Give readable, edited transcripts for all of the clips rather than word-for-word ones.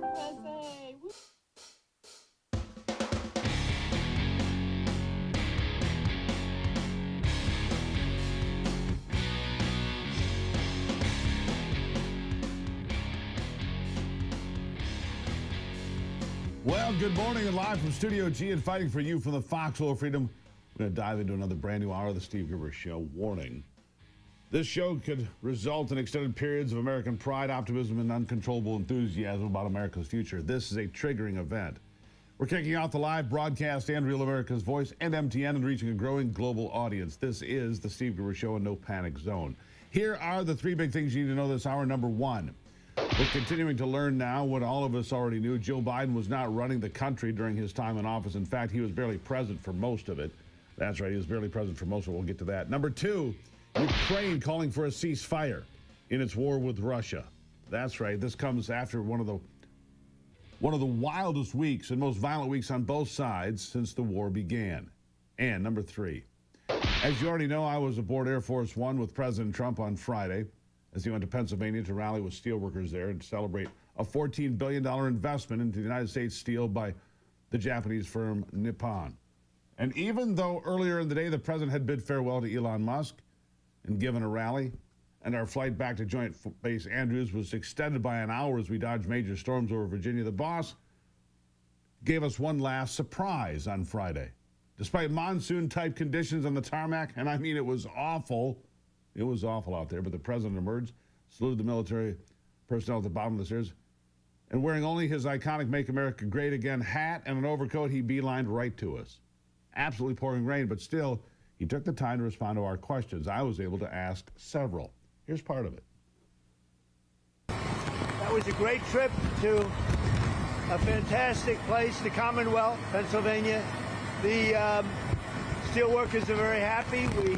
USA. Woo. Well, good morning and live from Studio G and fighting for you from the Foxhole Freedom. We're going to dive into another brand new hour of the Steve Gruber Show. Warning. This show could result in extended periods of American pride, optimism, and uncontrollable enthusiasm about America's future. This is a triggering event. We're kicking off the live broadcast and Real America's Voice and MTN and reaching a growing global audience. This is the Steve Gruber Show in No Panic Zone. Here are the three big things you need to know this hour. Number one, we're continuing to learn now what all of us already knew. Joe Biden was not running the country during his time in office. In fact, he was barely present for most of it. That's right, he was barely present for most of it. We'll get to that. Number two, Ukraine calling for a ceasefire in its war with Russia. That's right. This comes after one of the wildest weeks and most violent weeks on both sides since the war began. And number three, as you already know, I was aboard Air Force One with President Trump on Friday as he went to Pennsylvania to rally with steelworkers there and celebrate a $14 billion investment into the United States steel by the Japanese firm Nippon. And even though earlier in the day the president had bid farewell to Elon Musk and given a rally, and our flight back to Joint Base Andrews was extended by an hour as we dodged major storms over Virginia, the boss gave us one last surprise on Friday. Despite monsoon-type conditions on the tarmac, and I mean it was awful out there, but the president emerged, saluted the military personnel at the bottom of the stairs, and wearing only his iconic Make America Great Again hat and an overcoat, he beelined right to us. Absolutely pouring rain, but still, he took the time to respond to our questions. I was able to ask several. Here's part of it. That was a great trip to a fantastic place, the Commonwealth, Pennsylvania. The steelworkers are very happy. We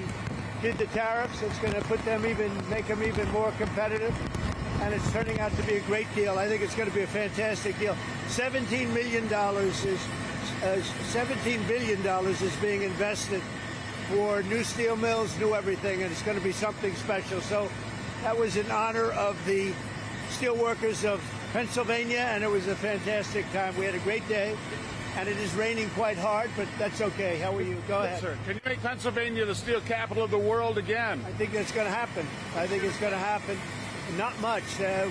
did the tariffs. It's going to make them even more competitive. And it's turning out to be a great deal. I think it's going to be a fantastic deal. $17 billion is being invested for new steel mills, new everything, and it's going to be something special. So that was in honor of the steelworkers of Pennsylvania, and it was a fantastic time. We had a great day, and it is raining quite hard, but that's okay. How are you? Go ahead. Sir, can you make Pennsylvania the steel capital of the world again? I think that's going to happen. I think it's going to happen. Not much.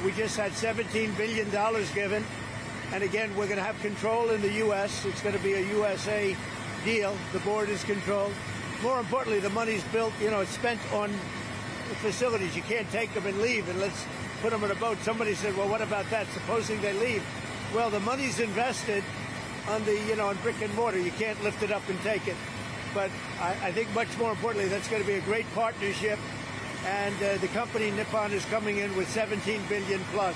We just had $17 billion given, and again, we're going to have control in the U.S. It's going to be a USA deal. The board is controlled. More importantly, the money's built, it's spent on the facilities. You can't take them and leave and let's put them in a boat. Somebody said, well, what about that? Supposing they leave. Well, the money's invested on on brick and mortar. You can't lift it up and take it. But I think much more importantly, that's going to be a great partnership. And the company Nippon is coming in with $17 billion plus.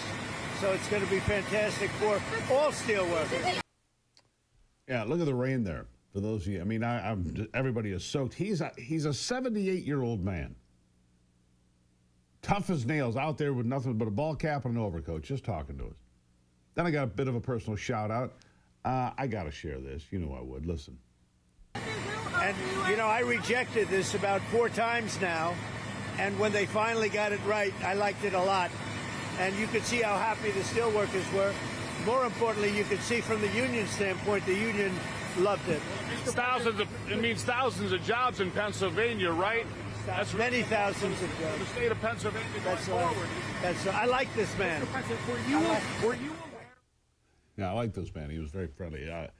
So it's going to be fantastic for all steelworkers. Yeah, look at the rain there. For those of you, I mean, everybody is soaked. He's a 78-year-old man. Tough as nails, out there with nothing but a ball cap and an overcoat, just talking to us. Then I got a bit of a personal shout-out. I got to share this. You know I would. Listen. And, I rejected this about 4 times now. And when they finally got it right, I liked it a lot. And you could see how happy the steelworkers were. More importantly, you could see from the union standpoint, the union loved it. It means thousands of jobs in Pennsylvania, right? That's many thousands of jobs. The state of Pennsylvania going forward. I like this man. Were you aware? Yeah, I like this man. He was very friendly. And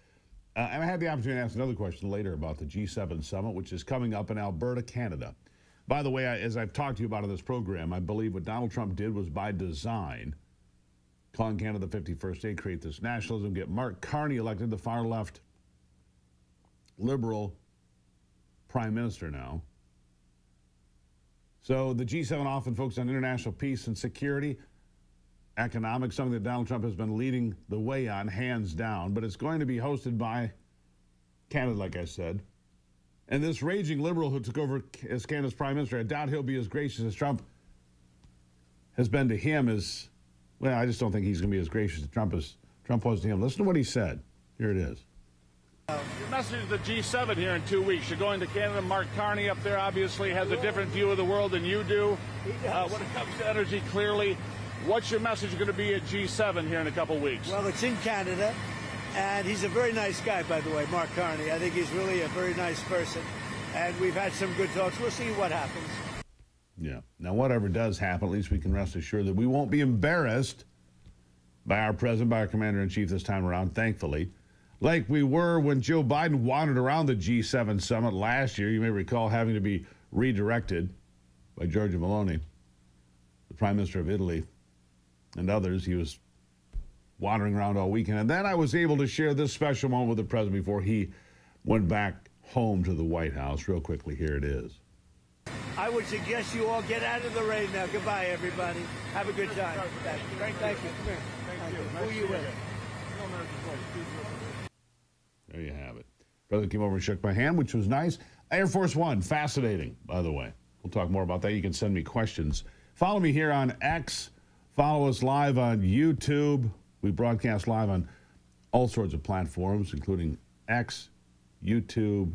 I had the opportunity to ask another question later about the G7 summit, which is coming up in Alberta, Canada. By the way, as I've talked to you about in this program, I believe what Donald Trump did was by design, calling Canada the 51st state, create this nationalism, get Mark Carney elected, the far-left liberal prime minister now. So the G7 often focuses on international peace and security, economics, something that Donald Trump has been leading the way on, hands down. But it's going to be hosted by Canada, like I said. And this raging liberal who took over as Canada's prime minister, I doubt he'll be as gracious as Trump has been to him. I just don't think he's going to be as gracious as Trump was to him. Listen to what he said. Here it is. Your message to the G7 here in 2 weeks. You're going to Canada. Mark Carney up there obviously has a different view of the world than you do. When it comes to energy, clearly. What's your message going to be at G7 here in a couple weeks? Well, it's in Canada, and he's a very nice guy, by the way, Mark Carney. I think he's really a very nice person, and we've had some good talks. We'll see what happens. Yeah. Now, whatever does happen, at least we can rest assured that we won't be embarrassed by our president, by our commander-in-chief this time around, thankfully, like we were when Joe Biden wandered around the G7 summit last year. You may recall having to be redirected by Giorgia Meloni, the Prime Minister of Italy, and others. He was wandering around all weekend. And then I was able to share this special moment with the president before he went back home to the White House. Real quickly, here it is. I would suggest you all get out of the rain now. Goodbye, everybody. Have a good time. Thank you. Come here. Thank you. Who are you with? There you have it. President came over and shook my hand, which was nice. Air Force One, fascinating, by the way. We'll talk more about that. You can send me questions. Follow me here on X. Follow us live on YouTube. We broadcast live on all sorts of platforms, including X, YouTube,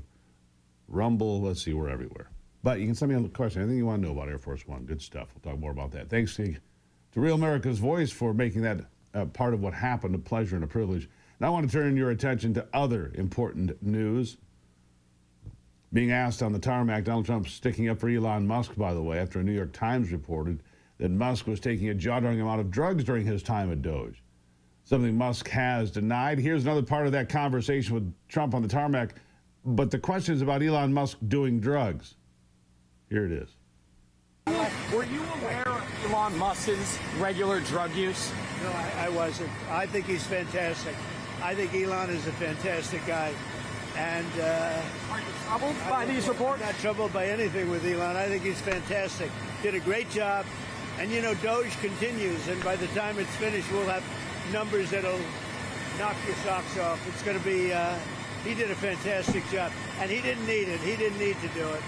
Rumble. Let's see, we're everywhere. But you can send me a question, anything you want to know about Air Force One. Good stuff. We'll talk more about that. Thanks to Real America's Voice for making that part of what happened, a pleasure and a privilege. Now I want to turn your attention to other important news. Being asked on the tarmac, Donald Trump sticking up for Elon Musk, by the way, after a New York Times reported that Musk was taking a jaw-dropping amount of drugs during his time at Doge. Something Musk has denied. Here's another part of that conversation with Trump on the tarmac. But the question is about Elon Musk doing drugs. Here it is. Were you aware of Elon Musk's regular drug use? No, I wasn't. I think he's fantastic. I think Elon is a fantastic guy. And Are you troubled by these reports? I'm not troubled by anything with Elon. I think he's fantastic. Did a great job. And, you know, Doge continues. And by the time it's finished, we'll have numbers that'll knock your socks off. It's going to be, he did a fantastic job. And he didn't need it. He didn't need to do it.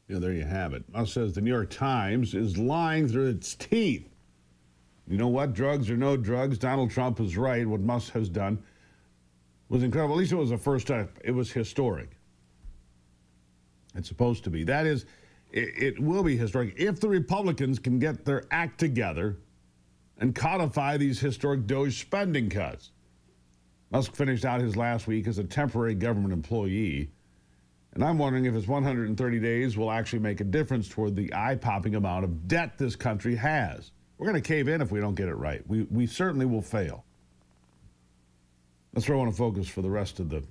Yeah, there you have it. Musk says the New York Times is lying through its teeth. You know what? Drugs or no drugs, Donald Trump is right. What Musk has done was incredible. At least it was the first time. It was historic. It's supposed to be. That is, it will be historic if the Republicans can get their act together and codify these historic Doge spending cuts. Musk finished out his last week as a temporary government employee. And I'm wondering if his 130 days will actually make a difference toward the eye-popping amount of debt this country has. We're going to cave in if we don't get it right. We certainly will fail. Let's throw on a focus for the rest of the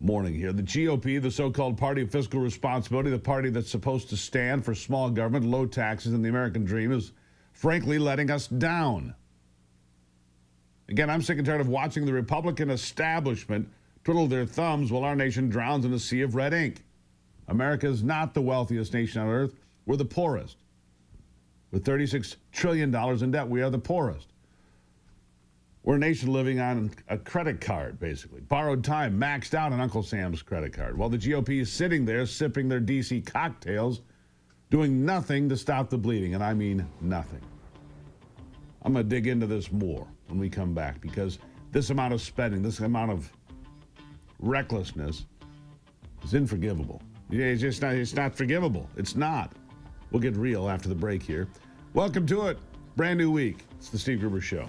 morning here. The GOP, the so-called party of fiscal responsibility, the party that's supposed to stand for small government, low taxes, and the American dream, is frankly letting us down. Again, I'm sick and tired of watching the Republican establishment twiddle their thumbs while our nation drowns in a sea of red ink. America is not the wealthiest nation on earth. We're the poorest. With $36 trillion in debt, we are the poorest. We're a nation living on a credit card, basically. Borrowed time, maxed out on Uncle Sam's credit card, while the GOP is sitting there sipping their D.C. cocktails, doing nothing to stop the bleeding, and I mean nothing. I'm going to dig into this more when we come back, because this amount of spending, this amount of recklessness is unforgivable. It's not forgivable. It's not. We'll get real after the break here. Welcome to it. Brand new week. It's the Steve Gruber Show.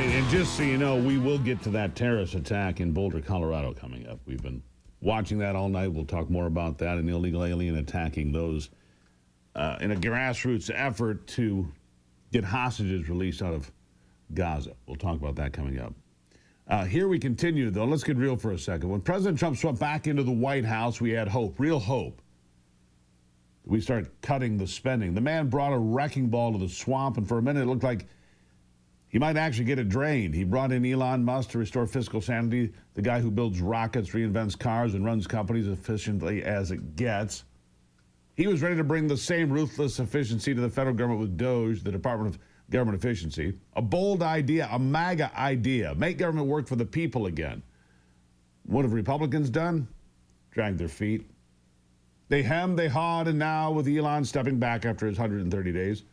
right, and just so you know, we will get to that terrorist attack in Boulder, Colorado coming up. We've been watching that all night. We'll talk more about that, an illegal alien attacking those in a grassroots effort to get hostages released out of Gaza. We'll talk about that coming up. Here we continue, though. Let's get real for a second. When President Trump swept back into the White House, we had hope, real hope. We started cutting the spending. The man brought a wrecking ball to the swamp, and for a minute it looked like he might actually get it drained. He brought in Elon Musk to restore fiscal sanity, the guy who builds rockets, reinvents cars, and runs companies efficiently as it gets. He was ready to bring the same ruthless efficiency to the federal government with DOGE, the Department of Government Efficiency. A bold idea, a MAGA idea. Make government work for the people again. What have Republicans done? Dragged their feet. They hemmed, they hawed, and now with Elon stepping back after his 130 days,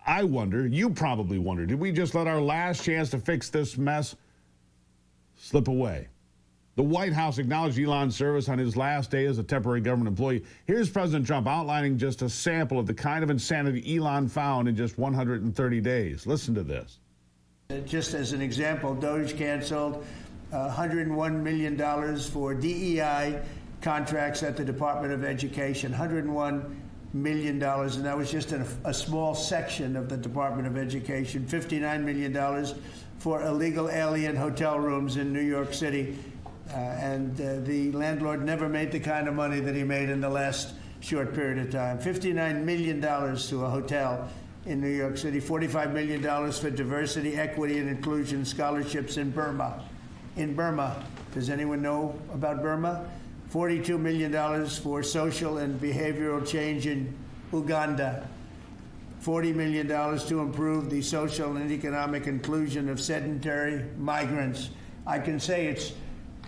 I wonder, you probably wonder, did we just let our last chance to fix this mess slip away? The White House acknowledged Elon's service on his last day as a temporary government employee. Here's President Trump outlining just a sample of the kind of insanity Elon found in just 130 days. Listen to this. Just as an example, DOGE canceled $101 million for DEI contracts at the Department of Education, $101 million, and that was just a small section of the Department of Education. $59 million for illegal alien hotel rooms in New York City, and the landlord never made the kind of money that he made in the last short period of time. $59 million to a hotel in New York City, $45 million for diversity, equity, and inclusion scholarships in Burma. In Burma, does anyone know about Burma? $42 million for social and behavioral change in Uganda. $40 million to improve the social and economic inclusion of sedentary migrants. I can say it's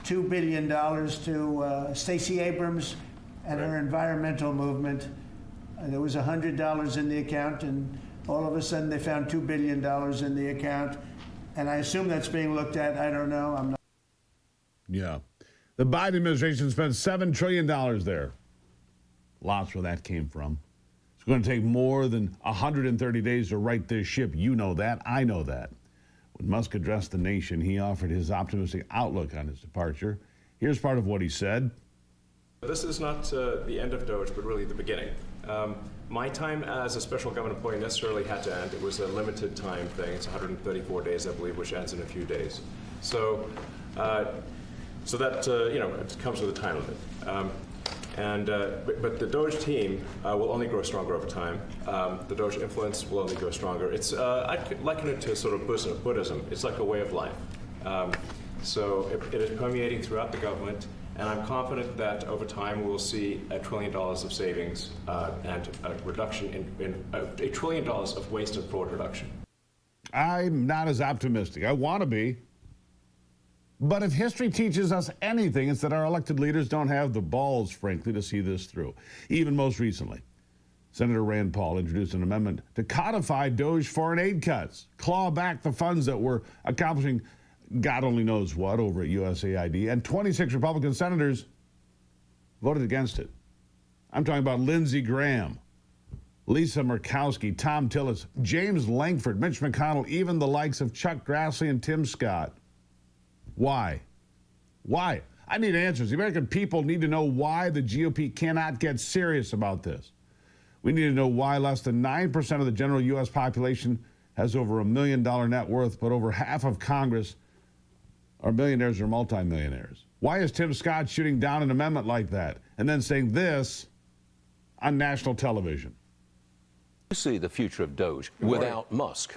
$2 billion to Stacey Abrams and her environmental movement. There was $100 in the account, and all of a sudden they found $2 billion in the account. And I assume that's being looked at. I don't know. I'm not. Yeah. The Biden administration spent $7 trillion there. Lots where that came from. It's going to take more than 130 days to right this ship. You know that. I know that. When Musk addressed the nation, he offered his optimistic outlook on his departure. Here's part of what he said. This is not the end of DOGE, but really the beginning. My time as a special government employee necessarily had to end. It was a limited time thing. It's 134 days, I believe, which ends in a few days. So that, it comes with a time limit. But the DOGE team will only grow stronger over time. The DOGE influence will only grow stronger. I'd liken it to sort of Buddhism. It's like a way of life. So it is permeating throughout the government, and I'm confident that over time we'll see $1 trillion of savings and a reduction in $1 trillion of waste and fraud reduction. I'm not as optimistic. I want to be. But if history teaches us anything, it's that our elected leaders don't have the balls, frankly, to see this through. Even most recently, Senator Rand Paul introduced an amendment to codify DOGE foreign aid cuts, claw back the funds that were accomplishing God only knows what over at USAID, and 26 Republican senators voted against it. I'm talking about Lindsey Graham, Lisa Murkowski, Tom Tillis, James Lankford, Mitch McConnell, even the likes of Chuck Grassley and Tim Scott. Why? Why? I need answers. The American people need to know why the GOP cannot get serious about this. We need to know why less than 9% of the general U.S. population has over $1 million net worth, but over half of Congress are millionaires or multimillionaires. Why is Tim Scott shooting down an amendment like that and then saying this on national television? You see the future of DOGE without Musk?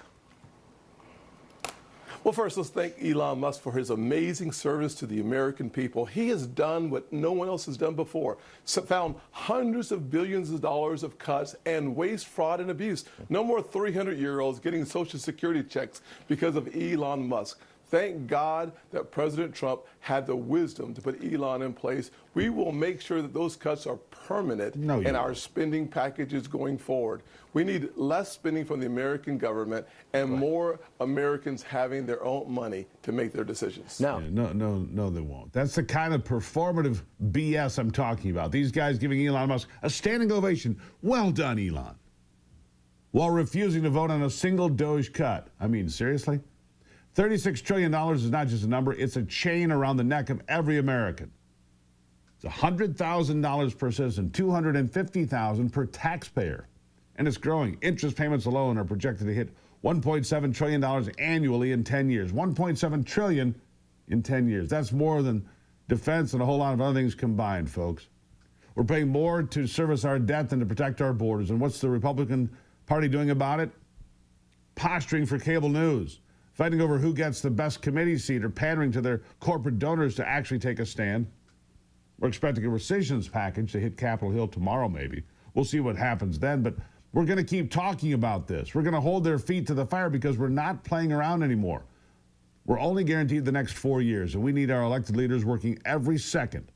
Well, first, let's thank Elon Musk for his amazing service to the American people. He has done what no one else has done before, found hundreds of billions of dollars of cuts and waste, fraud, and abuse. No more 300-year-olds getting Social Security checks because of Elon Musk. Thank God that President Trump had the wisdom to put Elon in place. We will make sure that those cuts are permanent in our spending packages going forward. We need less spending from the American government and more Americans having their own money to make their decisions. No, they won't. That's the kind of performative BS I'm talking about. These guys giving Elon Musk a standing ovation. Well done, Elon. while refusing to vote on a single Doge cut. I mean, seriously? $36 trillion is not just a number, it's a chain around the neck of every American. It's $100,000 per citizen, $250,000 per taxpayer. And it's growing. Interest payments alone are projected to hit $1.7 trillion annually in 10 years. $1.7 trillion in 10 years. That's more than defense and a whole lot of other things combined, folks. We're paying more to service our debt than to protect our borders. And what's the Republican Party doing about it? Posturing for cable news, fighting over who gets the best committee seat, or pandering to their corporate donors to actually take a stand. We're expecting a rescissions package to hit Capitol Hill tomorrow, maybe. We'll see what happens then, but we're going to keep talking about this. We're going to hold their feet to the fire because we're not playing around anymore. We're only guaranteed the next 4 years, and we need our elected leaders working every second.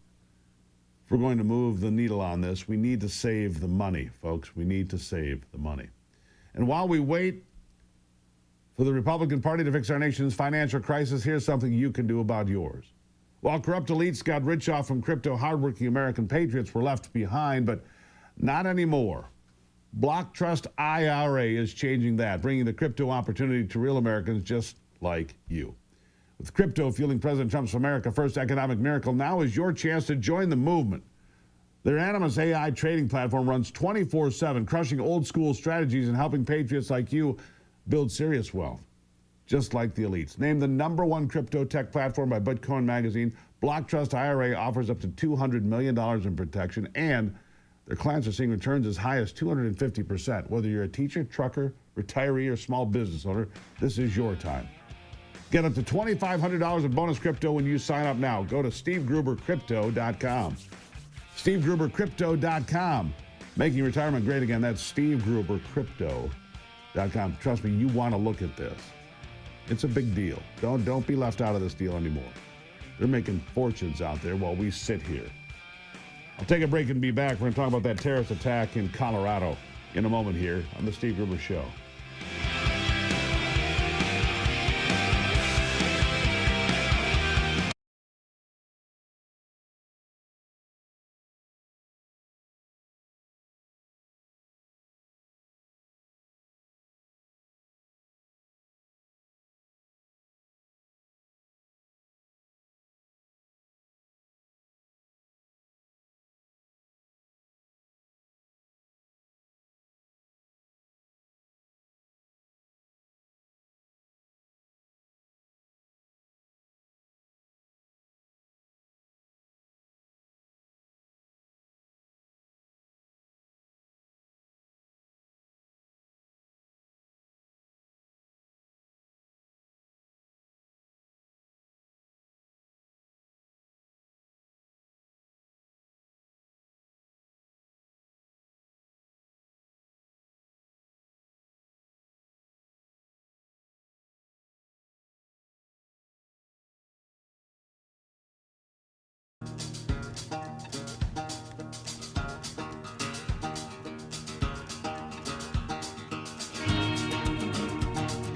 If we're going to move the needle on this, we need to save the money, folks. We need to save the money. And while we wait for the Republican Party to fix our nation's financial crisis, here's something you can do about yours. While corrupt elites got rich off from crypto, hardworking American patriots were left behind, but not anymore. Block Trust IRA is changing that, bringing the crypto opportunity to real Americans just like you. With crypto fueling President Trump's America First economic miracle, now is your chance to join the movement. Their Animus AI trading platform runs 24/7, crushing old-school strategies and helping patriots like you build serious wealth, just like the elites. Named the #1 crypto tech platform by Bitcoin Magazine, Block Trust IRA offers up to $200 million in protection, and their clients are seeing returns as high as 250%. Whether you're a teacher, trucker, retiree, or small business owner, this is your time. Get up to $2,500 in bonus crypto when you sign up now. Go to SteveGruberCrypto.com. SteveGruberCrypto.com. Making retirement great again. That's SteveGruberCrypto.com. Trust me, you want to look at this. It's a big deal. Don't be left out of this deal anymore. They're making fortunes out there while we sit here. I'll take a break and be back. We're going to talk about that terrorist attack in Colorado in a moment here on the Steve Gruber Show.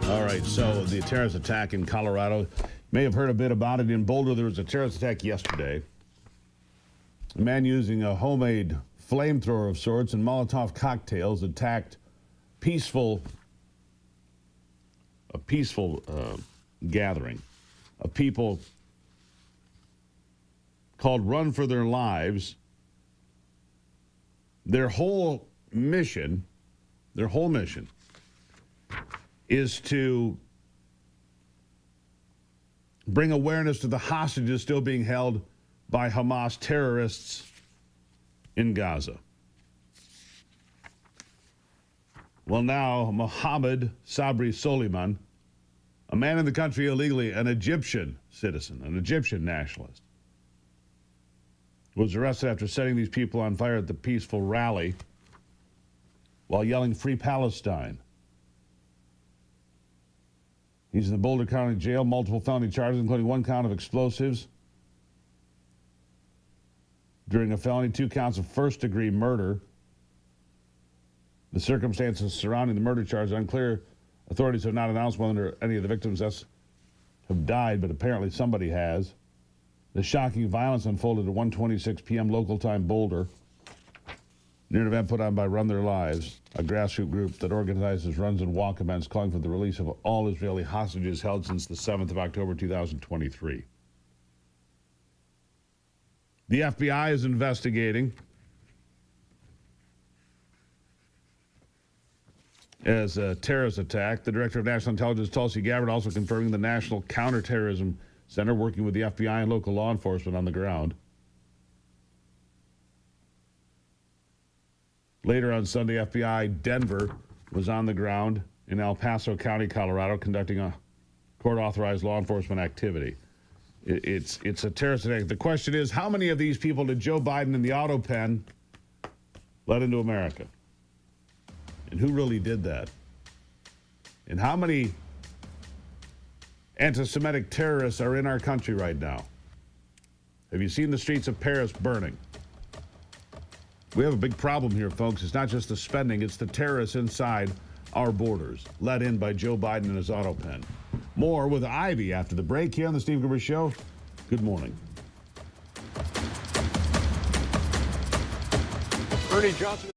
All right, so the terrorist attack in Colorado, you may have heard a bit about it. In Boulder, there was a terrorist attack yesterday. A man using a homemade flamethrower of sorts and Molotov cocktails attacked a peaceful gathering of people called Run for Their Lives. Their whole mission is to bring awareness to the hostages still being held by Hamas terrorists in Gaza. Well, now Mohammed Sabri Soliman, a man in the country illegally, an Egyptian citizen, an Egyptian nationalist, was arrested after setting these people on fire at the peaceful rally while yelling "Free Palestine." He's in the Boulder County Jail, multiple felony charges, including 1 count of explosives during a felony, 2 counts of first-degree murder. The circumstances surrounding the murder charge are unclear. Authorities have not announced whether any of the victims have died, but apparently somebody has. The shocking violence unfolded at 1:26 p.m. local time Boulder. Near an event put on by Run Their Lives, a grassroots group that organizes runs and walk events calling for the release of all Israeli hostages held since the 7th of October 2023. The FBI is investigating as a terrorist attack. The Director of National Intelligence, Tulsi Gabbard, also confirming the National Counterterrorism Center working with the FBI and local law enforcement on the ground. Later on Sunday, FBI Denver was on the ground in El Paso County, Colorado, conducting a court-authorized law enforcement activity. It's a terrorist attack. The question is, how many of these people did Joe Biden and the auto pen let into America? And who really did that? And how many anti-Semitic terrorists are in our country right now? Have you seen the streets of Paris burning? We have a big problem here, folks. It's not just the spending, it's the terrorists inside our borders, let in by Joe Biden and his auto pen. More with Ivy after the break here on the Steve Gruber Show. Good morning. Bernie Johnson.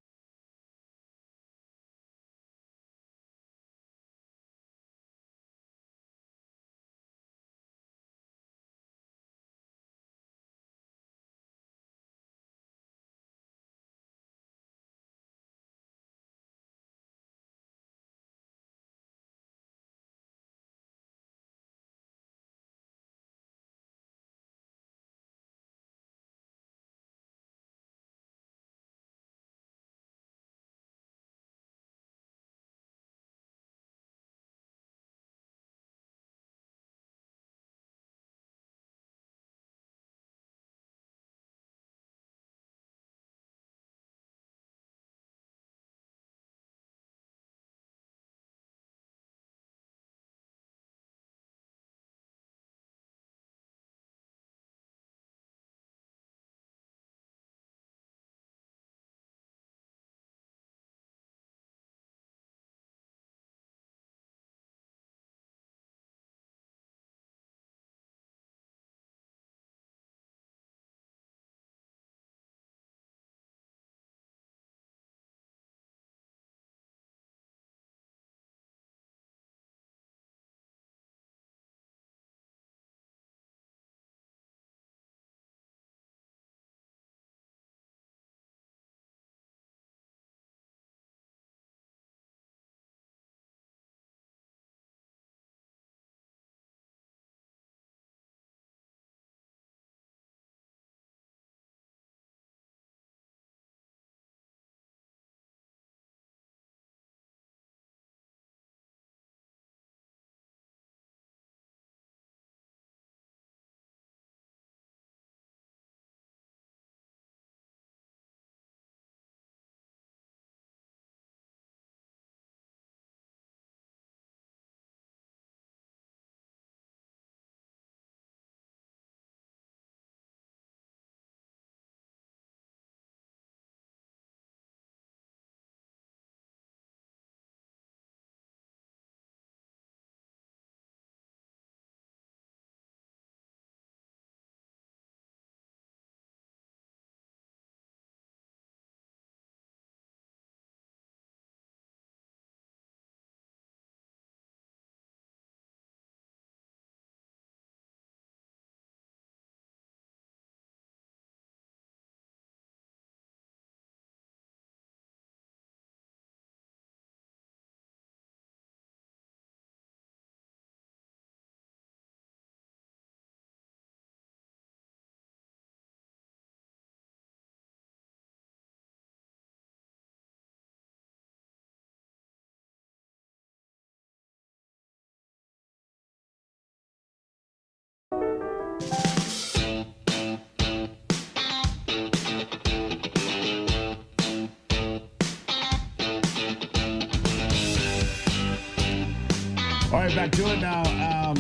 All right, back to it now. I've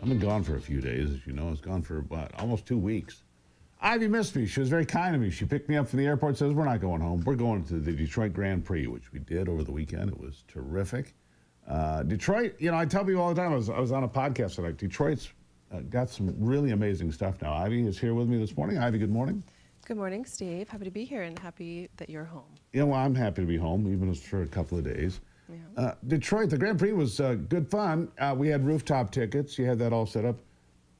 been gone for a few days, as you know. I was gone for almost 2 weeks. Ivy missed me. She was very kind to me. She picked me up from the airport, says, we're not going home. We're going to the Detroit Grand Prix, which we did over the weekend. It was terrific. Detroit, I tell people all the time, I was on a podcast tonight. Detroit's got some really amazing stuff now. Ivy is here with me this morning. Ivy, good morning. Good morning, Steve. Happy to be here and happy that you're home. Yeah, well, I'm happy to be home, even if it's for a couple of days. Yeah. Detroit, the Grand Prix was good fun. We had rooftop tickets. You had that all set up.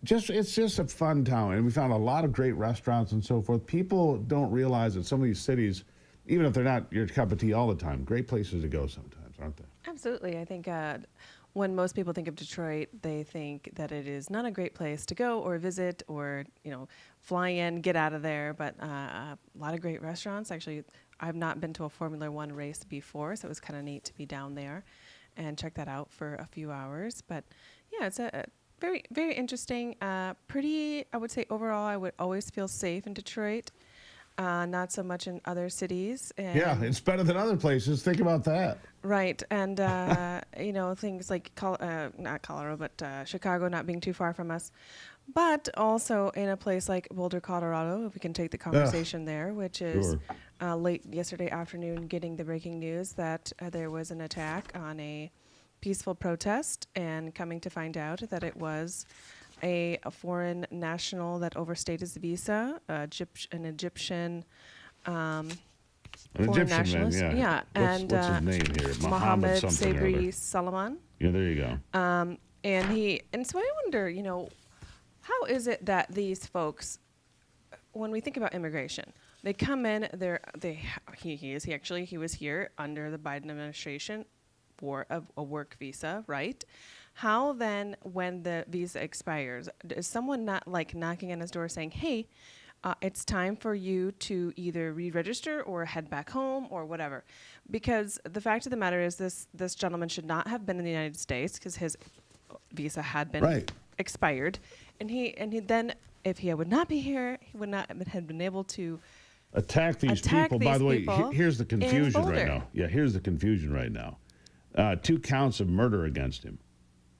It's just a fun town, and we found a lot of great restaurants and so forth. People don't realize that some of these cities, even if they're not your cup of tea all the time, great places to go sometimes, aren't they? Absolutely. I think when most people think of Detroit, they think that it is not a great place to go or visit or, fly in, get out of there. But a lot of great restaurants. Actually, I've not been to a Formula One race before, so it was kind of neat to be down there and check that out for a few hours. But yeah, it's a very, very interesting. Pretty, I would say overall, I would always feel safe in Detroit. Not so much in other cities. And yeah, it's better than other places. Think about that. Right, and things like not Colorado, but Chicago not being too far from us, but also in a place like Boulder, Colorado. If we can take the conversation there, which is late yesterday afternoon, getting the breaking news that there was an attack on a peaceful protest, and coming to find out that it was a foreign national that overstayed his visa, an Egyptian. An Egyptian nationalist, man, yeah. What's his name here? Mohammed something or other. Sabri Salaman. Yeah, there you go. And so I wonder, how is it that these folks, when we think about immigration, they come in, he was here under the Biden administration for a work visa, right? How then, when the visa expires, is someone not like knocking on his door saying, hey, it's time for you to either re-register or head back home or whatever? Because the fact of the matter is this gentleman should not have been in the United States because his visa had been expired. And he then, if he would not be here, he would not have been able to attack these people. By the way, here's the confusion right now. Yeah, here's the confusion right now. 2 counts of murder against him.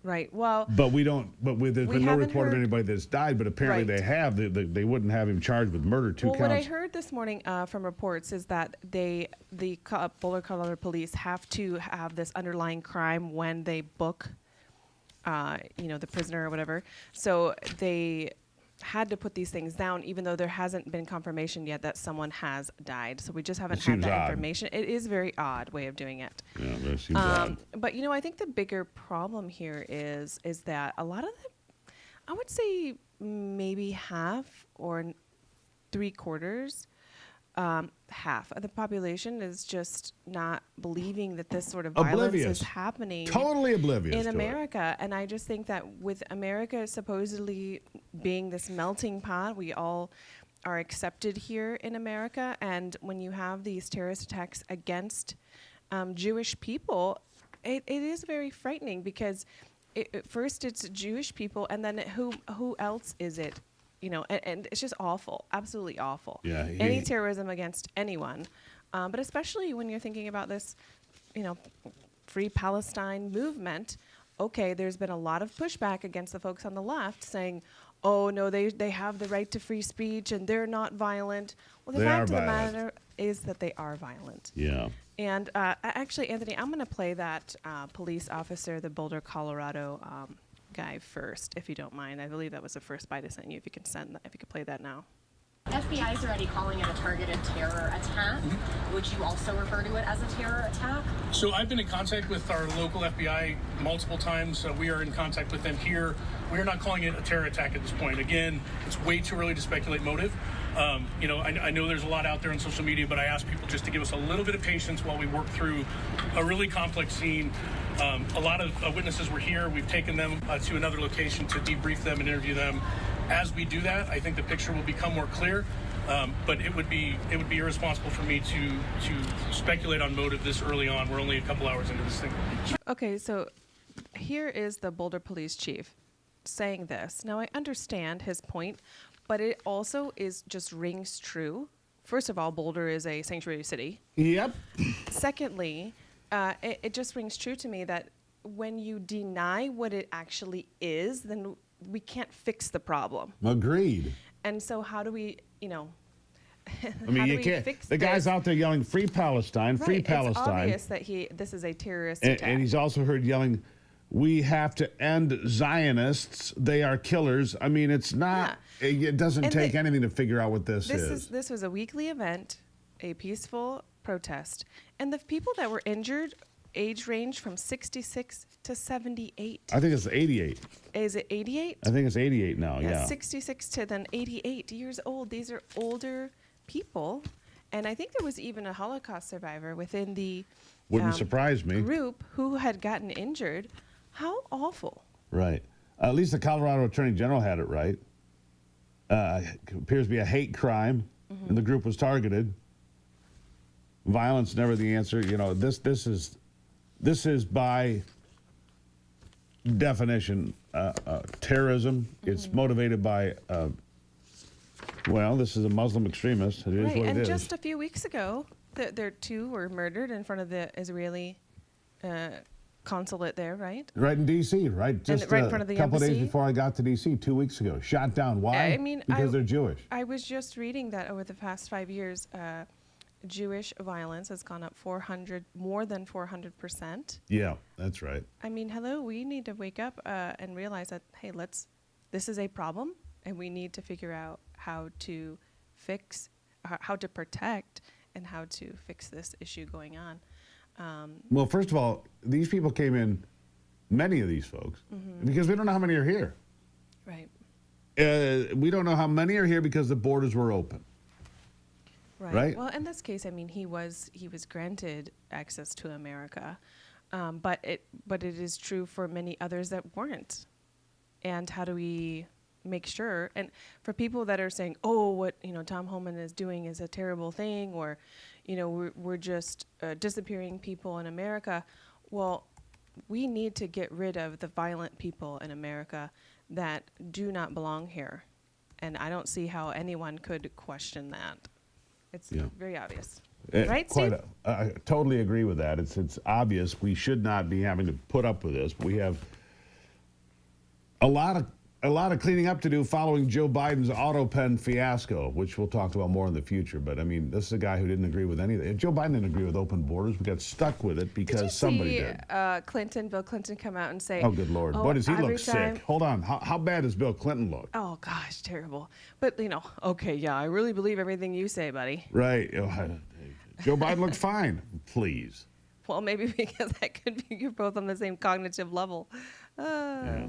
Right. Well, but there's been no report of anybody that's died. But apparently they have. They wouldn't have him charged with murder. 2 counts. What I heard this morning from reports is that the Boulder, Colorado police have to have this underlying crime when they book, the prisoner or whatever. So they had to put these things down, even though there hasn't been confirmation yet that someone has died. So we just haven't had that information. It is a very odd way of doing it. Yeah, that seems odd. But I think the bigger problem here is that a lot of I would say maybe half or 3/4, half of the population is just not believing that this sort of violence is happening. Totally oblivious in to America. And I just think that with America supposedly being this melting pot, we all are accepted here in America. And when you have these terrorist attacks against Jewish people, it is very frightening because first it's Jewish people, and then who else is it? And it's just awful, absolutely awful. Yeah, any terrorism against anyone, but especially when you're thinking about this, Free Palestine movement. Okay, there's been a lot of pushback against the folks on the left saying, oh, no, they have the right to free speech and they're not violent. Well, the fact of the matter is that they are violent. Yeah. And actually, Anthony, I'm going to play that police officer, the Boulder, Colorado guy first, if you don't mind. I believe that was the first bite I sent you. If you could play that now. FBI is already calling it a targeted terror attack. Would you also refer to it as a terror attack? So I've been in contact with our local FBI multiple times. We are in contact with them here. We are not calling it a terror attack at this point. Again, it's way too early to speculate motive. I know there's a lot out there on social media, but I ask people just to give us a little bit of patience while we work through a really complex scene. A lot of witnesses were here. We've taken them to another location to debrief them and interview them. As we do that, I think the picture will become more clear. But it would be irresponsible for me to speculate on motive this early on. We're only a couple hours into this thing. Okay, so here is the Boulder police chief saying this. Now, I understand his point, but it also just rings true. First of all, Boulder is a sanctuary city. Yep. Secondly, it just rings true to me that when you deny what it actually is, then we can't fix the problem. Agreed. And so how do we, I mean, you can't. The guy's out there yelling "Free Palestine, Free Palestine." It's obvious that this is a terrorist attack. And he's also heard yelling, we have to end Zionists. They are killers. I mean, it's not. It doesn't take anything to figure out what this is. This was a weekly event, a peaceful protest, and the people that were injured age range from 66 to 78. I think it's 88. Is it 88? I think it's 88 now. Yeah. 66 to then 88 years old. These are older people, and I think there was even a Holocaust survivor within the Wouldn't surprise me. group who had gotten injured. How awful. Right. At least the Colorado Attorney General had it right. Appears to be a hate crime, and the group was targeted. Violence never the answer. You know, this is by definition terrorism. It's motivated by well, this is a Muslim extremist. It is what it is. And just a few weeks ago, their two were murdered in front of the Israeli consulate there, right? Right in D.C., right? Just right in front of the a couple embassy. Days before I got to D.C. 2 weeks ago. Shot down. Why? I mean, because they're Jewish. I was just reading that over the past 5 years, Jewish violence has gone up more than 400%. Yeah, that's right. I mean, hello, we need to wake up and realize that, hey, this is a problem, and we need to figure out how to fix, how to protect, and how to fix this issue going on. Well, first of all, these people came in, many of these folks, because we don't know how many are here. Right. We don't know how many are here because the borders were open. Right. Well, in this case, I mean, he was granted access to America, but it is true for many others that weren't. And how do we make sure? And for people that are saying, "Oh, what Tom Homan is doing is a terrible thing," or, we're just disappearing people in America. Well, we need to get rid of the violent people in America that do not belong here, and I don't see how anyone could question that. It's very obvious. Right, Steve? I totally agree with that. It's obvious we should not be having to put up with this. We have a lot of cleaning up to do following Joe Biden's auto pen fiasco, which we'll talk about more in the future. But I mean, this is a guy who didn't agree with anything. If Joe Biden didn't agree with open borders, we got stuck with it because somebody did. Bill Clinton come out and say, "Oh, good Lord, boy, does he look time sick." Hold on, how bad does Bill Clinton look? Oh gosh, terrible. But okay, yeah, I really believe everything you say, buddy. Right. Joe Biden looked fine. Please. Well, maybe because that could be you're both on the same cognitive level. Yeah.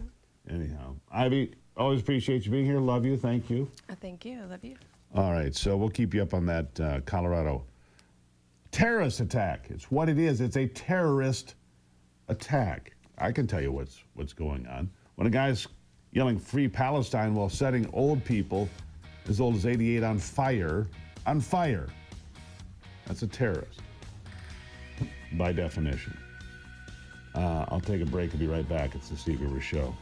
Anyhow, Ivy, always appreciate you being here. Love you. Thank you. Thank you. I love you. All right, so we'll keep you up on that Colorado terrorist attack. It's what it is. It's a terrorist attack. I can tell you what's going on. When a guy's yelling "Free Palestine" while setting old people as old as 88 on fire, that's a terrorist by definition. I'll take a break and be right back. It's the Steve Gruber Show.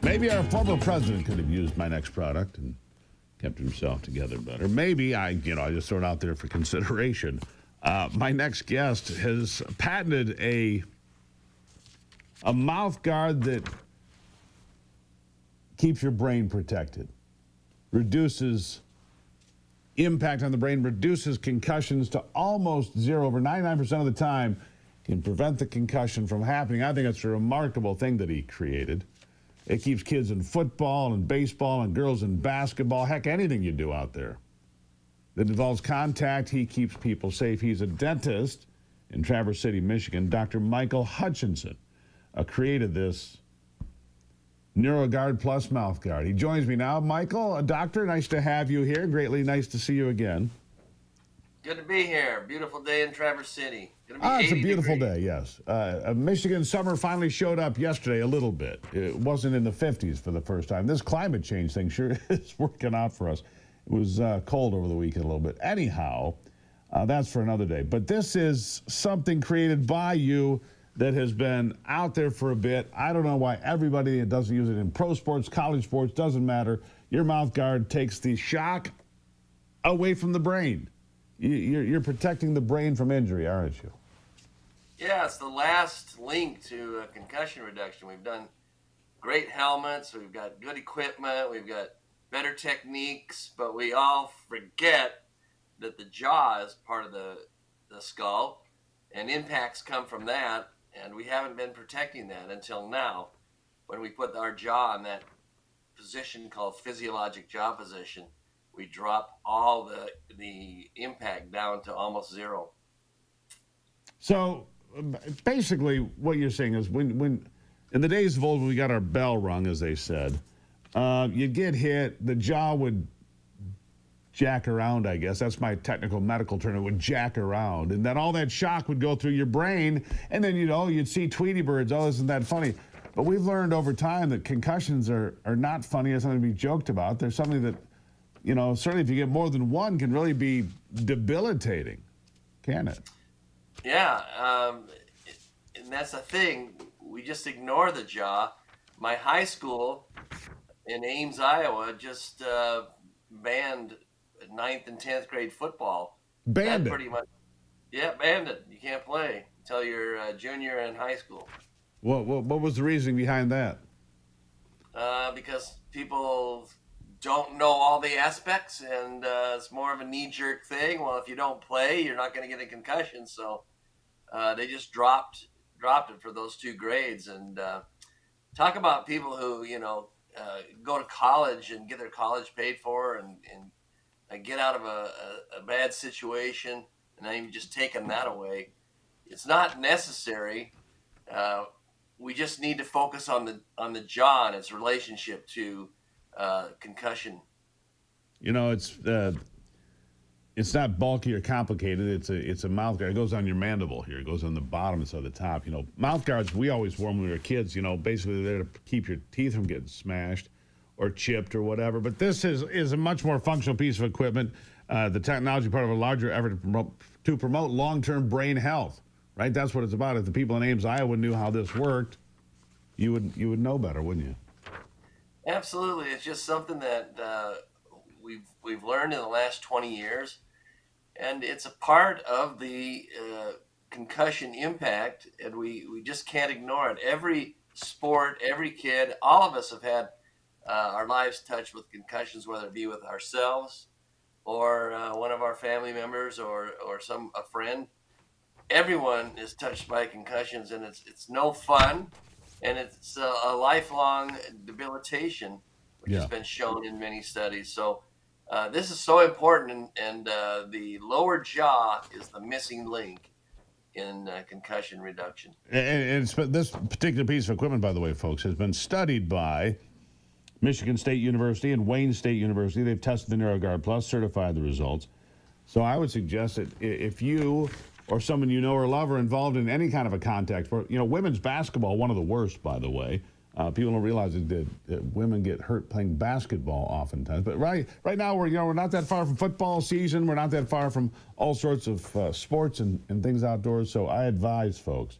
Maybe our former president could have used my next product and kept himself together better. Maybe I just throw it out there for consideration. My next guest has patented a mouth guard that keeps your brain protected, reduces impact on the brain, reduces concussions to almost zero. Over 99% of the time, can prevent the concussion from happening. I think it's a remarkable thing that he created. It keeps kids in football and baseball and girls in basketball, heck, anything you do out there that involves contact. He keeps people safe. He's a dentist in Traverse City, Michigan. Dr. Michael Hutchinson created this NeuroGuard Plus mouth guard. He joins me now. Michael, a doctor, nice to have you here. Greatly nice to see you again. Good to be here. Beautiful day in Traverse City. It's a beautiful day, yes. Michigan summer finally showed up yesterday a little bit. It wasn't in the 50s for the first time. This climate change thing sure is working out for us. It was cold over the weekend a little bit. Anyhow, that's for another day. But this is something created by you that has been out there for a bit. I don't know why everybody that doesn't use it in pro sports, college sports, doesn't matter. Your mouth guard takes the shock away from the brain. You're protecting the brain from injury, aren't you? Yeah, it's the last link to concussion reduction. We've done great helmets. We've got good equipment. We've got better techniques. But we all forget that the jaw is part of the skull, and impacts come from that. And we haven't been protecting that until now, when we put our jaw in that position called physiologic jaw position. We drop all the impact down to almost zero. So basically what you're saying is when in the days of old, when we got our bell rung, as they said, you'd get hit, the jaw would jack around, I guess. That's my technical medical term. It would jack around. And then all that shock would go through your brain. And then, you'd see Tweety birds. Oh, isn't that funny? But we've learned over time that concussions are not funny. It's something to be joked about. There's something that, certainly if you get more than one, can really be debilitating, can it? Yeah, and that's the thing. We just ignore the jaw. My high school in Ames, Iowa, just banned 9th and 10th grade football. Banned it? Pretty much. Yeah, banned it. You can't play until you're a junior in high school. What was the reasoning behind that? Because people don't know all the aspects, and it's more of a knee-jerk thing. Well, if you don't play, you're not going to get a concussion. So they just dropped it for those 2 grades. And talk about people who go to college and get their college paid for and get out of a bad situation, and then you've just taken that away. It's not necessary. We just need to focus on the jaw and its relationship to concussion. It's not bulky or complicated. It's a mouth guard. It goes on your mandible here. It goes on the bottom instead of the top. Mouth guards we always wore when we were kids. Basically they're there to keep your teeth from getting smashed or chipped or whatever. But this is a much more functional piece of equipment. The technology part of a larger effort to promote long-term brain health. Right? That's what it's about. If the people in Ames, Iowa knew how this worked, you would know better, wouldn't you? Absolutely. It's just something that we've learned in the last 20 years, and it's a part of the concussion impact, and we just can't ignore it. Every sport, every kid, all of us have had our lives touched with concussions, whether it be with ourselves or one of our family members or a friend. Everyone is touched by concussions, and it's no fun, and it's a lifelong debilitation, which has been shown in many studies. So this is so important, and the lower jaw is the missing link in concussion reduction. And this particular piece of equipment, by the way, folks, has been studied by Michigan State University and Wayne State University. They've tested the NeuroGuard Plus, certified the results. So I would suggest that if you or someone you know or love are involved in any kind of a contact sport, women's basketball, one of the worst, by the way. People don't realize that women get hurt playing basketball oftentimes. But right now we're not that far from football season. We're not that far from all sorts of sports and things outdoors. So I advise folks,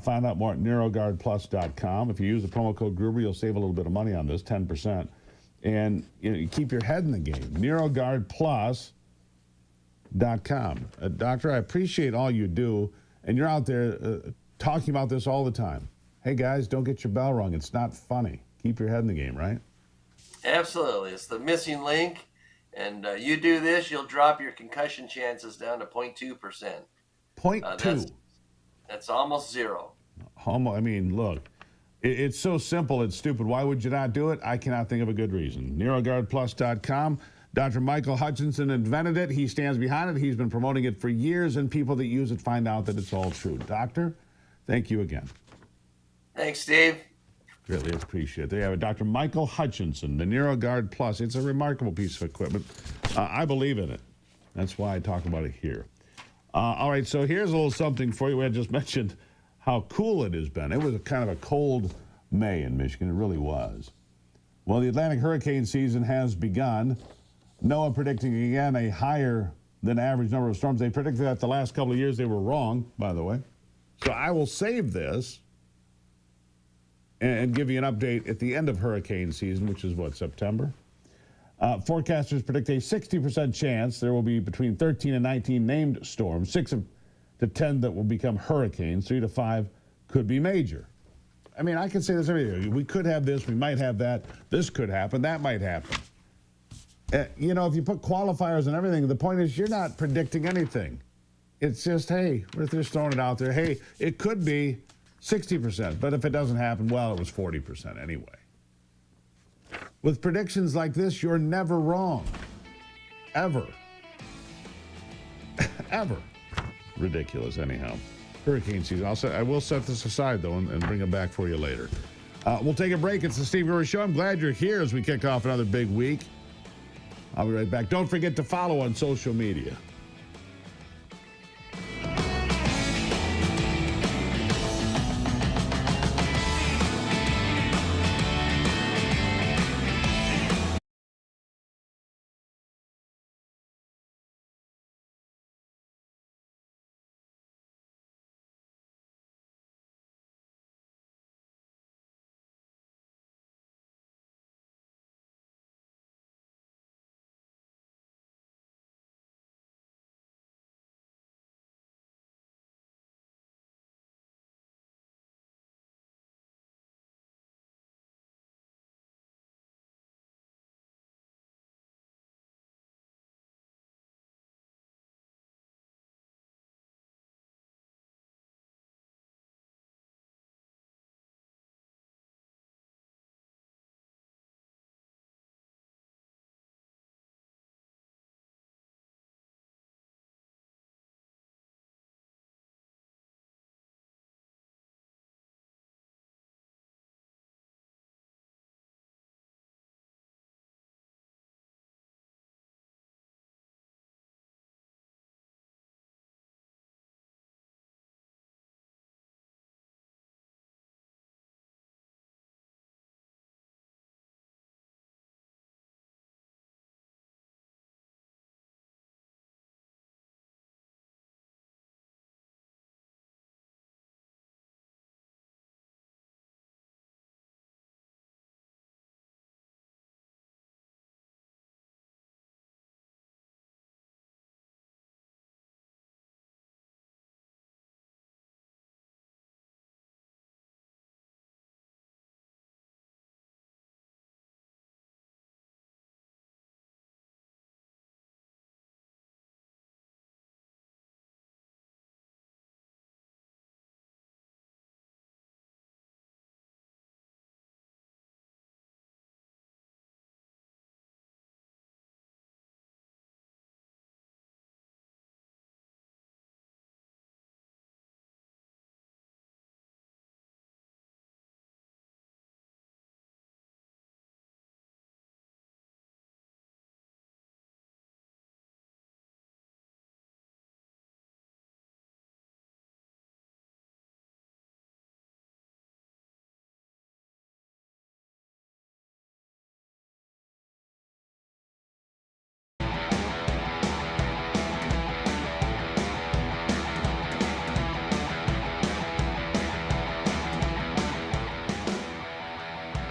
Find out more at NeuroGuardPlus.com. If you use the promo code Gruber, you'll save a little bit of money on this, 10%. And you keep your head in the game. NeuroGuardPlus.com. Doctor, I appreciate all you do, and you're out there talking about this all the time. Hey, guys, don't get your bell rung. It's not funny. Keep your head in the game, right? Absolutely. It's the missing link. And you do this, you'll drop your concussion chances down to 0.2%. 0.2. That's almost zero. I mean, look, it's so simple, it's stupid. Why would you not do it? I cannot think of a good reason. NeuroGuardPlus.com. Dr. Michael Hutchinson invented it. He stands behind it. He's been promoting it for years, and people that use it find out that it's all true. Doctor, thank you again. Thanks, Steve. Really appreciate it. There you have it. Dr. Michael Hutchinson, the NeuroGuard Plus. It's a remarkable piece of equipment. I believe in it. That's why I talk about it here. All right, so here's a little something for you. We had just mentioned how cool it has been. It was a kind of a cold May in Michigan. It really was. Well, the Atlantic hurricane season has begun. NOAA predicting again a higher than average number of storms. They predicted that the last couple of years. They were wrong, by the way. So I will save this and give you an update at the end of hurricane season, which is what, September? Forecasters predict a 60% chance there will be between 13 and 19 named storms, 6 to 10 that will become hurricanes, 3 to 5 could be major. I mean, I can say this every year. We could have this, we might have that, this could happen, that might happen. You know, if you put qualifiers and everything, the point is you're not predicting anything. It's just, hey, we're just throwing it out there. Hey, it could be 60%, but if it doesn't happen, well, it was 40% anyway. With predictions like this, you're never wrong. Ever. Ever. Ridiculous, anyhow. Hurricane season. I will set this aside, though, and bring it back for you later. We'll take a break. It's the Steve Gruber Show. I'm glad you're here as we kick off another big week. I'll be right back. Don't forget to follow on social media.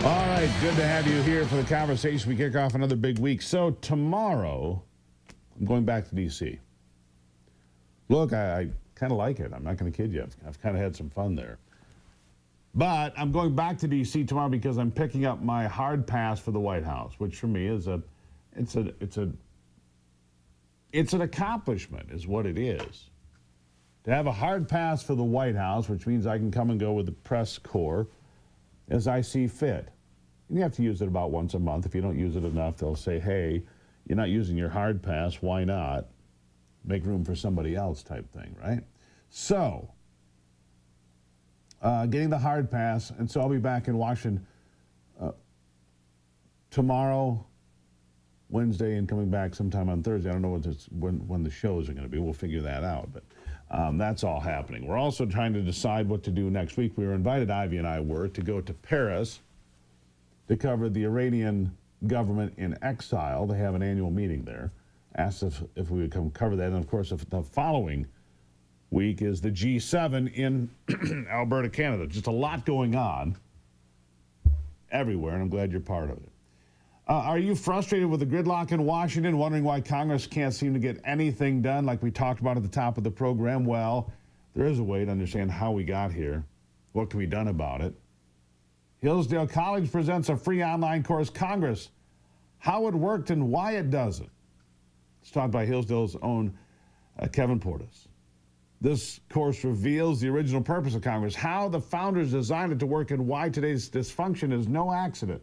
All right, good to have you here for the conversation. We kick off another big week. So tomorrow, I'm going back to D.C. Look, I kind of like it. I'm not going to kid you. I've kind of had some fun there. But I'm going back to D.C. tomorrow because I'm picking up my hard pass for the White House, which for me is it's an accomplishment, is what it is. To have a hard pass for the White House, which means I can come and go with the press corps as I see fit. And you have to use it about once a month. If you don't use it enough, they'll say, hey, you're not using your hard pass. Why not? Make room for somebody else type thing, right? So, getting the hard pass, and so I'll be back in Washington tomorrow, Wednesday, and coming back sometime on Thursday. I don't know when the shows are going to be. We'll figure that out, but that's all happening. We're also trying to decide what to do next week. We were invited, Ivy and I were, to go to Paris to cover the Iranian government in exile. They have an annual meeting there. Asked if we would come cover that. And, of course, if the following week is the G7 in Alberta, Canada. Just a lot going on everywhere, and I'm glad you're part of it. Are you frustrated with the gridlock in Washington, wondering why Congress can't seem to get anything done like we talked about at the top of the program? Well, there is a way to understand how we got here, what can be done about it. Hillsdale College presents a free online course, Congress, How It Worked and Why It Doesn't. It's taught by Hillsdale's own Kevin Portis. This course reveals the original purpose of Congress, how the founders designed it to work, and why today's dysfunction is no accident.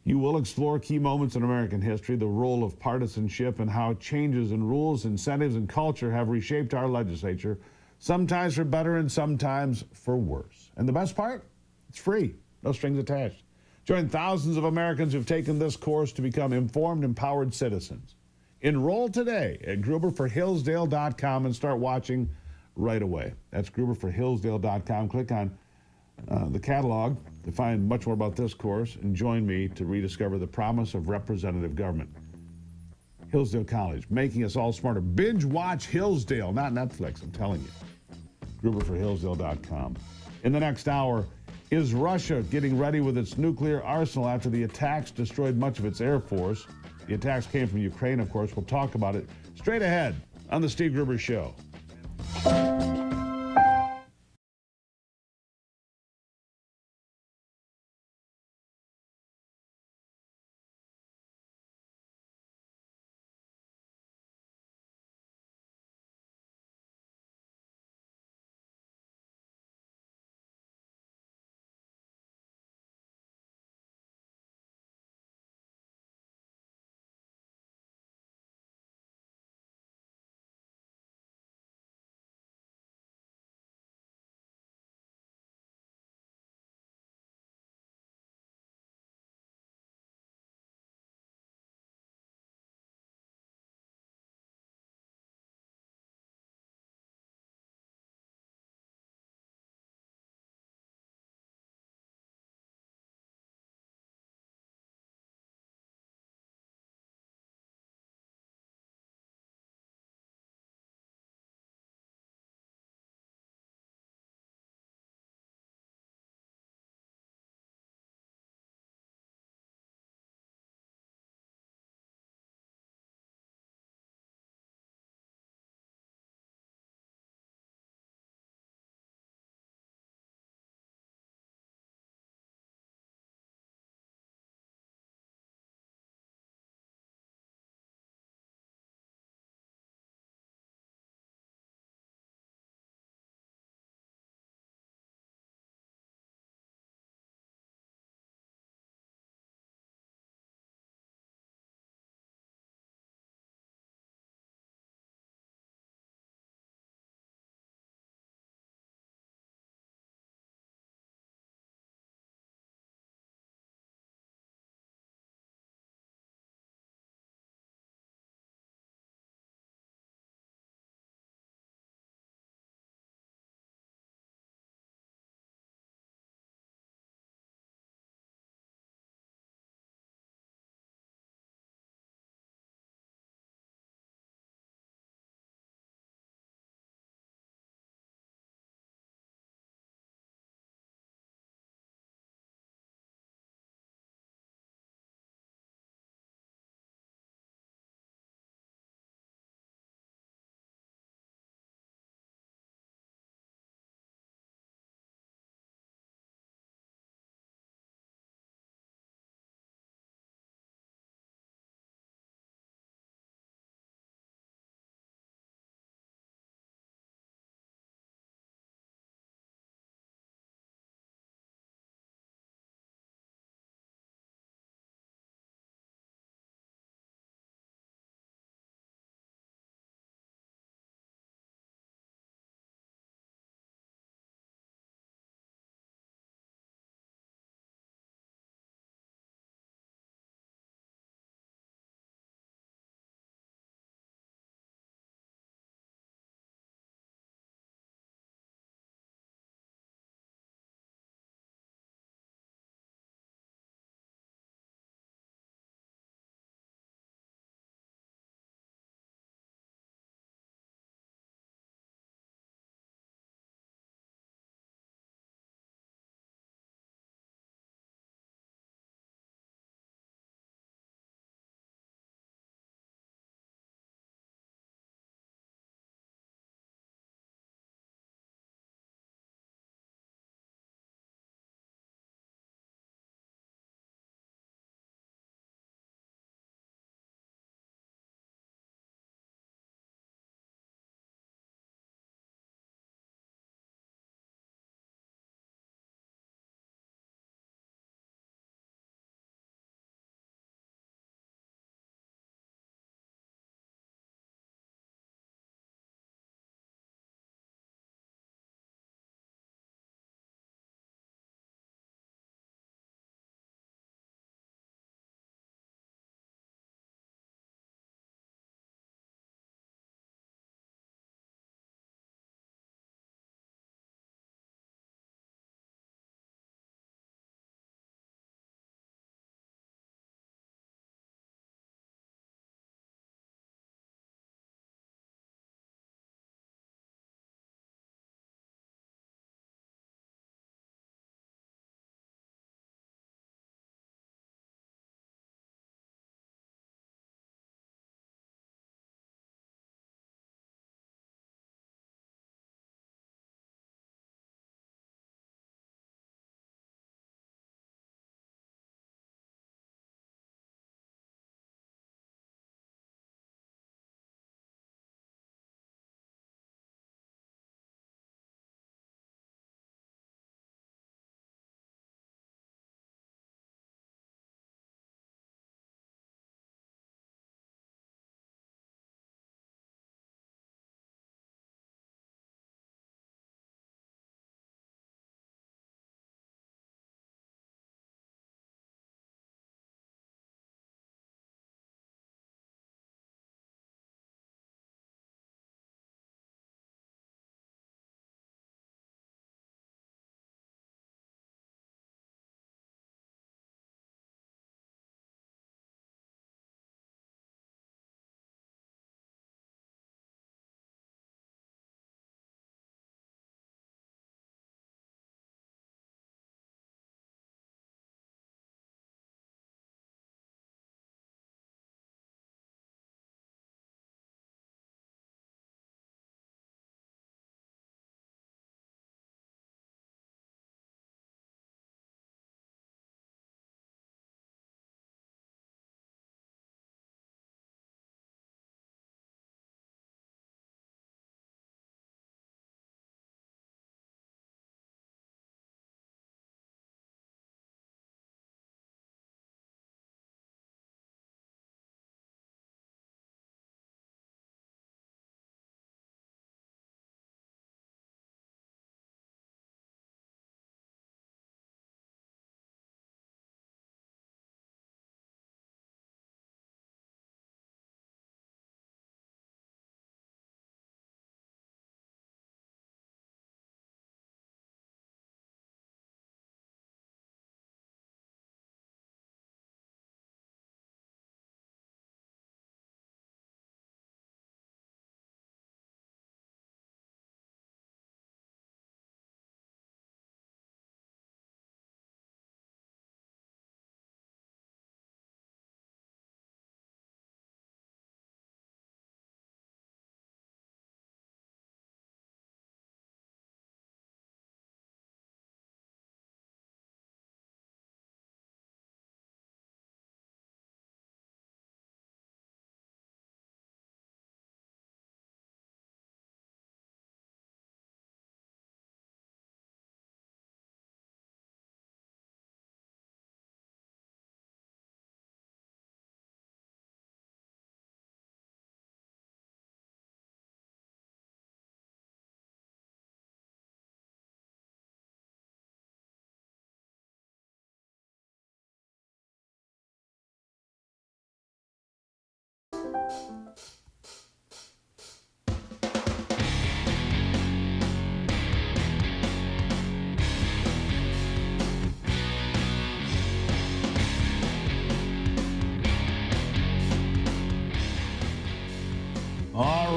You will explore key moments in American history, the role of partisanship, and how changes in rules, incentives, and culture have reshaped our legislature, sometimes for better and sometimes for worse. And the best part? It's free. No strings attached. Join thousands of Americans who've taken this course to become informed, empowered citizens. Enroll today at gruberforhillsdale.com and start watching right away. That's gruberforhillsdale.com. Click on the catalog to find much more about this course and join me to rediscover the promise of representative government. Hillsdale College, making us all smarter. Binge watch Hillsdale, not Netflix, I'm telling you. gruberforhillsdale.com. In the next hour, is Russia getting ready with its nuclear arsenal after the attacks destroyed much of its air force? The attacks came from Ukraine, of course. We'll talk about it straight ahead on The Steve Gruber Show.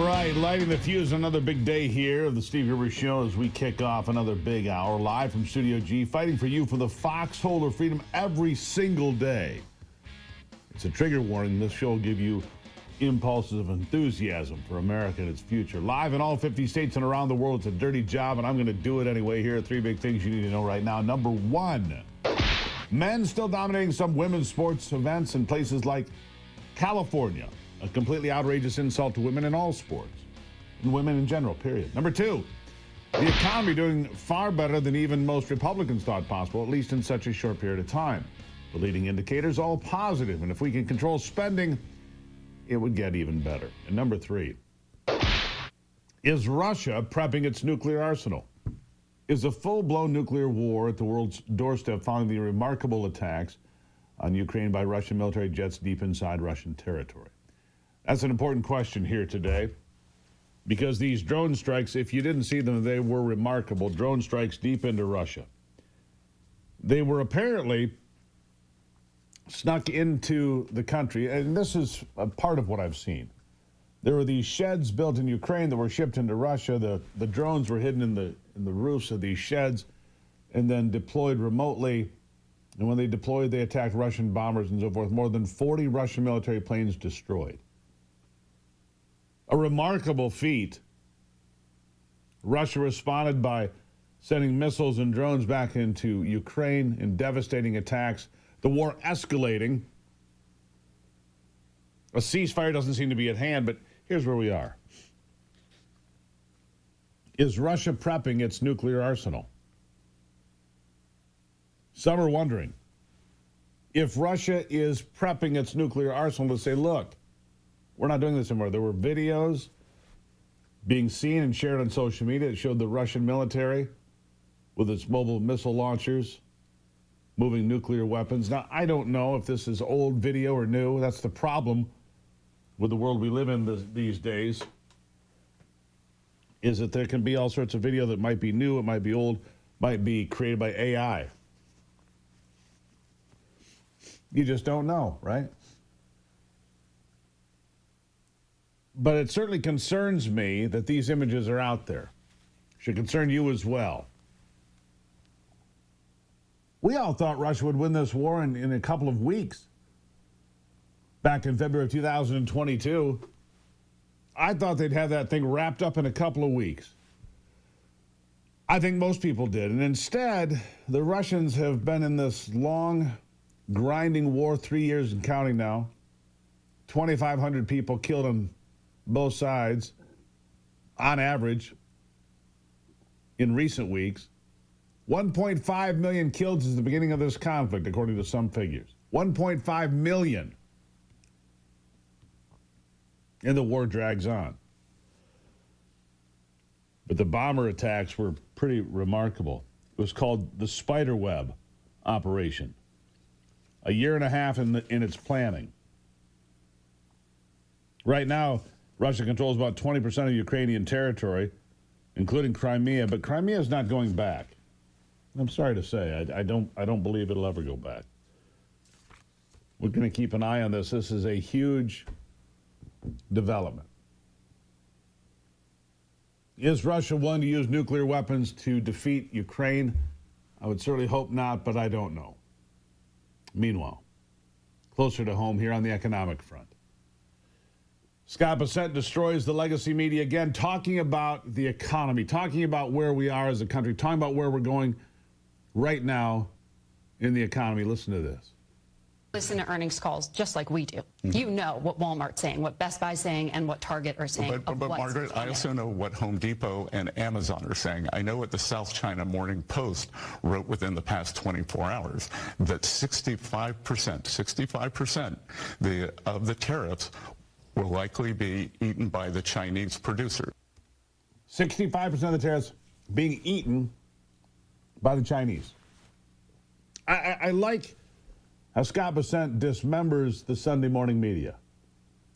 right, lighting the fuse, another big day here of the Steve Gruber Show as we kick off another big hour live from Studio G, fighting for you for the foxhole of freedom every single day. It's a trigger warning. This show will give you impulses of enthusiasm for America and its future. Live in all 50 states and around the world. It's a dirty job, and I'm going to do it anyway. Here are three big things you need to know right now. Number one, men still dominating some women's sports events in places like California. A completely outrageous insult to women in all sports, and women in general, period. Number two, the economy doing far better than even most Republicans thought possible, at least in such a short period of time. The leading indicators all positive, and if we can control spending, it would get even better. And number three, is Russia prepping its nuclear arsenal? Is a full-blown nuclear war at the world's doorstep following the remarkable attacks on Ukraine by Russian military jets deep inside Russian territory? That's an important question here today, because these drone strikes, if you didn't see them, they were remarkable. Drone strikes deep into Russia. They were apparently snuck into the country, and this is a part of what I've seen. There were these sheds built in Ukraine that were shipped into Russia. The drones were hidden in the roofs of these sheds and then deployed remotely. And when they deployed, they attacked Russian bombers and so forth. More than 40 Russian military planes destroyed. A remarkable feat. Russia responded by sending missiles and drones back into Ukraine in devastating attacks. The war escalating. A ceasefire doesn't seem to be at hand, but here's where we are. Is Russia prepping its nuclear arsenal? Some are wondering if Russia is prepping its nuclear arsenal to say, look, we're not doing this anymore. There were videos being seen and shared on social media that showed the Russian military with its mobile missile launchers moving nuclear weapons. Now, I don't know if this is old video or new. That's the problem with the world we live in these days, is that there can be all sorts of video that might be new, it might be old, might be created by AI. You just don't know, right? But it certainly concerns me that these images are out there. Should concern you as well. We all thought Russia would win this war in a couple of weeks. Back in February of 2022, I thought they'd have that thing wrapped up in a couple of weeks. I think most people did. And instead, the Russians have been in this long, grinding war, 3 years and counting now. 2,500 people killed on both sides, on average, in recent weeks. 1.5 million killed since the beginning of this conflict, according to some figures. 1.5 million. And the war drags on. But the bomber attacks were pretty remarkable. It was called the Spiderweb operation. A year and a half in its planning. Right now, Russia controls about 20% of Ukrainian territory, including Crimea, but Crimea is not going back. I'm sorry to say, I don't believe it'll ever go back. We're going to keep an eye on this. This is a huge development. Is Russia willing to use nuclear weapons to defeat Ukraine? I would certainly hope not, but I don't know. Meanwhile, closer to home here on the economic front. Scott Bassett destroys the legacy media again, talking about the economy, talking about where we are as a country, talking about where we're going right now in the economy. Listen to this. Listen to earnings calls just like we do. You know what Walmart's saying, what Best Buy's saying, and what Target are saying. But Margaret, I also know what Home Depot and Amazon are saying. I know what the South China Morning Post wrote within the past 24 hours, that 65% of the tariffs will likely be eaten by the Chinese producer. 65% of the tariffs being eaten by the Chinese. I like how Scott Bassett dismembers the Sunday morning media.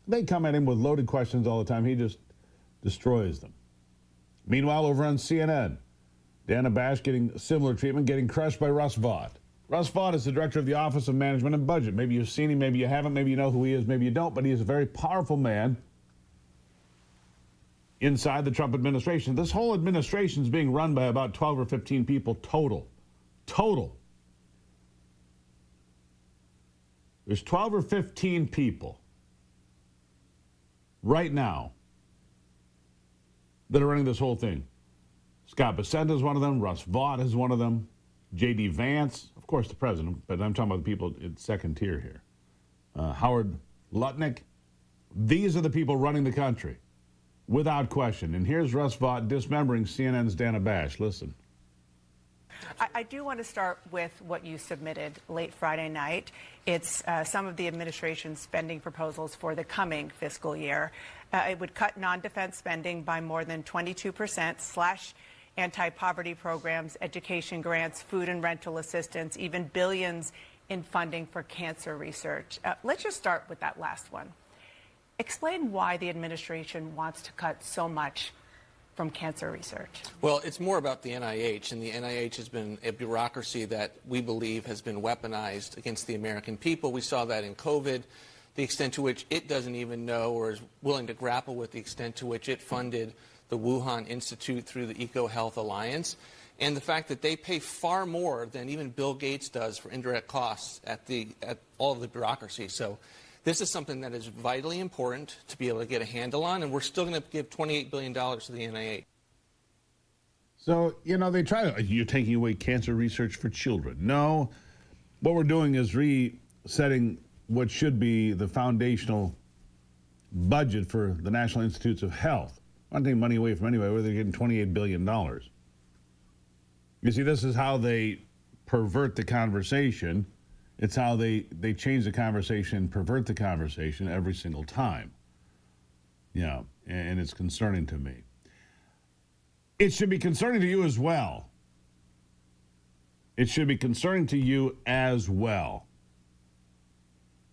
They come at him with loaded questions all the time. He just destroys them. Meanwhile, over on CNN, Dana Bash getting similar treatment, getting crushed by Russ Vaught. Russ Vaught is the director of the Office of Management and Budget. Maybe you've seen him, maybe you haven't, maybe you know who he is, maybe you don't, but he is a very powerful man inside the Trump administration. This whole administration is being run by about 12 or 15 people total. Total. There's 12 or 15 people right now that are running this whole thing. Scott Bessent is one of them. Russ Vought is one of them. J.D. Vance, of course, the president, but I'm talking about the people in second tier here. Howard Lutnick. These are the people running the country, without question. And here's Russ Vought dismembering CNN's Dana Bash. Listen. I do want to start with what you submitted late Friday night. It's some of the administration's spending proposals for the coming fiscal year. It would cut non-defense spending by more than 22%, slash anti-poverty programs, education grants, food and rental assistance, even billions in funding for cancer research. Let's just start with that last one. Explain why the administration wants to cut so much from cancer research. Well, it's more about the NIH, and the NIH has been a bureaucracy that we believe has been weaponized against the American people. We saw that in COVID, the extent to which it doesn't even know or is willing to grapple with the extent to which it funded the Wuhan Institute through the EcoHealth Alliance, and the fact that they pay far more than even Bill Gates does for indirect costs at all of the bureaucracy. So this is something that is vitally important to be able to get a handle on, and we're still going to give $28 billion to the NIH. So, you know, they try to, you're taking away cancer research for children. No, what we're doing is resetting what should be the foundational budget for the National Institutes of Health. I'm not taking money away from anywhere where they're getting $28 billion. You see, this is how they pervert the conversation. It's how they change the conversation, pervert the conversation every single time. Yeah, and it's concerning to me. It should be concerning to you as well. It should be concerning to you as well.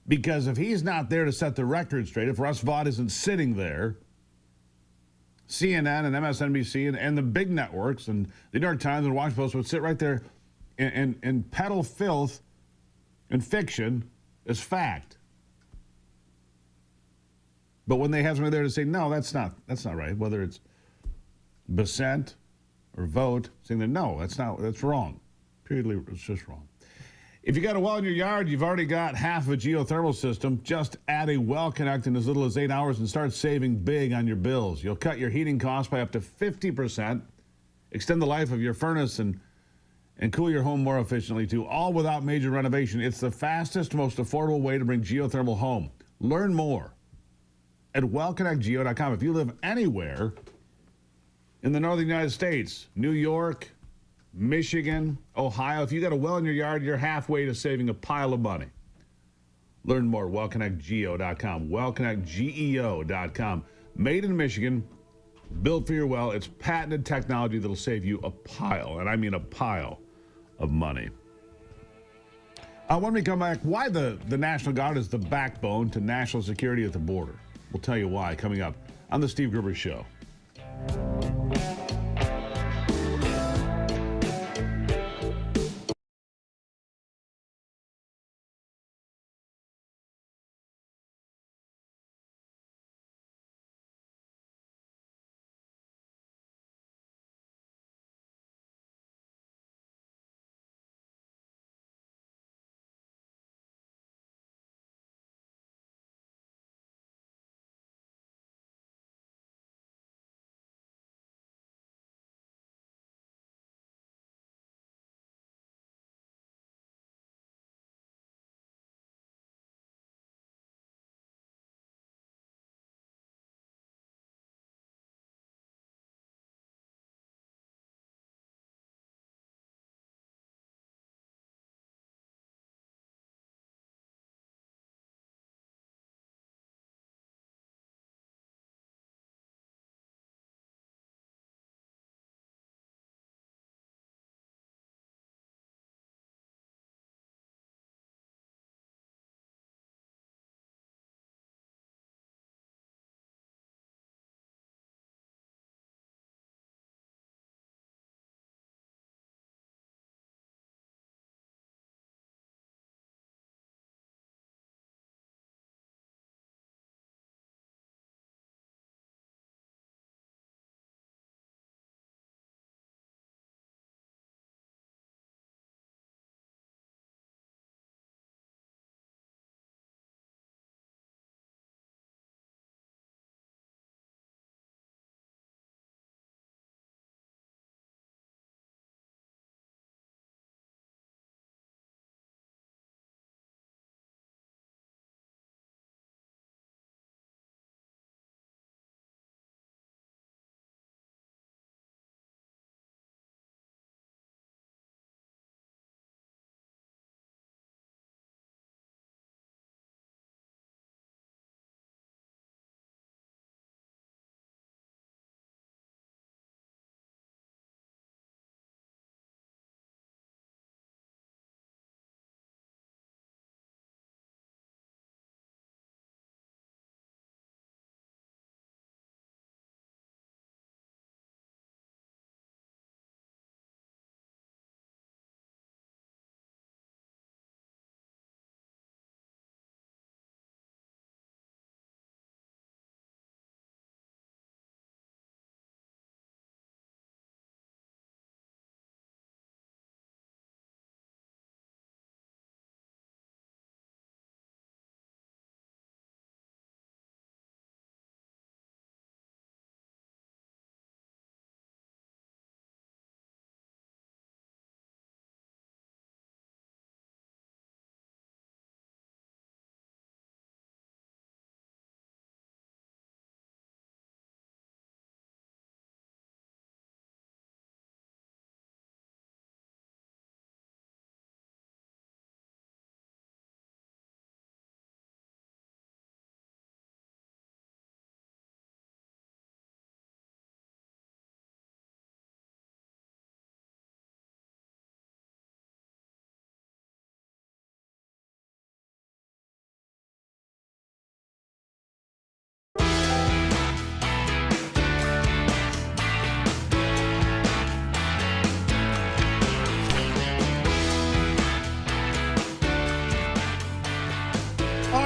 Because if he's not there to set the record straight, if Russ Vought isn't sitting there, CNN and MSNBC and the big networks and the New York Times and Washington Post would sit right there and peddle filth and fiction as fact. But when they have somebody there to say, no, that's not right, whether it's Bessent or Vote, saying that, no, that's wrong. Period, it's just wrong. If you got a well in your yard, you've already got half of a geothermal system, just add a well connect in as little as 8 hours and start saving big on your bills. You'll cut your heating costs by up to 50%, extend the life of your furnace and cool your home more efficiently too, all without major renovation. It's the fastest, most affordable way to bring geothermal home. Learn more at wellconnectgeo.com. If you live anywhere in the northern United States, New York, Michigan, Ohio, if you got a well in your yard, you're halfway to saving a pile of money. Learn more, wellconnectgeo.com, wellconnectgeo.com. Made in Michigan, built for your well. It's patented technology that'll save you a pile, and I mean a pile of money. When we come back, why the National Guard is the backbone to national security at the border. We'll tell you why coming up on the Steve Gruber Show.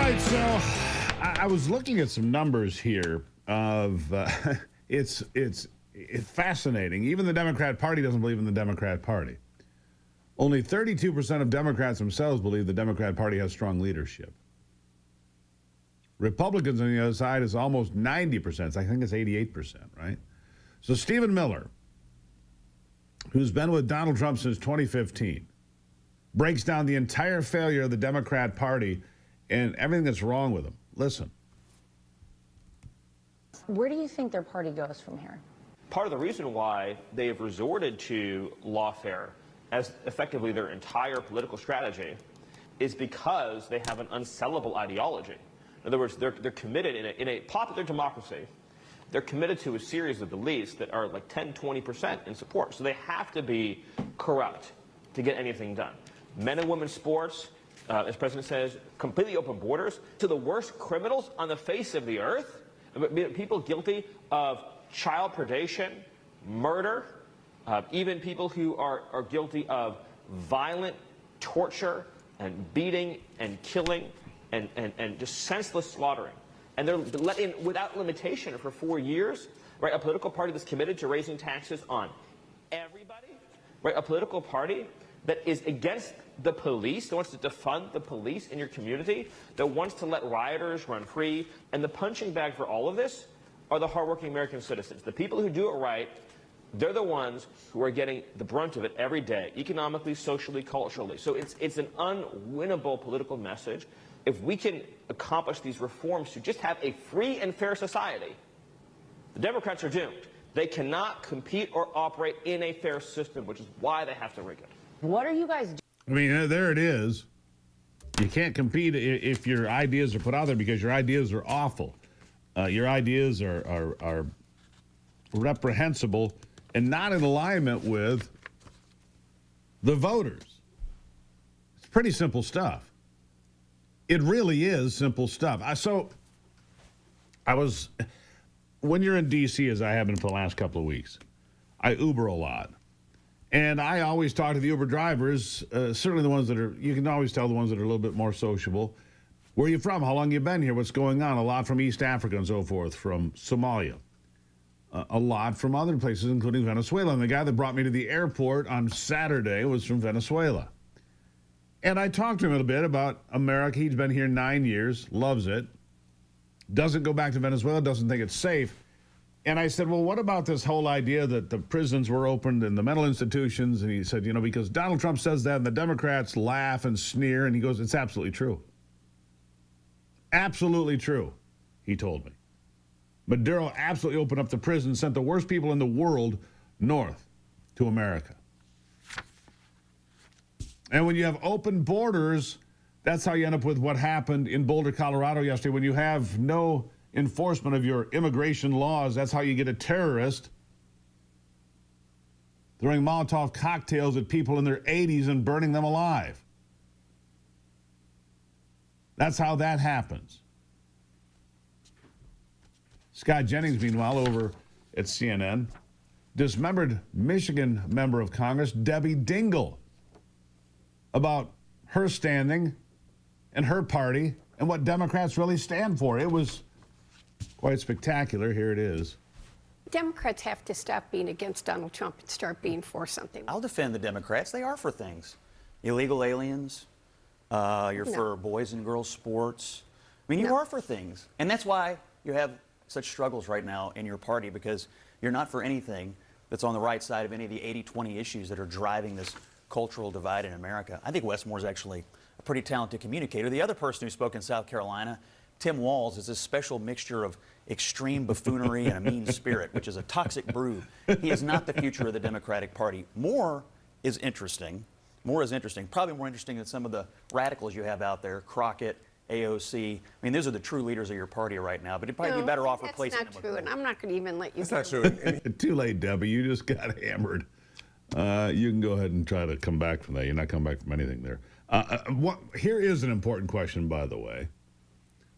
right, so I was looking at some numbers here of it's fascinating. Even the Democrat Party doesn't believe in the Democrat Party. Only 32% of Democrats themselves believe the Democrat Party has strong leadership. Republicans on the other side is almost 90%. I think it's 88%, right? So Stephen Miller, who's been with Donald Trump since 2015, breaks down the entire failure of the Democrat Party and everything that's wrong with them. Listen. Where do you think their party goes from here? Part of the reason why they have resorted to lawfare as effectively their entire political strategy is because they have an unsellable ideology. In other words, they're committed in a popular democracy. They're committed to a series of beliefs that are like 10, 20% in support. So they have to be corrupt to get anything done. Men and women's sports, as President says, completely open borders to the worst criminals on the face of the earth. People guilty of child predation, murder, even people who are guilty of violent torture and beating and killing and just senseless slaughtering. And they're let in without limitation for 4 years, right? A political party that's committed to raising taxes on everybody, right? A political party that is against the police, that wants to defund the police in your community, that wants to let rioters run free. And the punching bag for all of this are the hardworking American citizens. The people who do it right, they're the ones who are getting the brunt of it every day, economically, socially, culturally. So it's an unwinnable political message. If we can accomplish these reforms to just have a free and fair society, the Democrats are doomed. They cannot compete or operate in a fair system, which is why they have to rig it. What are you guys doing? I mean, there it is. You can't compete if your ideas are put out there because your ideas are awful. Your ideas are reprehensible and not in alignment with the voters. It's pretty simple stuff. It really is simple stuff. When you're in D.C., as I have been for the last couple of weeks, I Uber a lot. And I always talk to the Uber drivers, certainly the ones that are, you can always tell the ones that are a little bit more sociable. Where are you from? How long you been here? What's going on? A lot from East Africa and so forth, from Somalia. A lot from other places, including Venezuela. And the guy that brought me to the airport on Saturday was from Venezuela. And I talked to him a bit about America. He's been here 9 years, loves it, doesn't go back to Venezuela, doesn't think it's safe. And I said, well, what about this whole idea that the prisons were opened and the mental institutions? And he said, because Donald Trump says that and the Democrats laugh and sneer. And he goes, it's absolutely true. Absolutely true, he told me. Maduro absolutely opened up the prison, sent the worst people in the world north to America. And when you have open borders, that's how you end up with what happened in Boulder, Colorado yesterday. When you have no enforcement of your immigration laws, that's how you get a terrorist throwing Molotov cocktails at people in their 80s and burning them alive. That's how that happens. Scott Jennings, meanwhile, over at CNN, dismembered Michigan member of Congress, Debbie Dingell, about her standing and her party and what Democrats really stand for. It was quite spectacular. Here it is. Democrats have to stop being against Donald Trump and start being for something. I'll defend the Democrats. They are for things. Illegal aliens. You're for boys and girls sports. I mean, you are for things. And that's why you have such struggles right now in your party, because you're not for anything that's on the right side of any of the 80-20 issues that are driving this cultural divide in America. I think Wes Moore's actually a pretty talented communicator. The other person who spoke in South Carolina, Tim Walz, is this special mixture of extreme buffoonery and a mean spirit, which is a toxic brew. He is not the future of the Democratic Party. Moore is interesting. Probably more interesting than some of the radicals you have out there, Crockett, AOC. I mean, those are the true leaders of your party right now, but it'd probably be better off replacing them. That's not true, and I'm not going to even let you. That's not true. Too late, Debbie. You just got hammered. You can go ahead and try to come back from that. You're not coming back from anything there. Here is an important question, by the way,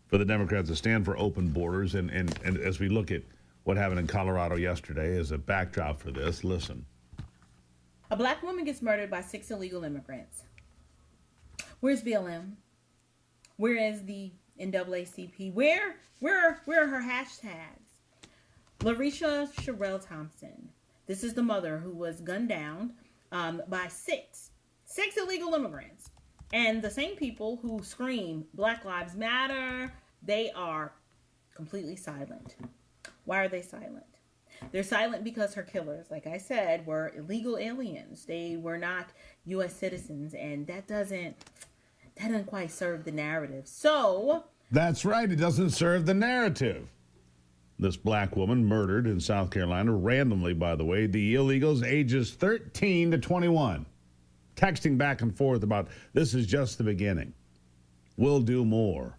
for the Democrats to stand for open borders. And as we look at what happened in Colorado yesterday as a backdrop for this, listen. A black woman gets murdered by 6 illegal immigrants. Where's BLM? Where is the NAACP. Where are her hashtags? Larisha Sherelle Thompson. This is the mother who was gunned down by six illegal immigrants. And the same people who scream Black Lives Matter, they are completely silent. Why are they silent? They're silent because her killers, like I said, were illegal aliens. They were not U.S. citizens, and that doesn't quite serve the narrative. So that's right. It doesn't serve the narrative. This black woman murdered in South Carolina, randomly, by the way, the illegals ages 13 to 21. Texting back and forth about, this is just the beginning. We'll do more.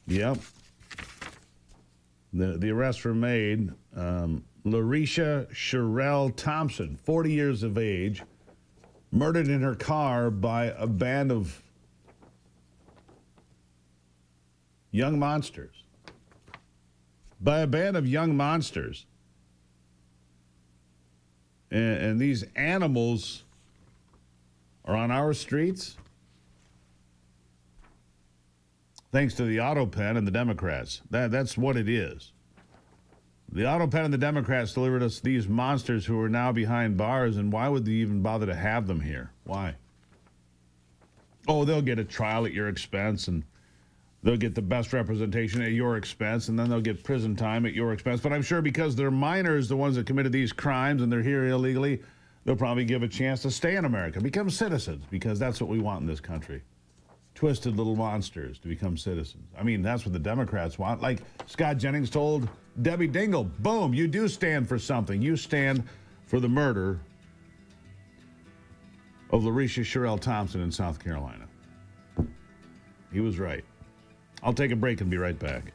Yep. The arrests were made. Larisha Sherelle Thompson, 40 years of age, murdered in her car by a band of young monsters. By a band of young monsters. And these animals are on our streets thanks to the auto pen and the Democrats. That's what it is. The auto pen and the Democrats delivered us these monsters who are now behind bars, and why would they even bother to have them here? Why? Oh, they'll get a trial at your expense, and they'll get the best representation at your expense, and then they'll get prison time at your expense. But I'm sure because they're minors, the ones that committed these crimes, and they're here illegally, they'll probably give a chance to stay in America, become citizens, because that's what we want in this country. Twisted little monsters to become citizens. I mean, that's what the Democrats want. Like Scott Jennings told Debbie Dingell, boom, you do stand for something. You stand for the murder of Larisha Sherelle Thompson in South Carolina. He was right. I'll take a break and be right back.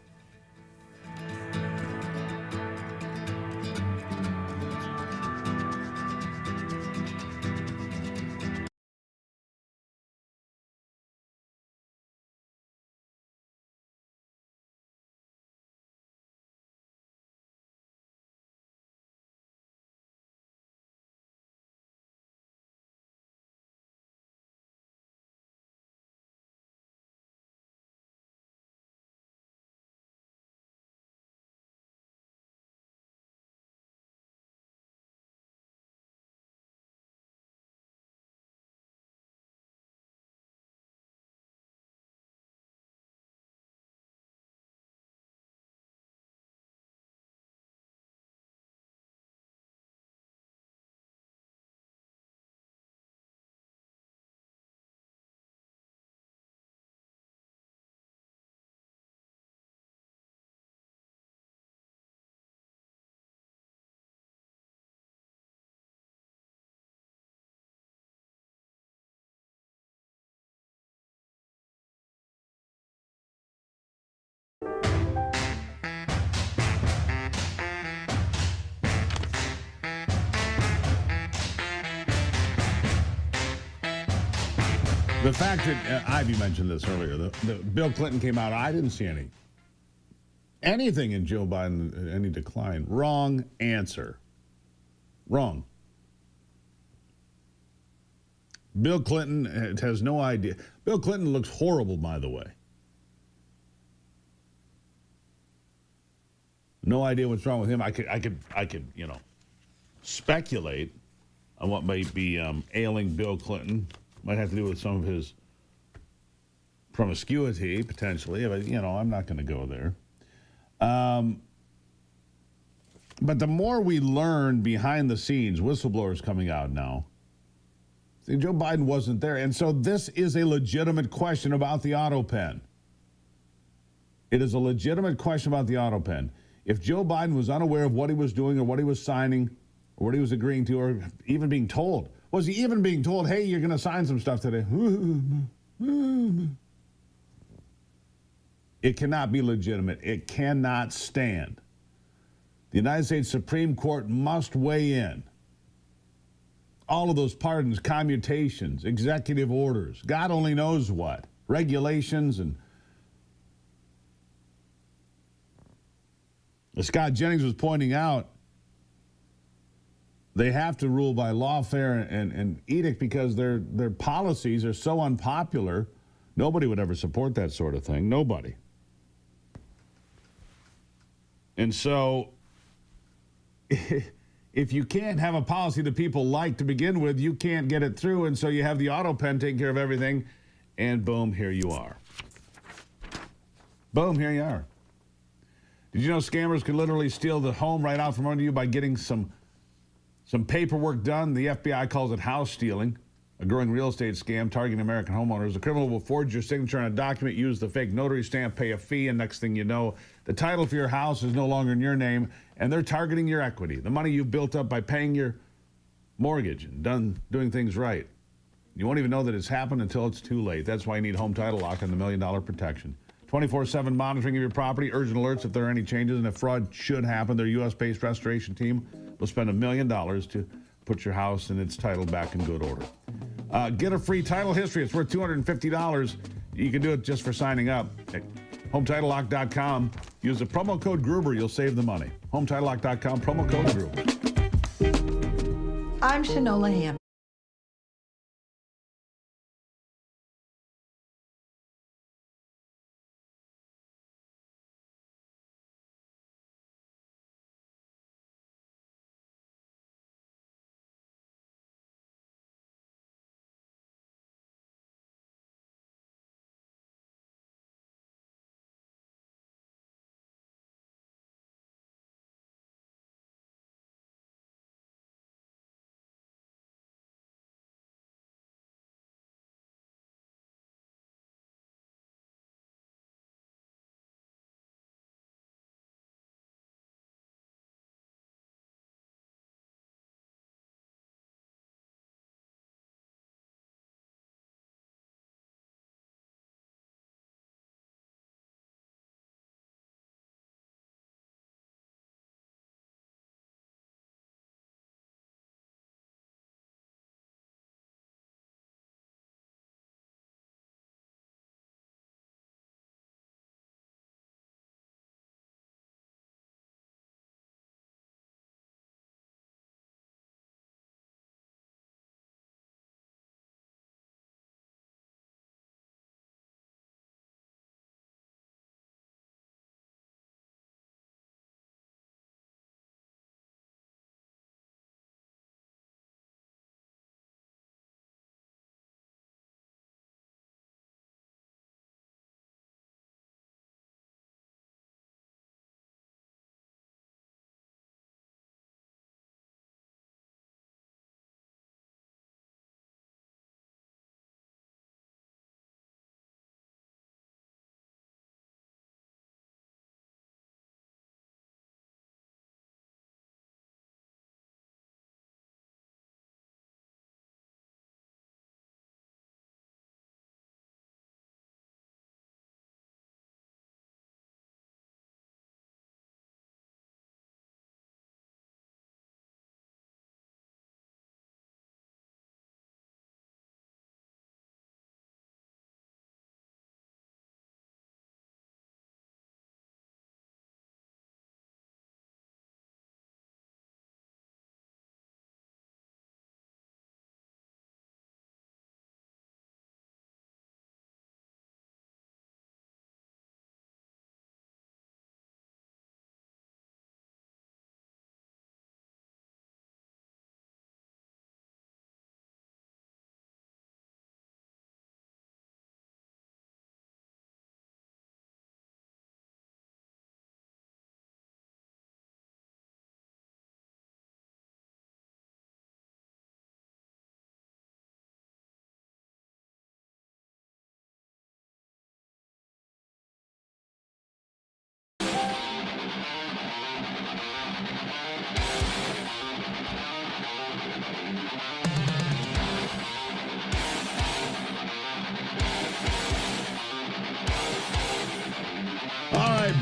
The fact that Ivy mentioned this earlier, the Bill Clinton came out, I didn't see anything in Joe Biden, any decline. Wrong answer. Wrong. Bill Clinton has no idea. Bill Clinton looks horrible, by the way. No idea what's wrong with him. I could, speculate on what might be ailing Bill Clinton. Might have to do with some of his promiscuity, potentially. But, I'm not going to go there. But the more we learn behind the scenes, whistleblowers coming out now, see, Joe Biden wasn't there. And so this is a legitimate question about the auto pen. It is a legitimate question about the auto pen. If Joe Biden was unaware of what he was doing or what he was signing or what he was agreeing to or even being told, was he even being told, hey, you're going to sign some stuff today? It cannot be legitimate. It cannot stand. The United States Supreme Court must weigh in. All of those pardons, commutations, executive orders, God only knows what, regulations, and as Scott Jennings was pointing out, they have to rule by lawfare and edict because their policies are so unpopular Nobody would ever support that sort of thing. Nobody. And so, if you can't have a policy that people like to begin with, you can't get it through. And so you have the auto pen taking care of everything. And boom, here you are. Boom, here you are. Did you know scammers can literally steal the home right out from under you by getting some paperwork done? The FBI calls it house stealing, a growing real estate scam targeting American homeowners. The criminal will forge your signature on a document, use the fake notary stamp, pay a fee, and next thing you know, the title for your house is no longer in your name, and they're targeting your equity, the money you've built up by paying your mortgage and doing things right. You won't even know that it's happened until it's too late. That's why you need Home Title Lock and the $1 Million protection. 24/7 monitoring of your property, urgent alerts if there are any changes, and if fraud should happen, their U.S.-based restoration team will spend $1 million to put your house and its title back in good order. Get a free title history. It's worth $250. You can do it just for signing up at HomeTitleLock.com. Use the promo code Gruber. You'll save the money. HomeTitleLock.com, promo code Gruber. I'm Shanola Ham.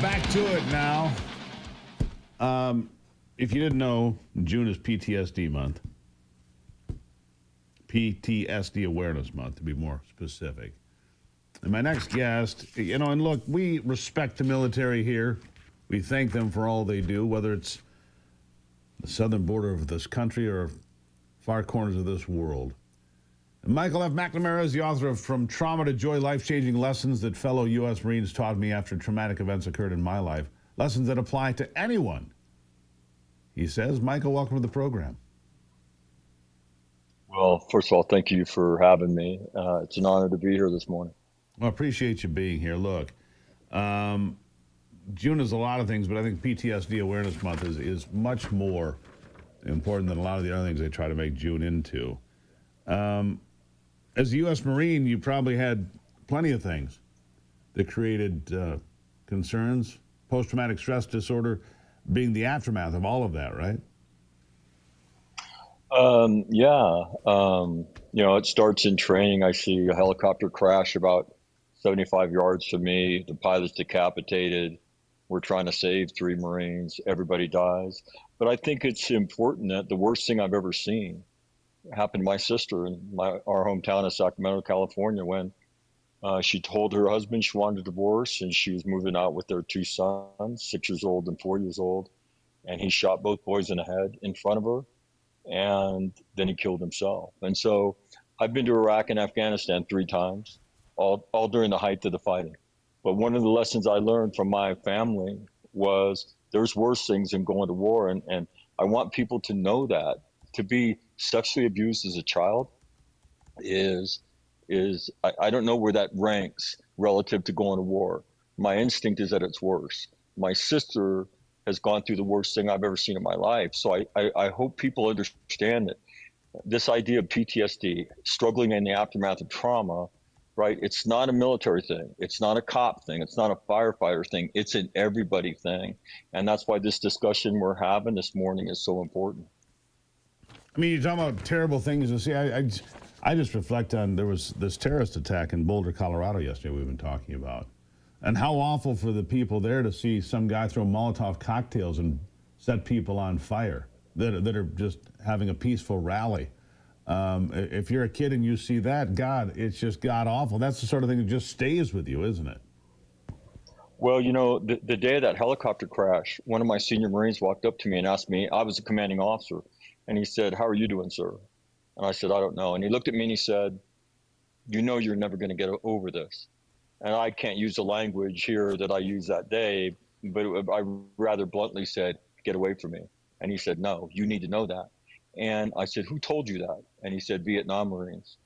Back to it now. If you didn't know, June is PTSD month. PTSD Awareness Month, to be more specific. And my next guest, and look, we respect the military here. We thank them for all they do, whether it's the southern border of this country or far corners of this world. Michael F. McNamara is the author of From Trauma to Joy, Life-Changing Lessons That Fellow U.S. Marines Taught Me After Traumatic Events Occurred in My Life. Lessons that apply to anyone. He says, Michael, welcome to the program. Well, first of all, thank you for having me. It's an honor to be here this morning. Well, I appreciate you being here. Look, June is a lot of things, but I think PTSD Awareness Month is much more important than a lot of the other things they try to make June into. As a U.S. Marine, you probably had plenty of things that created concerns. Post-traumatic stress disorder being the aftermath of all of that, right? It starts in training. I see a helicopter crash about 75 yards from me. The pilot's decapitated. We're trying to save 3 Marines. Everybody dies. But I think it's important that the worst thing I've ever seen happened to my sister in our hometown of Sacramento, California, when she told her husband she wanted a divorce, and she was moving out with their 2 sons, 6 years old and 4 years old. And he shot both boys in the head in front of her, and then he killed himself. And so I've been to Iraq and Afghanistan 3 times, all during the height of the fighting. But one of the lessons I learned from my family was there's worse things than going to war. And I want people to know that. To be sexually abused as a child is I don't know where that ranks relative to going to war. My instinct is that it's worse. My sister has gone through the worst thing I've ever seen in my life. So I hope people understand that this idea of PTSD, struggling in the aftermath of trauma, right? It's not a military thing. It's not a cop thing. It's not a firefighter thing. It's an everybody thing. And that's why this discussion we're having this morning is so important. I mean, you're talking about terrible things. And see, I just reflect on, there was this terrorist attack in Boulder, Colorado yesterday we've been talking about. And how awful for the people there to see some guy throw Molotov cocktails and set people on fire that are just having a peaceful rally. If you're a kid and you see that, God, it's just God awful. That's the sort of thing that just stays with you, isn't it? Well, the day of that helicopter crash, one of my senior Marines walked up to me and asked me, I was a commanding officer, and he said, "How are you doing, sir?" And I said, "I don't know." And he looked at me and he said, "You know you're never going to get over this." And I can't use the language here that I used that day, but I rather bluntly said, "Get away from me." And he said, "No, you need to know that." And I said, "Who told you that?" And he said, "Vietnam Marines."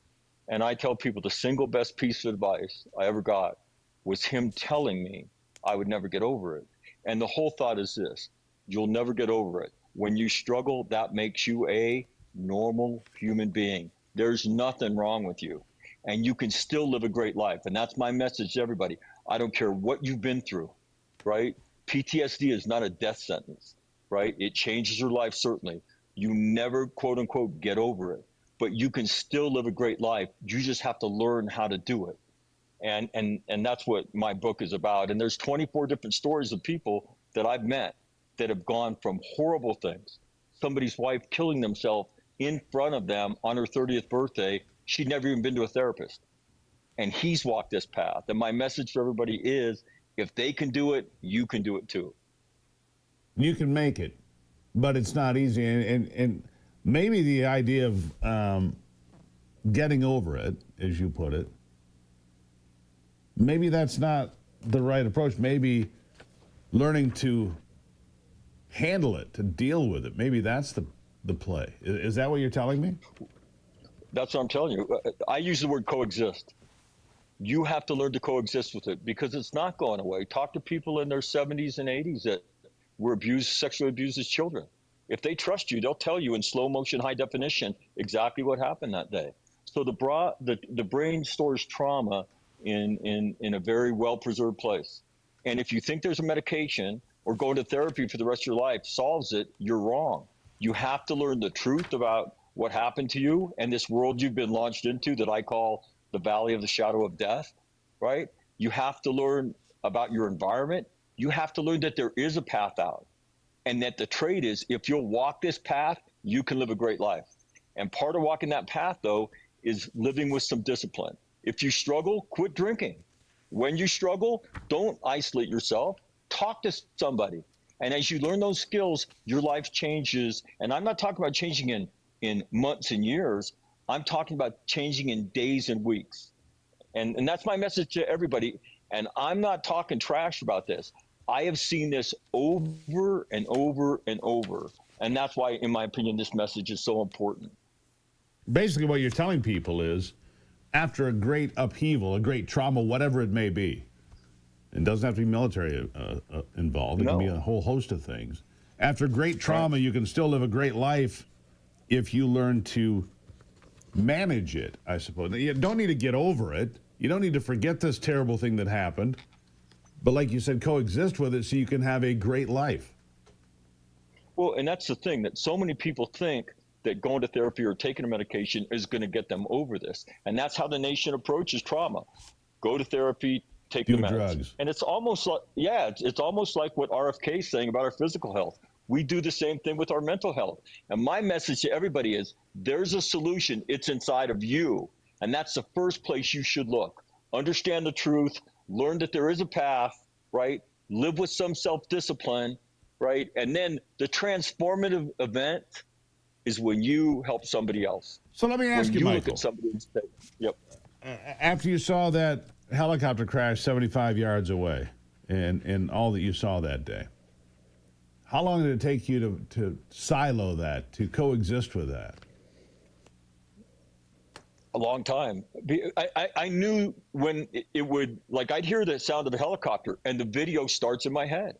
And I tell people the single best piece of advice I ever got was him telling me I would never get over it. And the whole thought is this: you'll never get over it. When you struggle, that makes you a normal human being. There's nothing wrong with you. And you can still live a great life. And that's my message to everybody. I don't care what you've been through, right? PTSD is not a death sentence, right? It changes your life, certainly. You never, quote unquote, get over it. But you can still live a great life. You just have to learn how to do it. And that's what my book is about. And there's 24 different stories of people that I've met that have gone from horrible things. Somebody's wife killing themselves in front of them on her 30th birthday. She'd never even been to a therapist. And he's walked this path. And my message for everybody is, if they can do it, you can do it too. You can make it, but it's not easy. And maybe the idea of getting over it, as you put it, maybe that's not the right approach. Maybe learning to handle it, to deal with it, maybe that's the play. Is that what you're telling me? That's what I'm telling you. I use the word coexist. You have to learn to coexist with it because it's not going away. Talk to people in their 70s and 80s that were abused, sexually abused as children. If they trust you, they'll tell you in slow motion, high definition, exactly what happened that day. So the brain stores trauma in a very well-preserved place. And if you think there's a medication or going to therapy for the rest of your life solves it, you're wrong. You have to learn the truth about what happened to you and this world you've been launched into that I call the valley of the shadow of death, right? You have to learn about your environment. You have to learn that there is a path out and that the trade is, if you'll walk this path, you can live a great life. And part of walking that path, though, is living with some discipline. If you struggle, quit drinking. When you struggle, don't isolate yourself. Talk to somebody. And as you learn those skills, your life changes. And I'm not talking about changing in months and years. I'm talking about changing in days and weeks. And that's my message to everybody. And I'm not talking trash about this. I have seen this over and over and over. And that's why, in my opinion, this message is so important. Basically, what you're telling people is, after a great upheaval, a great trauma, whatever it may be, it doesn't have to be military involved. It can be a whole host of things. After great trauma, you can still live a great life if you learn to manage it, I suppose. You don't need to get over it. You don't need to forget this terrible thing that happened. But like you said, coexist with it so you can have a great life. Well, and that's the thing, that so many people think that going to therapy or taking a medication is going to get them over this. And that's how the nation approaches trauma. Go to therapy, take the meds. Drugs. And it's almost like, it's almost like what RFK is saying about our physical health. We do the same thing with our mental health. And my message to everybody is, there's a solution. It's inside of you. And that's the first place you should look. Understand the truth, learn that there is a path, right? Live with some self-discipline, right? And then the transformative event is when you help somebody else. So let me ask you, Michael. Michael. Look at somebody and say, yep. After you saw that helicopter crash 75 yards away and all that you saw that day, how long did it take you to silo that, to coexist with that? A long time. I knew when it would, like, I'd hear the sound of a helicopter and the video starts in my head,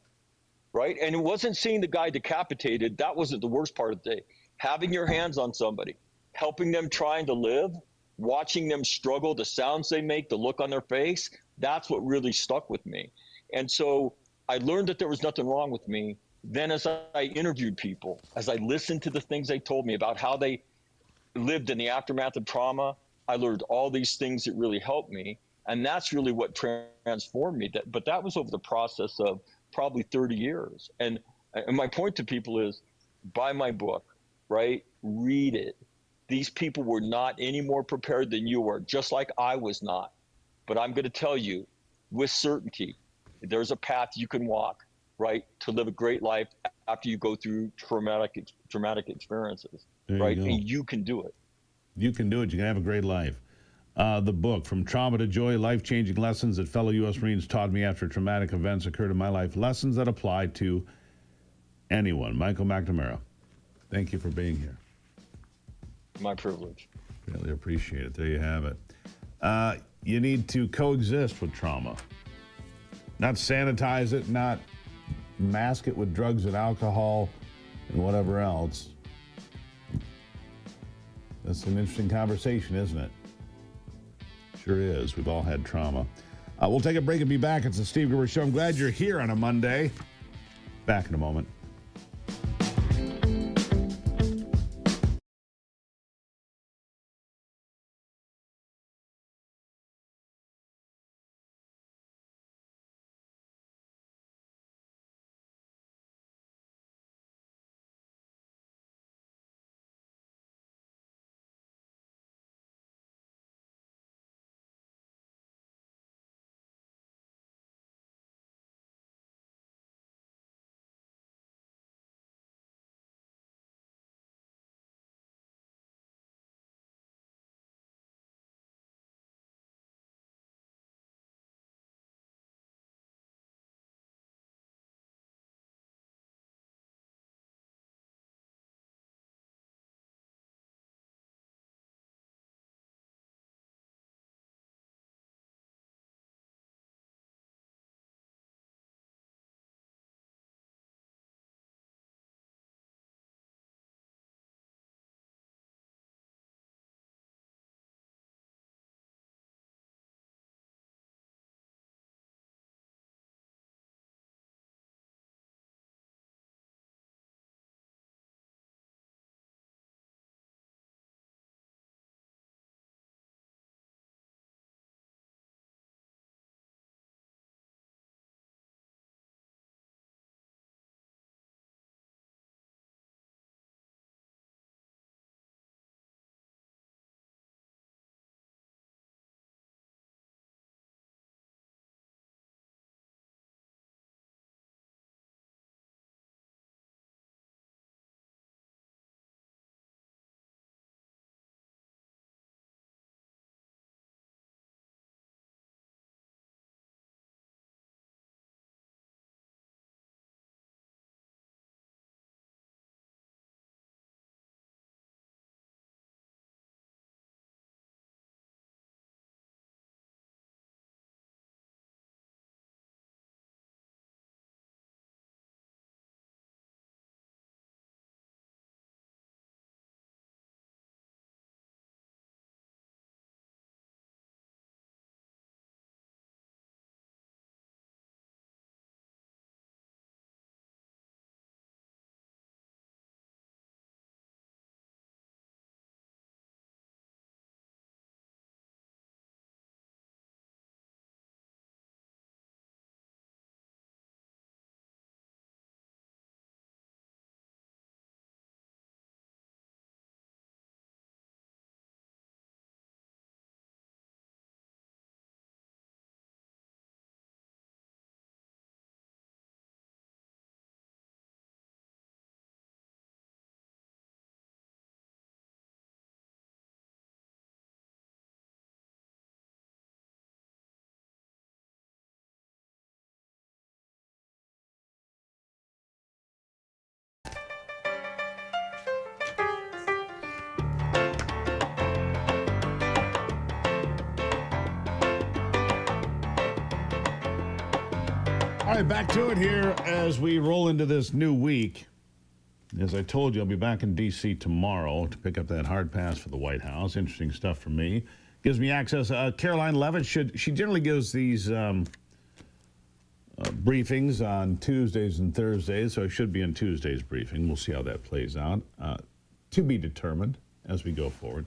right? And it wasn't seeing the guy decapitated. That wasn't the worst part of the day. Having your hands on somebody, helping them trying to live, watching them struggle, the sounds they make, the look on their face, that's what really stuck with me. And so I learned that there was nothing wrong with me. Then as I interviewed people, as I listened to the things they told me about how they lived in the aftermath of trauma, I learned all these things that really helped me. And that's really what transformed me. But that was over the process of probably 30 years. And my point to people is, buy my book, right? Read it. These people were not any more prepared than you were, just like I was not. But I'm going to tell you with certainty, there's a path you can walk, right, to live a great life after you go through traumatic experiences, right? And you can do it. You can do it. You can have a great life. The book, From Trauma to Joy, Life-Changing Lessons That Fellow U.S. Marines Taught Me After Traumatic Events Occurred in My Life. Lessons that apply to anyone. Michael McNamara, thank you for being here. My privilege. Really appreciate it. There you have it. You need to coexist with trauma. Not sanitize it, not mask it with drugs and alcohol and whatever else. That's an interesting conversation, isn't it? Sure is. We've all had trauma. We'll take a break and be back. It's the Steve Gruber Show. I'm glad you're here on a Monday. Back in a moment. All right, back to it here as we roll into this new week. As I told you, I'll be back in D.C. tomorrow to pick up that hard pass for the White House. Interesting stuff for me. Gives me access. Caroline Levitt, she generally gives these briefings on Tuesdays and Thursdays, so I should be in Tuesday's briefing. We'll see how that plays out. To be determined as we go forward.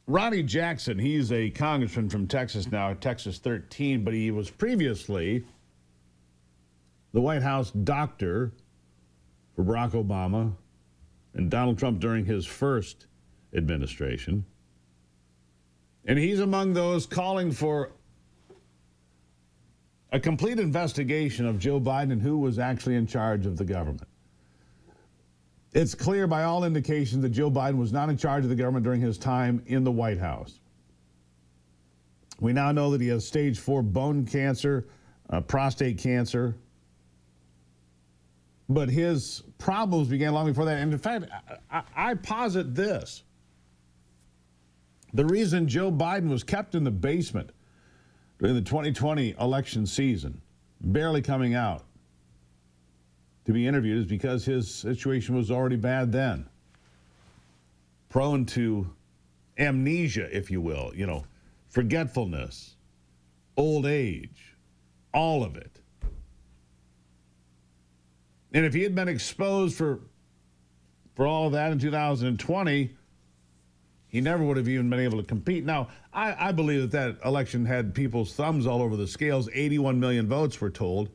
Ronnie Jackson, he's a congressman from Texas now, Texas 13, but he was previously the White House doctor for Barack Obama and Donald Trump during his first administration. And he's among those calling for a complete investigation of Joe Biden and who was actually in charge of the government. It's clear by all indications that Joe Biden was not in charge of the government during his time in the White House. We now know that he has stage 4 bone cancer, prostate cancer. But his problems began long before that. And in fact, I posit this. The reason Joe Biden was kept in the basement during the 2020 election season, barely coming out to be interviewed, is because his situation was already bad then. Prone to amnesia, if you will, forgetfulness, old age, all of it. And if he had been exposed for all of that in 2020, he never would have even been able to compete. Now, I believe that election had people's thumbs all over the scales. 81 million votes were told.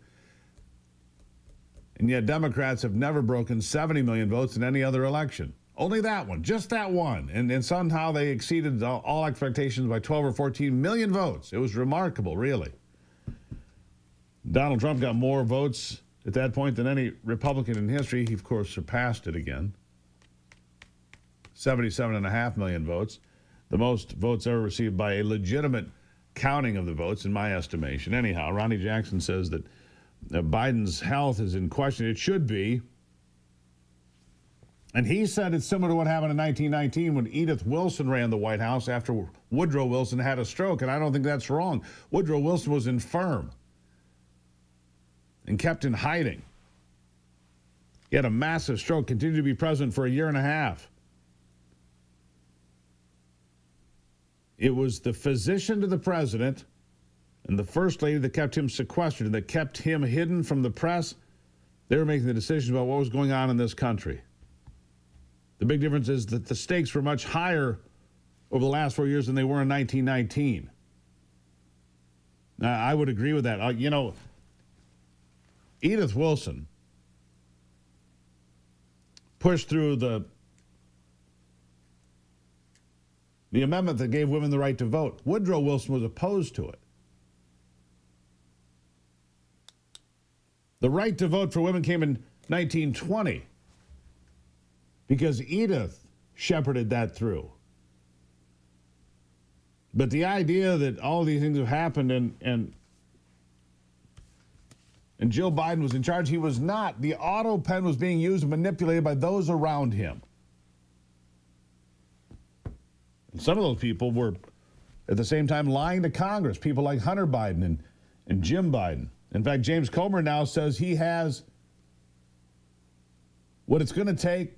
And yet Democrats have never broken 70 million votes in any other election. Only that one, just that one. And somehow they exceeded all expectations by 12 or 14 million votes. It was remarkable, really. Donald Trump got more votes at that point than any Republican in history. He, of course, surpassed it again. 77.5 million votes. The most votes ever received by a legitimate counting of the votes, in my estimation. Anyhow, Ronnie Jackson says that Biden's health is in question. It should be. And he said it's similar to what happened in 1919 when Edith Wilson ran the White House after Woodrow Wilson had a stroke. And I don't think that's wrong. Woodrow Wilson was infirm and kept in hiding. He had a massive stroke, continued to be president for a year and a half. It was the physician to the president and the first lady that kept him sequestered and that kept him hidden from the press. They were making the decisions about what was going on in this country. The big difference is that the stakes were much higher over the last 4 years than they were in 1919. Now, I would agree with that. Edith Wilson pushed through the amendment that gave women the right to vote. Woodrow Wilson was opposed to it. The right to vote for women came in 1920 because Edith shepherded that through. But the idea that all of these things have happened and Joe Biden was in charge, he was not. The auto pen was being used and manipulated by those around him. And some of those people were, at the same time, lying to Congress. People like Hunter Biden and Jim Biden. In fact, James Comer now says he has what it's going to take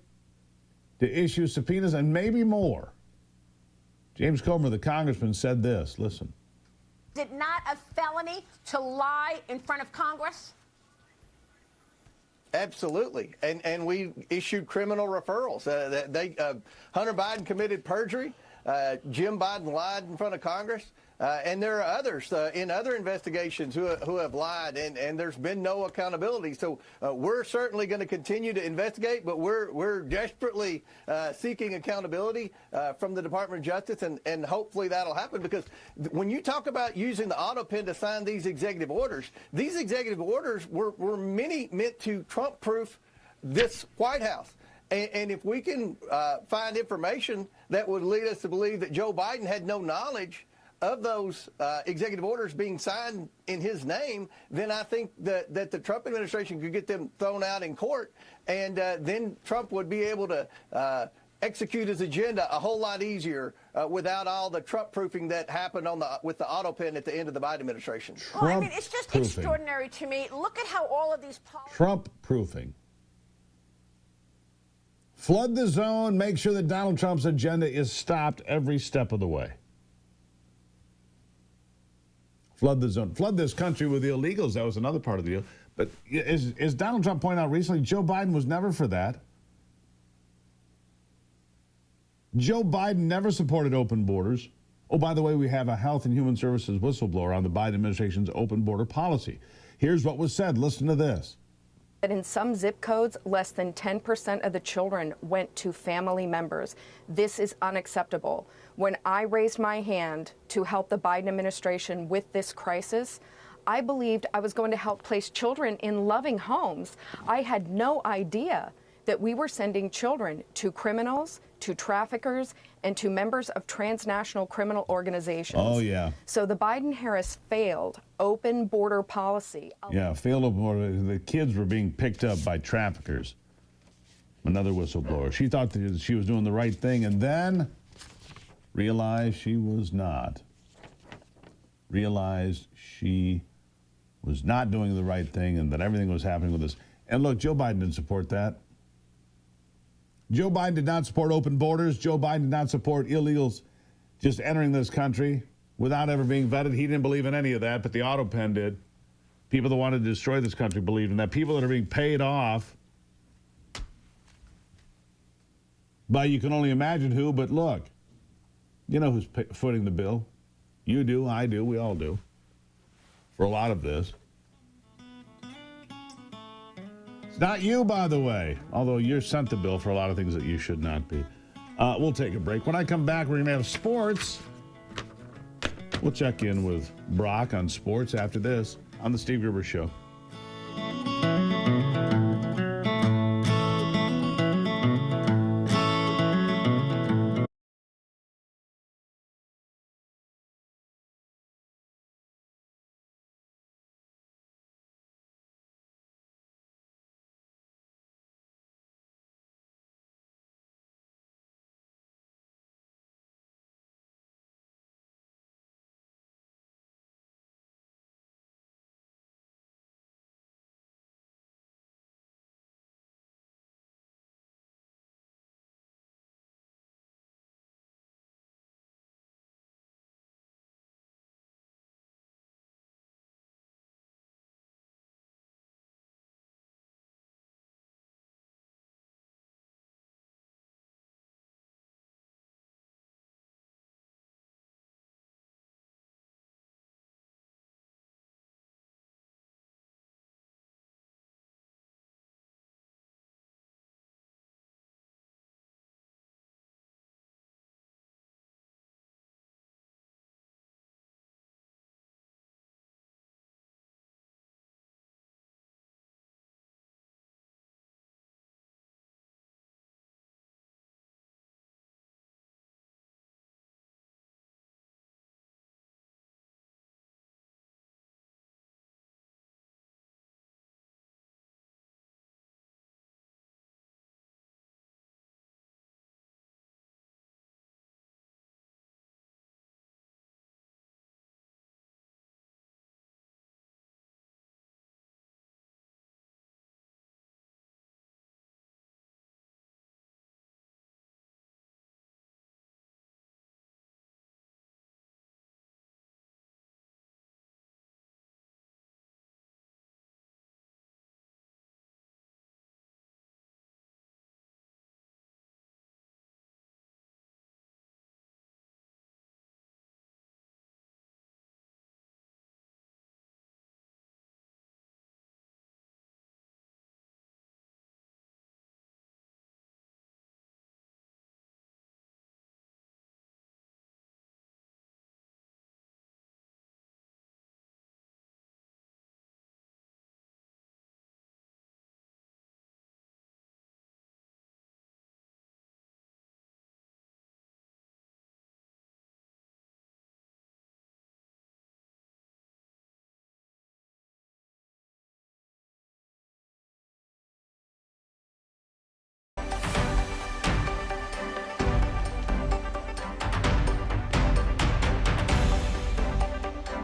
to issue subpoenas and maybe more. James Comer, the congressman, said this. Listen. Is it not a felony to lie in front of Congress? Absolutely. And we issued criminal referrals. Hunter Biden committed perjury. Jim Biden lied in front of Congress. And there are others in other investigations who have lied, and there's been no accountability. So we're certainly going to continue to investigate, but we're desperately seeking accountability from the Department of Justice, and hopefully that'll happen. Because when you talk about using the auto pen to sign these executive orders were many meant to Trump-proof this White House. And if we can find information that would lead us to believe that Joe Biden had no knowledge of those executive orders being signed in his name, then I think that the Trump administration could get them thrown out in court, and then Trump would be able to execute his agenda a whole lot easier without all the Trump proofing that happened with the auto pen at the end of the Biden administration. Well, I mean, it's just extraordinary to me. Look at how all of these Trump proofing. Flood the zone, make sure that Donald Trump's agenda is stopped every step of the way. Flood the zone. Flood this country with the illegals. That was another part of the deal. But as Donald Trump pointed out recently, Joe Biden was never for that. Joe Biden never supported open borders. Oh, by the way, we have a Health and Human Services whistleblower on the Biden administration's open border policy. Here's what was said. Listen to this. That in some zip codes, less than 10% of the children went to family members. This is unacceptable. When I raised my hand to help the Biden administration with this crisis, I believed I was going to help place children in loving homes. I had no idea that we were sending children to criminals, to traffickers, and to members of transnational criminal organizations. Oh, yeah. So the Biden-Harris failed open border policy. Yeah, failed open border. The kids were being picked up by traffickers. Another whistleblower. She thought that she was doing the right thing and then realized she was not. Realized she was not doing the right thing and that everything was happening with this. And look, Joe Biden didn't support that. Joe Biden did not support open borders. Joe Biden did not support illegals just entering this country without ever being vetted. He didn't believe in any of that, but the auto pen did. People that wanted to destroy this country believed in that. People that are being paid off by you can only imagine who, but look, you know who's footing the bill. You do, I do, we all do, for a lot of this. It's not you, by the way, although you're sent the bill for a lot of things that you should not be. We'll take a break. When I come back, we're going to have sports. We'll check in with Brock on sports after this on the Steve Gruber Show.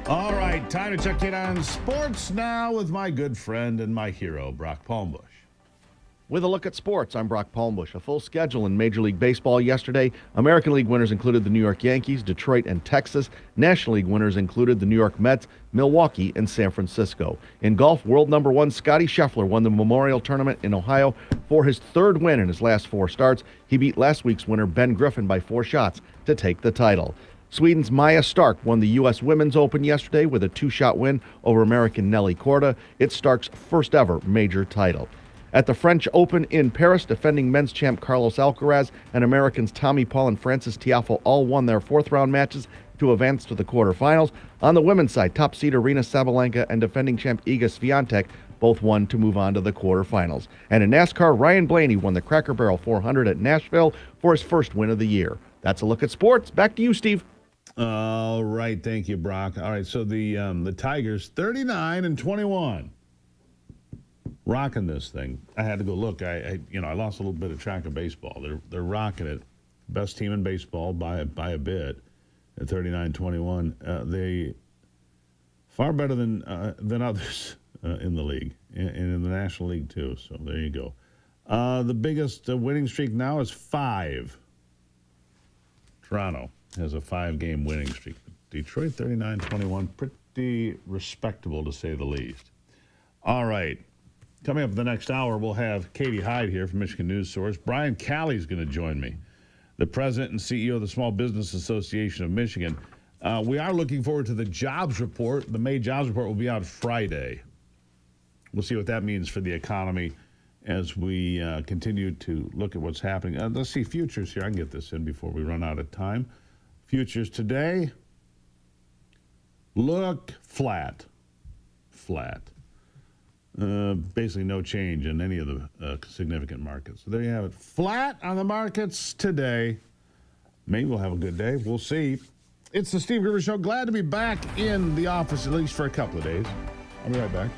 All right, time to check in on sports now with my good friend and my hero, Brock Palmbush. With a look at sports, I'm Brock Palmbush. A full schedule in Major League Baseball yesterday. American League winners included the New York Yankees, Detroit, and Texas. National League winners included the New York Mets, Milwaukee, and San Francisco. In golf, world number one Scotty Scheffler won the Memorial Tournament in Ohio for his third win in his last 4 starts. He beat last week's winner Ben Griffin by 4 shots to take the title. Sweden's Maja Stark won the U.S. Women's Open yesterday with a 2-shot win over American Nelly Korda. It's Stark's first ever major title. At the French Open in Paris, defending men's champ Carlos Alcaraz and Americans Tommy Paul and Francis Tiafoe all won their 4th-round matches to advance to the quarterfinals. On the women's side, top seed Aryna Sabalenka and defending champ Iga Swiatek both won to move on to the quarterfinals. And in NASCAR, Ryan Blaney won the Cracker Barrel 400 at Nashville for his first win of the year. That's a look at sports. Back to you, Steve. All right, thank you, Brock. All right, so the Tigers, 39-21. Rocking this thing. I had to go look. I lost a little bit of track of baseball. They're rocking it. Best team in baseball by a bit at 39-21. They far better than others in the league and in the National League too. So there you go. The biggest winning streak now is 5. Toronto has a 5-game winning streak. Detroit 39-21, pretty respectable to say the least. All right. Coming up in the next hour, we'll have Katie Hyde here from Michigan News Source. Brian Calley is going to join me, the president and CEO of the Small Business Association of Michigan. We are looking forward to the jobs report. The May jobs report will be out Friday. We'll see what that means for the economy as we continue to look at what's happening. Let's see futures here. I can get this in before we run out of time. Futures today look flat. Basically no change in any of the significant markets. So there you have it. Flat on the markets today. Maybe we'll have a good day. We'll see. It's the Steve Gruber Show. Glad to be back in the office, at least for a couple of days. I'll be right back.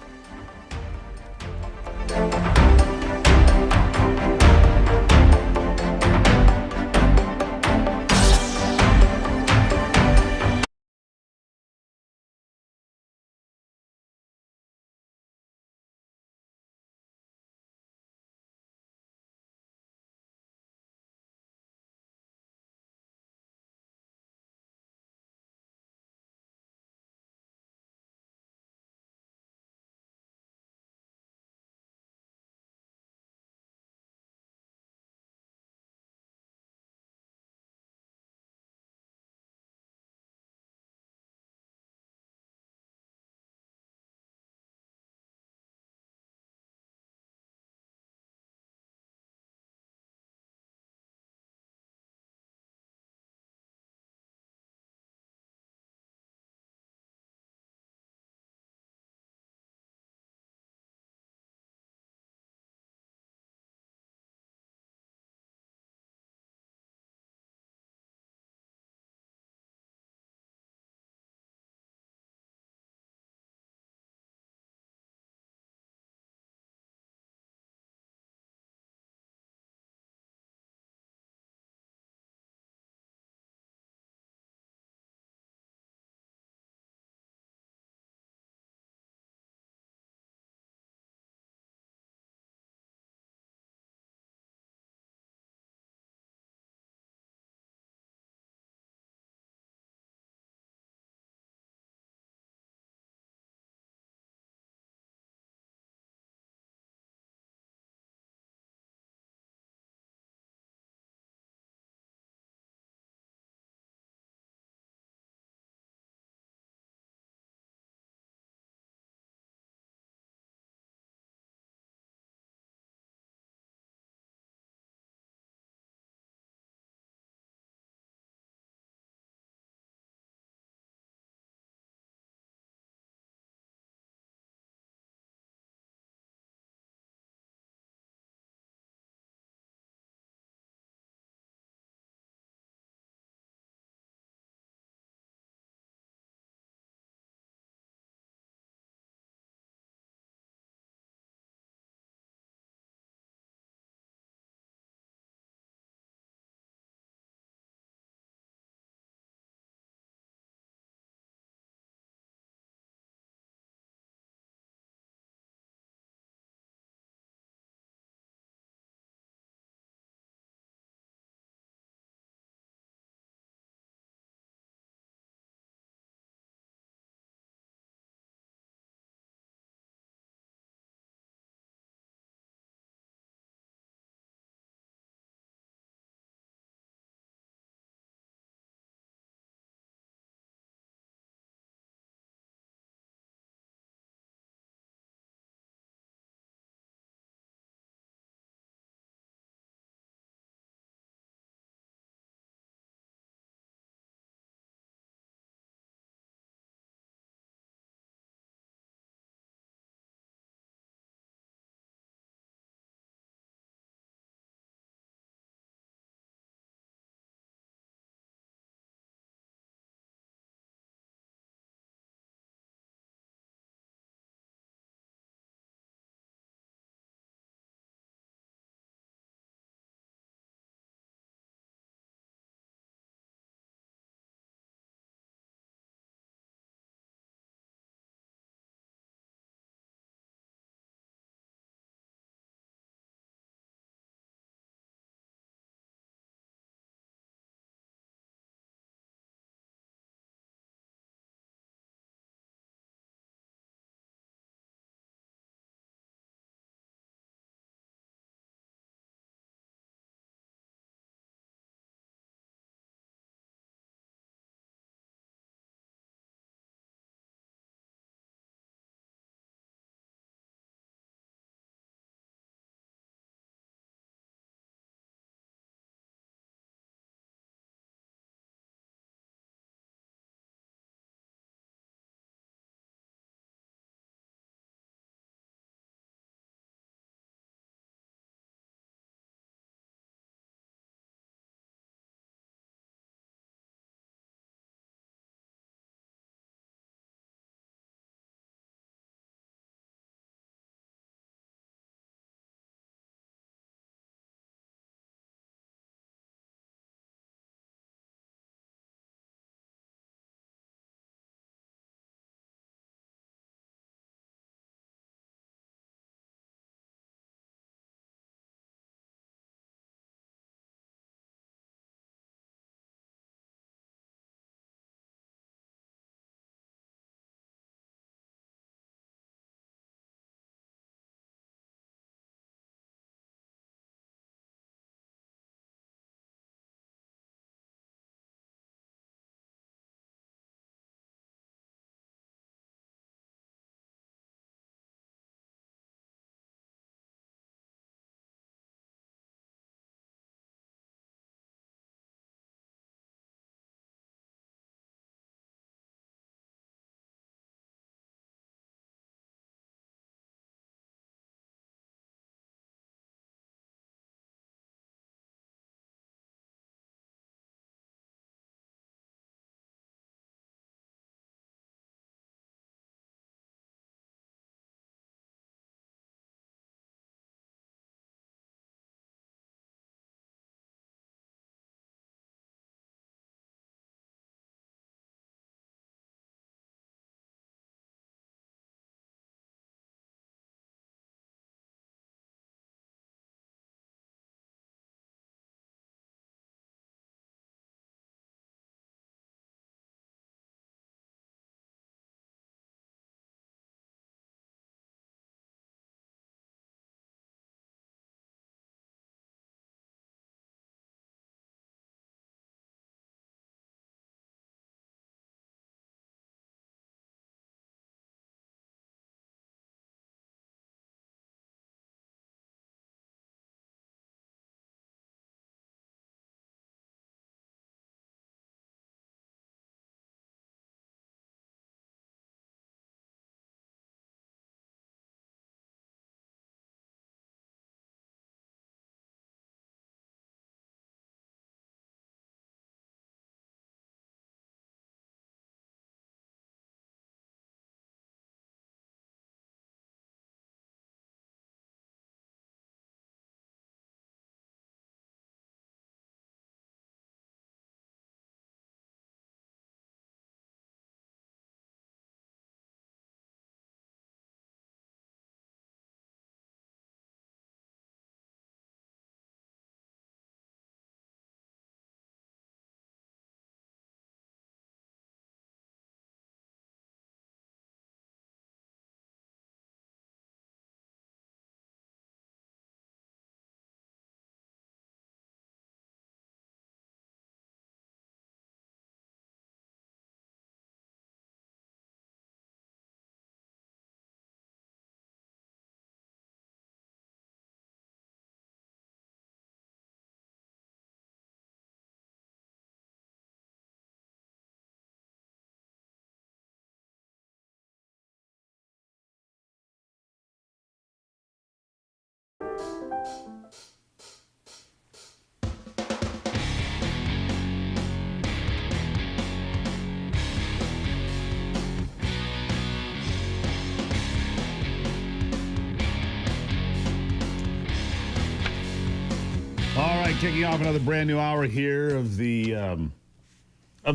right, kicking off another brand new hour here of the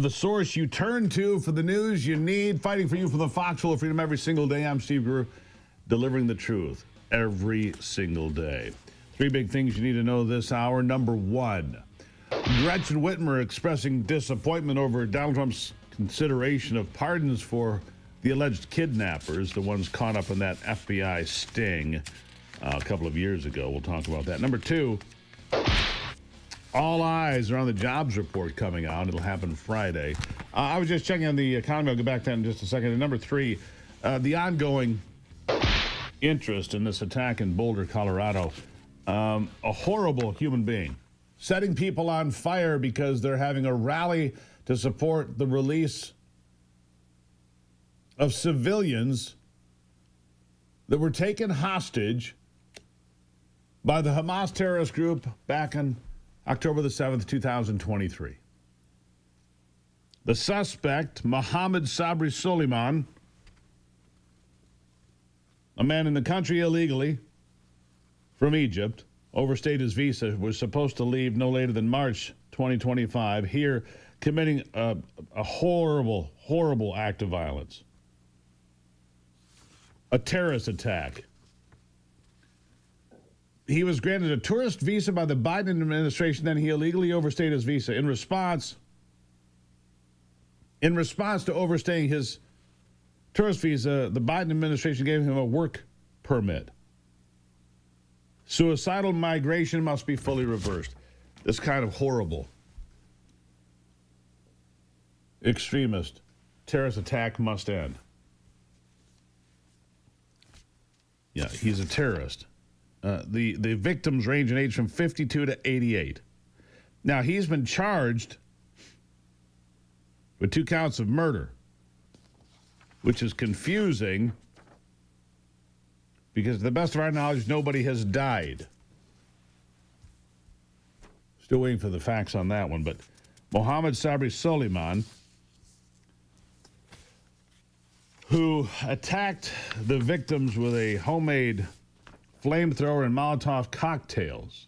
source you turn to for the news you need, fighting for you for the foxhole of freedom every single day. I'm Steve Gruber, delivering the truth every single day. Three big things you need to know this hour. Number one, Gretchen Whitmer expressing disappointment over Donald Trump's consideration of pardons for the alleged kidnappers, the ones caught up in that FBI sting a couple of years ago. We'll talk about that. Number two, all eyes are on the jobs report coming out. It'll happen Friday. I was just checking on the economy. I'll get back to that in just a second. And number three, the ongoing interest in this attack in Boulder, Colorado. A horrible human being setting people on fire because they're having a rally to support the release of civilians that were taken hostage by the Hamas terrorist group back on October the 7th, 2023. The suspect, Mohammed Sabri Soliman, a man in the country illegally from Egypt, overstayed his visa, was supposed to leave no later than March 2025, here committing a horrible, horrible act of violence. A terrorist attack. He was granted a tourist visa by the Biden administration, then he illegally overstayed his visa. In response to overstaying his tourist visa, the Biden administration gave him a work permit. Suicidal migration must be fully reversed. This kind of horrible, extremist, terrorist attack must end. Yeah, he's a terrorist. The victims range in age from 52 to 88. Now, he's been charged with 2 counts of murder, which is confusing because, to the best of our knowledge, nobody has died. Still waiting for the facts on that one. But Mohammed Sabri Soliman, who attacked the victims with a homemade flamethrower and Molotov cocktails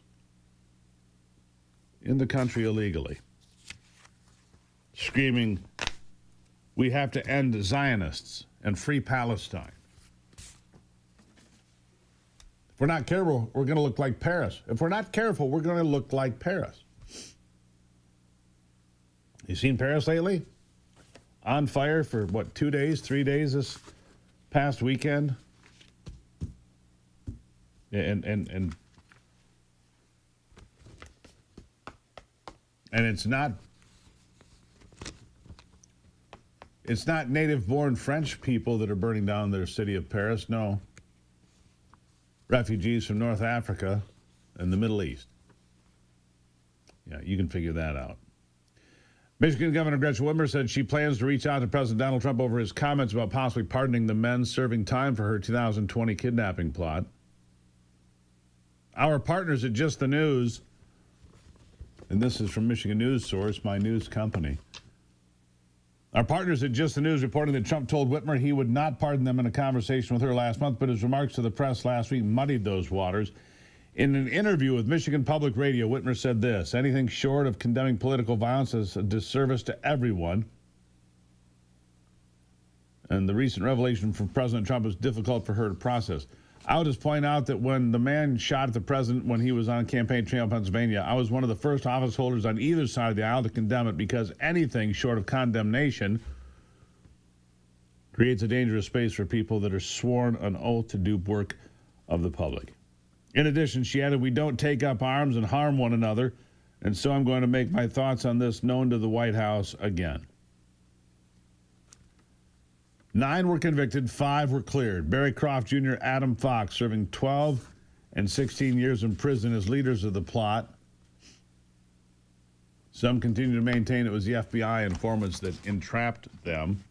in the country illegally, screaming, "We have to end the Zionists and free Palestine." If we're not careful, we're going to look like Paris. If we're not careful, we're going to look like Paris. You seen Paris lately? On fire for, 2 days, 3 days this past weekend? And it's not native-born French people that are burning down their city of Paris. No. Refugees from North Africa and the Middle East. Yeah, you can figure that out. Michigan Governor Gretchen Whitmer said she plans to reach out to President Donald Trump over his comments about possibly pardoning the men serving time for her 2020 kidnapping plot. Our partners at Just the News, and this is from Michigan News Source, my news company. Our partners at Just the News reporting that Trump told Whitmer he would not pardon them in a conversation with her last month, but his remarks to the press last week muddied those waters. In an interview with Michigan Public Radio, Whitmer said this: "Anything short of condemning political violence is a disservice to everyone. And the recent revelation from President Trump is difficult for her to process. I would just point out that when the man shot at the president when he was on campaign trail in Pennsylvania, I was one of the first office holders on either side of the aisle to condemn it, because anything short of condemnation creates a dangerous space for people that are sworn an oath to do work of the public." In addition, she added, "We don't take up arms and harm one another, and so I'm going to make my thoughts on this known to the White House again." 9 were convicted, 5 were cleared. Barry Croft Jr., Adam Fox, serving 12 and 16 years in prison as leaders of the plot. Some continue to maintain it was the FBI informants that entrapped them,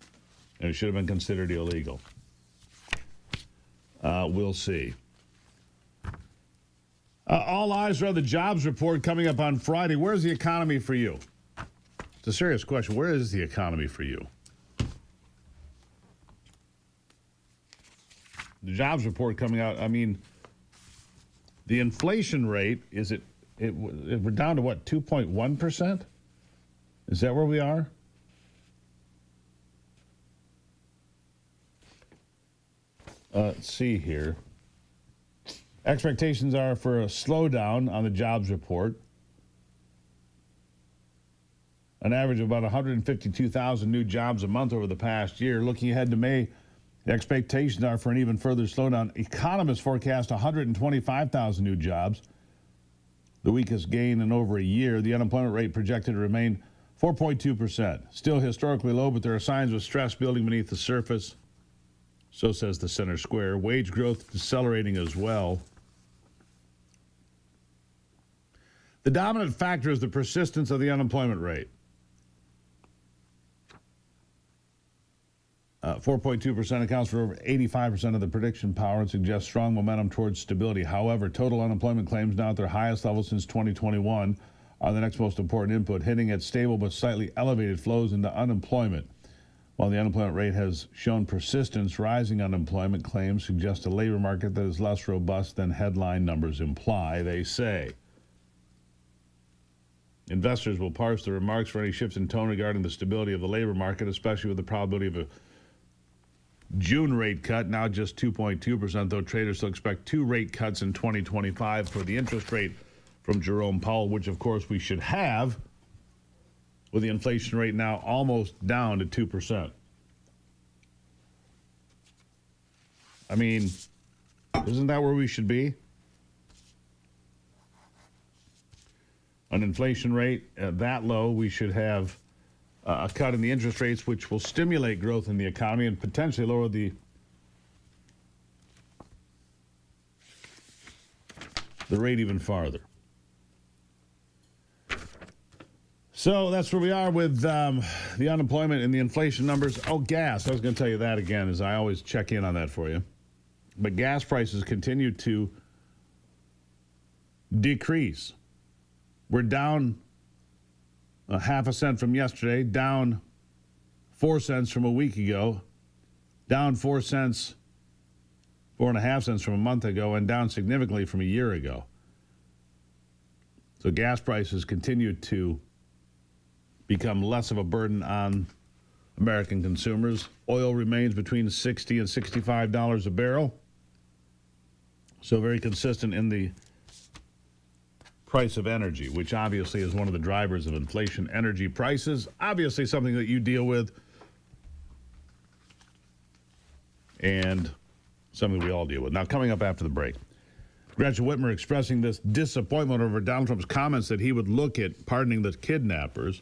and it should have been considered illegal. We'll see. All eyes are on the jobs report coming up on Friday. Where's the economy for you? It's a serious question. Where is the economy for you? The jobs report coming out, I mean, the inflation rate is at we're down to what, 2.1%? Is that where we are? Let's see here. Expectations are for a slowdown on the jobs report. An average of about 152,000 new jobs a month over the past year. Looking ahead to May, the expectations are for an even further slowdown. Economists forecast 125,000 new jobs, the weakest gain in over a year. The unemployment rate projected to remain 4.2%. Still historically low, but there are signs of stress building beneath the surface. So says the Center Square. Wage growth decelerating as well. The dominant factor is the persistence of the unemployment rate. 4.2% accounts for over 85% of the prediction power and suggests strong momentum towards stability. However, total unemployment claims now at their highest level since 2021 are the next most important input, hitting at stable but slightly elevated flows into unemployment. While the unemployment rate has shown persistence, rising unemployment claims suggest a labor market that is less robust than headline numbers imply, they say. Investors will parse the remarks for any shifts in tone regarding the stability of the labor market, especially with the probability of a June rate cut, now just 2.2%, though traders still expect 2 rate cuts in 2025 for the interest rate from Jerome Powell, which of course we should have, with the inflation rate now almost down to 2%. I mean, isn't that where we should be? An inflation rate that low, we should have a cut in the interest rates, which will stimulate growth in the economy and potentially lower the rate even farther. So that's where we are with the unemployment and the inflation numbers. Oh, gas. I was going to tell you that again, as I always check in on that for you. But gas prices continue to decrease. We're down a half a cent from yesterday, down 4 cents from a week ago, down 4 cents, 4.5 cents from a month ago, and down significantly from a year ago. So gas prices continue to become less of a burden on American consumers. Oil remains between $60 and $65 a barrel. So very consistent in the price of energy, which obviously is one of the drivers of inflation. Energy prices, obviously something that you deal with and something we all deal with. Now, coming up after the break, Gretchen Whitmer expressing this disappointment over Donald Trump's comments that he would look at pardoning the kidnappers.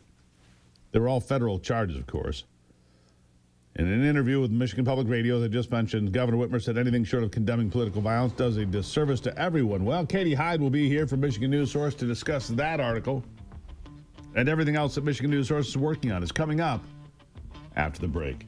They were all federal charges, of course. In an interview with Michigan Public Radio, as I just mentioned, Governor Whitmer said anything short of condemning political violence does a disservice to everyone. Well, Katie Hyde will be here from Michigan News Source to discuss that article and everything else that Michigan News Source is working on. Is coming up after the break.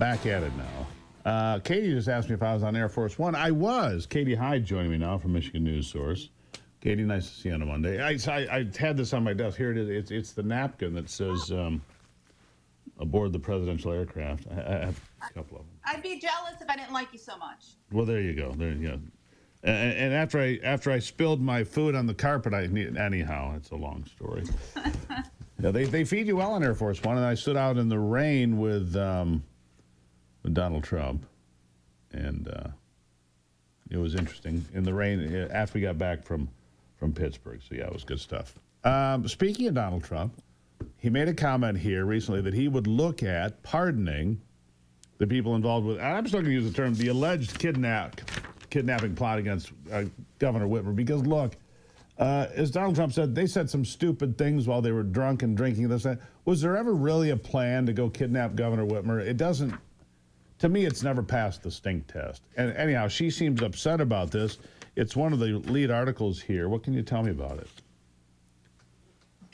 Back at it now. Katie just asked me if I was on Air Force One. I was. Katie Hyde joining me now from Michigan News Source. Katie, nice to see you on a Monday. I had this on my desk. Here it is. It's the napkin that says aboard the presidential aircraft. I have a couple of them. I'd be jealous if I didn't like you so much. Well, there you go. There you go. And after I spilled my food on the carpet, anyhow, it's a long story. Yeah, they feed you well on Air Force One, and I stood out in the rain with Donald Trump, and it was interesting in the rain after we got back from Pittsburgh. So yeah, it was good stuff. Speaking of Donald Trump, he made a comment here recently that he would look at pardoning the people involved with, I'm still going to use the term, the alleged kidnapping plot against Governor Whitmer, because look, as Donald Trump said, they said some stupid things while they were drunk and drinking this. That. Was there ever really a plan to go kidnap Governor Whitmer? It doesn't, to me, it's never passed the stink test. And anyhow, she seems upset about this. It's one of the lead articles here. What can you tell me about it?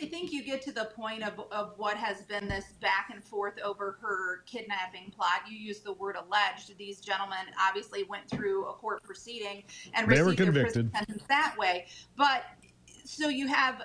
I think you get to the point of what has been this back and forth over her kidnapping plot. You used the word alleged. These gentlemen obviously went through a court proceeding and received their prison sentence that way. But so you have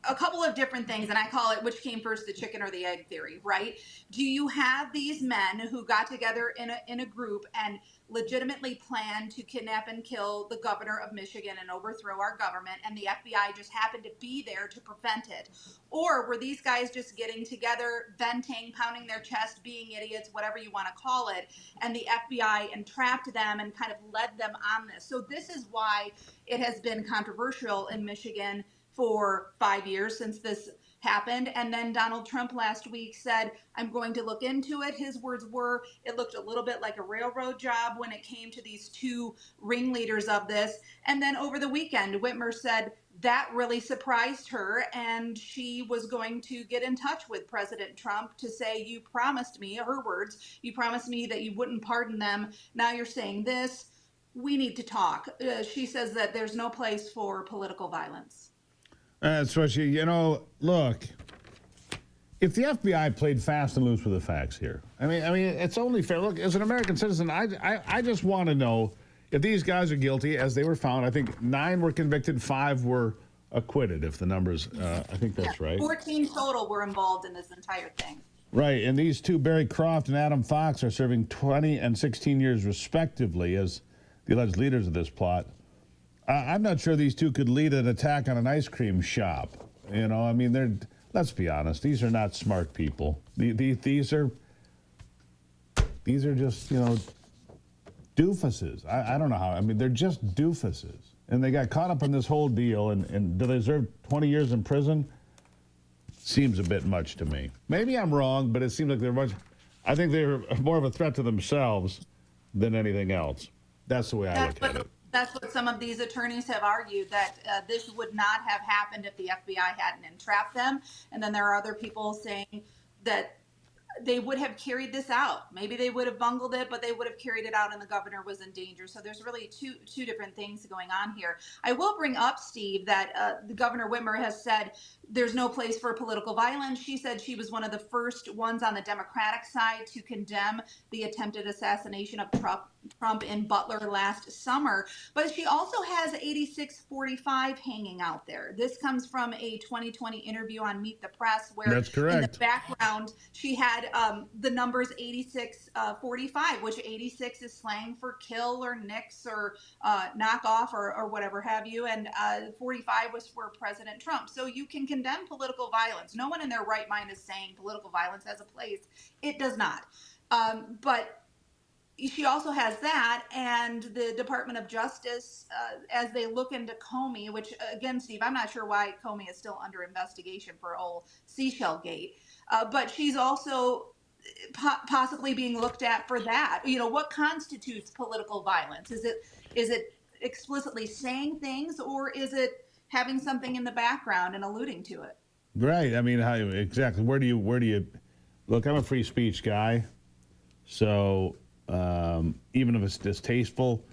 a couple of different things, and I call it which came first, the chicken or the egg theory, right? Do you have these men who got together in a group and legitimately planned to kidnap and kill the governor of Michigan and overthrow our government, and the FBI just happened to be there to prevent it? Or were these guys just getting together, venting, pounding their chest, being idiots, whatever you want to call it, and the FBI entrapped them and kind of led them on this? So this is why it has been controversial in Michigan for 5 years since this happened. And then Donald Trump last week said, I'm going to look into it. His words were, it looked a little bit like a railroad job when it came to these two ringleaders of this. And then over the weekend, Whitmer said that really surprised her, and she was going to get in touch with President Trump to say, you promised me, her words, you promised me that you wouldn't pardon them. Now you're saying this. We need to talk. She says that there's no place for political violence. Especially, look, if the FBI played fast and loose with the facts here, I mean, it's only fair. Look, as an American citizen, I just want to know if these guys are guilty, as they were found. I think 9 were convicted, 5 were acquitted, if the numbers, I think that's right. 14 total were involved in this entire thing. Right, and these two, Barry Croft and Adam Fox, are serving 20 and 16 years respectively as the alleged leaders of this plot. I'm not sure these two could lead an attack on an ice cream shop. Let's be honest, these are not smart people. These are just, doofuses. I don't know how. They're just doofuses. And they got caught up in this whole deal, and do they deserve 20 years in prison? Seems a bit much to me. Maybe I'm wrong, but it seems like I think they're more of a threat to themselves than anything else. That's the way I look at it. That's what some of these attorneys have argued, that this would not have happened if the FBI hadn't entrapped them. And then there are other people saying that they would have carried this out. Maybe they would have bungled it, but they would have carried it out and the governor was in danger. So there's really two different things going on here. I will bring up, Steve, that the Governor Whitmer has said there's no place for political violence. She said she was one of the first ones on the Democratic side to condemn the attempted assassination of Trump in Butler last summer. But she also has 8645 hanging out there. This comes from a 2020 interview on Meet the Press, where that's correct. In the background she had the numbers 8645, which 86 is slang for kill or nix or knock off or whatever have you, and 45 was for President Trump. So you can condemn political violence. No one in their right mind is saying political violence has a place. It does not. But she also has that, and the Department of Justice, as they look into Comey, which, again, Steve, I'm not sure why Comey is still under investigation for old Seashell Gate, but she's also possibly being looked at for that. What constitutes political violence? Is it explicitly saying things, or is it having something in the background and alluding to it? Right. How exactly? Where do you look? I'm a free speech guy, so even if it's distasteful,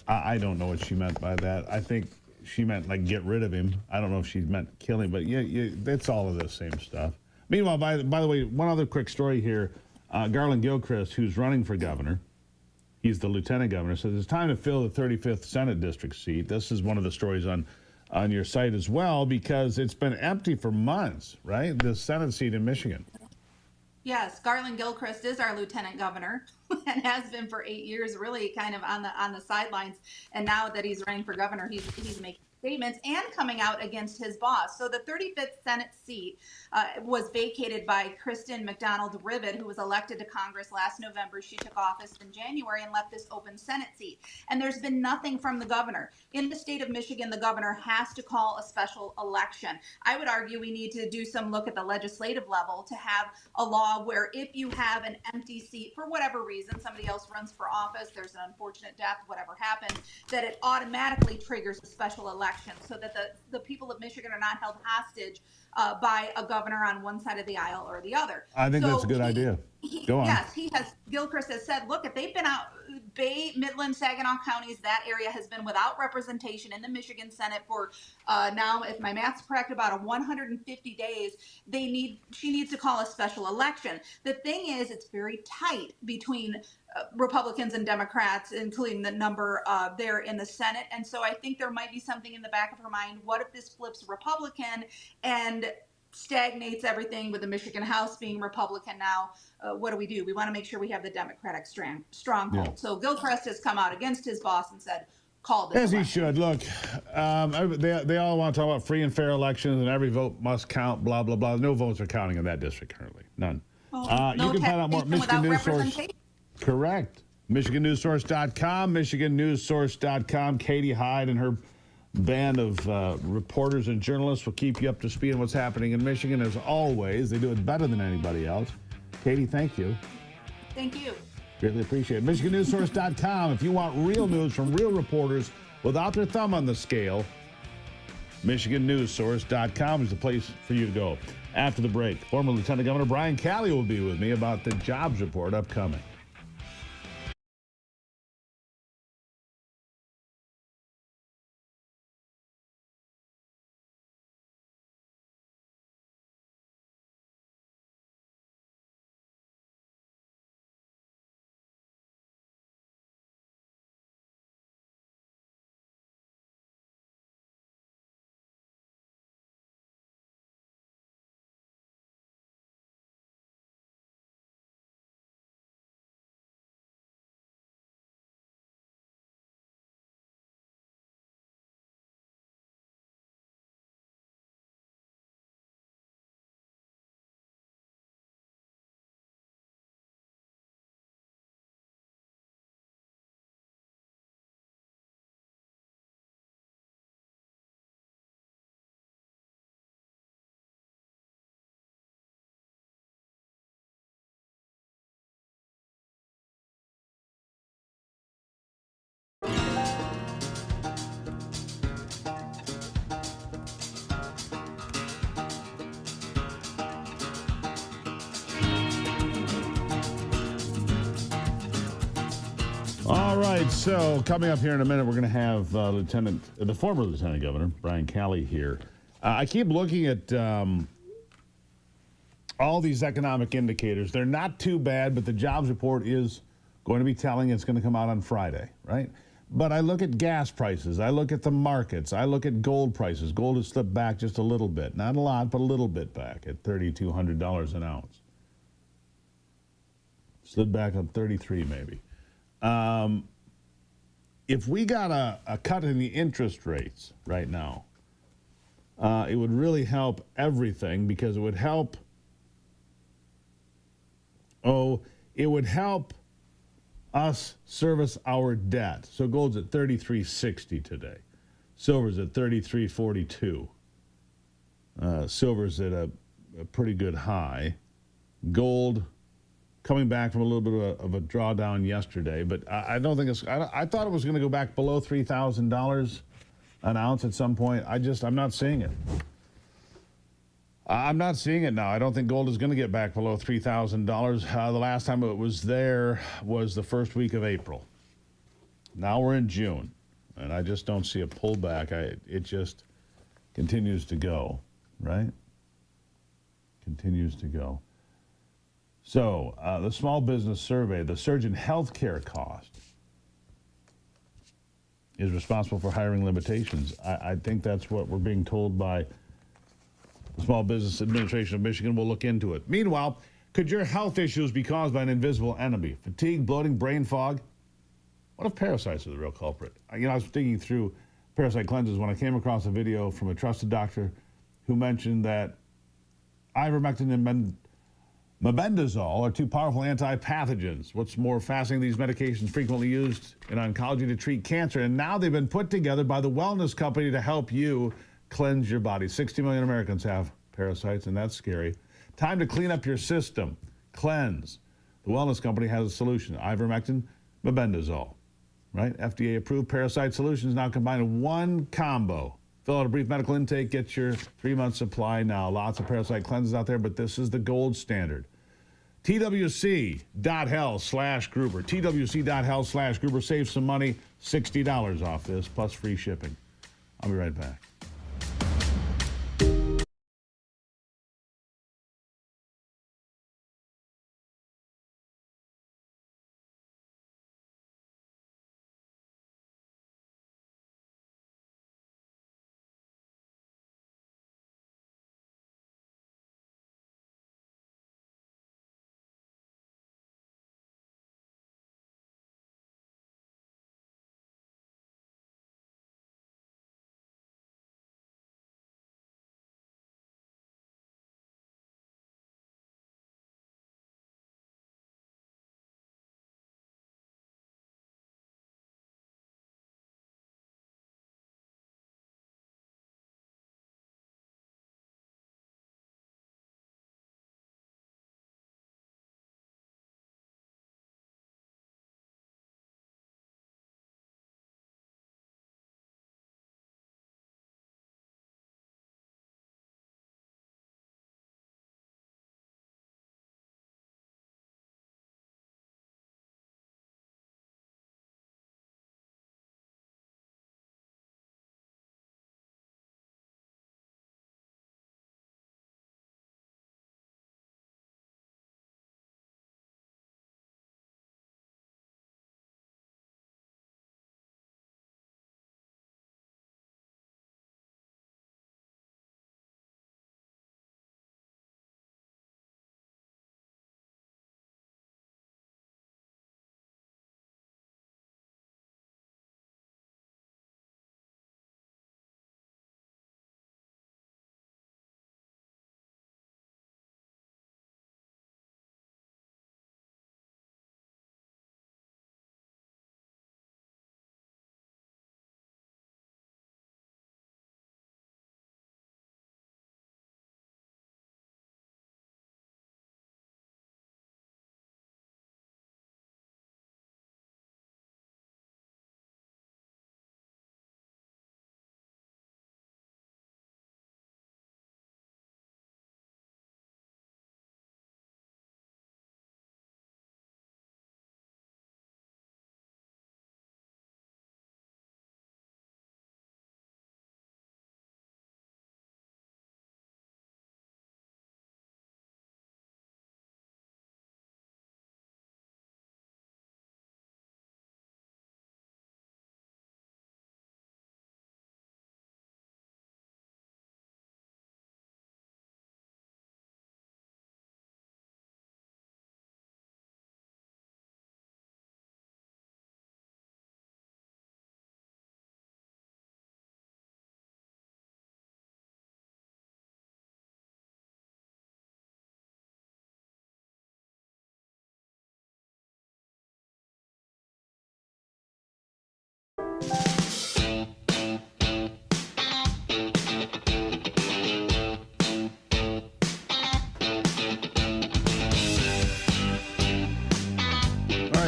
I don't know what she meant by that. I think she meant like get rid of him. I don't know if she meant kill him, but yeah, that's all of the same stuff. Meanwhile, by the way, one other quick story here. Garland Gilchrist, who's running for governor, he's the lieutenant governor, says it's time to fill the 35th Senate district seat. This is one of the stories on your site as well, because it's been empty for months, right? The Senate seat in Michigan. Yes, Garland Gilchrist is our lieutenant governor and has been for 8 years, really kind of on the sidelines. And now that he's running for governor, he's making statements and coming out against his boss. So the 35th Senate seat was vacated by Kristen McDonald Rivet, who was elected to Congress last November. She took office in January and left this open Senate seat. And there's been nothing from the governor. In the state of Michigan, the governor has to call a special election. I would argue we need to do some look at the legislative level to have a law where if you have an empty seat for whatever reason, somebody else runs for office, there's an unfortunate death, whatever happened, that it automatically triggers a special election so that the people of Michigan are not held hostage by a governor on one side of the aisle or the other. I think that's a good idea. Go on. Yes, Gilchrist has said, look, if they've been out, Bay, Midland, Saginaw counties, that area has been without representation in the Michigan Senate for now, if my math's correct, about 150 days. She needs to call a special election. The thing is, it's very tight between Republicans and Democrats, including the number there in the Senate. And so I think there might be something in the back of her mind. What if this flips Republican and stagnates everything with the Michigan House being Republican now? What do? We want to make sure we have the Democratic stronghold. Yeah. So Gilchrist has come out against his boss and said, call this As election. he should. Look, they all want to talk about free and fair elections and every vote must count, blah, blah, blah. No votes are counting in that district currently. None. Well, no, you can find out more at Michigan News Source. Correct. MichiganNewsSource.com, MichiganNewsSource.com. Katie Hyde and her band of reporters and journalists will keep you up to speed on what's happening in Michigan. As always, they do it better than anybody else. Katie, thank you. Thank you. Greatly appreciate it. MichiganNewsSource.com. If you want real news from real reporters without their thumb on the scale, MichiganNewsSource.com is the place for you to go. After the break, former Lieutenant Governor Brian Calley will be with me about the jobs report upcoming. All right, so coming up here in a minute, we're going to have the former Lieutenant Governor, Brian Calley, here. I keep looking at all these economic indicators. They're not too bad, but the jobs report is going to be telling. It's going to come out on Friday, right? But I look at gas prices. I look at the markets. I look at gold prices. Gold has slipped back just a little bit. Not a lot, but a little bit back at $3,200 an ounce. Slid back up 33 maybe. If we got a cut in the interest rates right now, it would really help everything, because it would help. It would help us service our debt. So gold's at $33.60 today. Silver's at $33.42. Silver's at a pretty good high. Gold coming back from a little bit of a drawdown yesterday, but I don't think it's. I thought it was going to go back below $3,000 an ounce at some point. I'm not seeing it. I'm not seeing it now. I don't think gold is going to get back below $3,000. The last time it was there was the first week of April. Now we're in June, and I just don't see a pullback. It just continues to go, right? Continues to go. So the small business survey, the surge in healthcare cost is responsible for hiring limitations. I think that's what we're being told by the Small Business Administration of Michigan. We'll look into it. Meanwhile, could your health issues be caused by an invisible enemy? Fatigue, bloating, brain fog? What if parasites are the real culprit? I was digging through parasite cleanses when I came across a video from a trusted doctor who mentioned that ivermectin and mebendazole are two powerful anti-pathogens. What's more fascinating, these medications frequently used in oncology to treat cancer, and now they've been put together by the wellness company to help you cleanse your body. 60 million Americans have parasites, and that's scary. Time to clean up your system. Cleanse. The wellness company has a solution. Ivermectin, mebendazole. Right? FDA-approved parasite solutions now combined in one combo. Fill out a brief medical intake, get your 3-month supply now. Lots of parasite cleanses out there, but this is the gold standard. TWC.health/Gruber. TWC.health/Gruber. Save some money, $60 off this, plus free shipping. I'll be right back.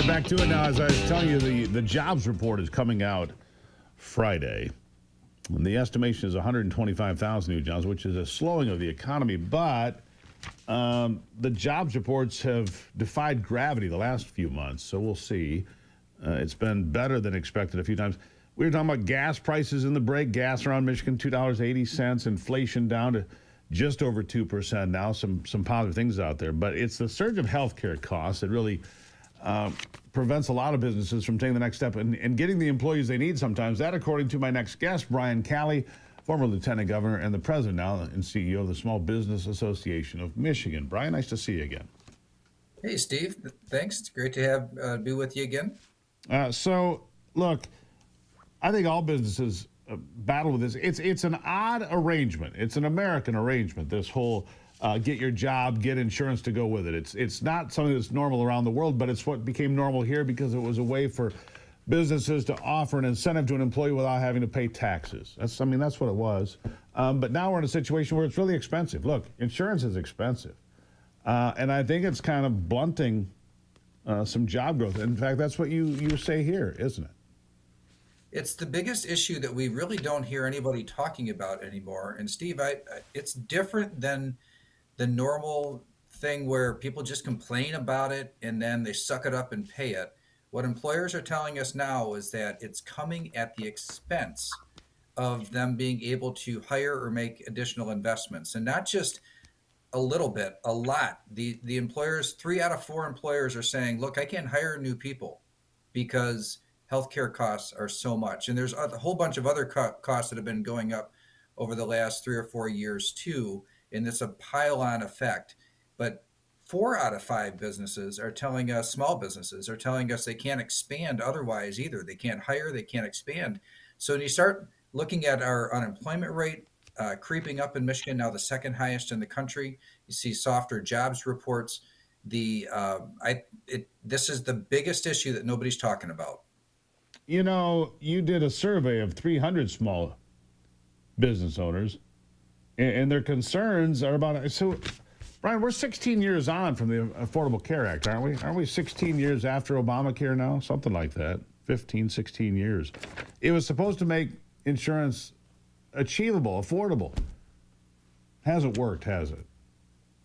Back to it now. As I was telling you, the jobs report is coming out Friday. And the estimation is 125,000 new jobs, which is a slowing of the economy. But the jobs reports have defied gravity the last few months. So we'll see. It's been better than expected a few times. We were talking about gas prices in the break. Gas around Michigan, $2.80. Inflation down to just over 2% now. Some positive things out there, but it's the surge of healthcare costs that really prevents a lot of businesses from taking the next step and getting the employees they need sometimes. That, according to my next guest, Brian Calley, former lieutenant governor and the president now and CEO of the Small Business Association of Michigan. Brian, nice to see you again. Hey, Steve. Thanks. It's great to have be with you again. So, look, I think all businesses battle with this. It's an odd arrangement. It's an American arrangement, this whole get your job, get insurance to go with it. It's not something that's normal around the world, but it's what became normal here because it was a way for businesses to offer an incentive to an employee without having to pay taxes. That's what it was. But now we're in a situation where it's really expensive. Look, insurance is expensive. And I think it's kind of blunting some job growth. In fact, that's what you say here, isn't it? It's the biggest issue that we really don't hear anybody talking about anymore. And Steve, it's different than the normal thing where people just complain about it and then they suck it up and pay it. What employers are telling us now is that it's coming at the expense of them being able to hire or make additional investments, and not just a little bit, a lot. The employers, 3 out of 4 employers are saying, look, I can't hire new people because healthcare costs are so much. And there's a whole bunch of other costs that have been going up over the last 3 or 4 years too. And it's a pile-on effect. But 4 out of 5 businesses are telling us, small businesses are telling us they can't expand otherwise either. They can't hire, they can't expand. So when you start looking at our unemployment rate creeping up in Michigan, now the second highest in the country, you see softer jobs reports. This is the biggest issue that nobody's talking about. You know, you did a survey of 300 small business owners, and their concerns are about. So, Brian, we're 16 years on from the Affordable Care Act, aren't we? Aren't we 16 years after Obamacare now? Something like that. 15, 16 years. It was supposed to make insurance achievable, affordable. Hasn't worked, has it?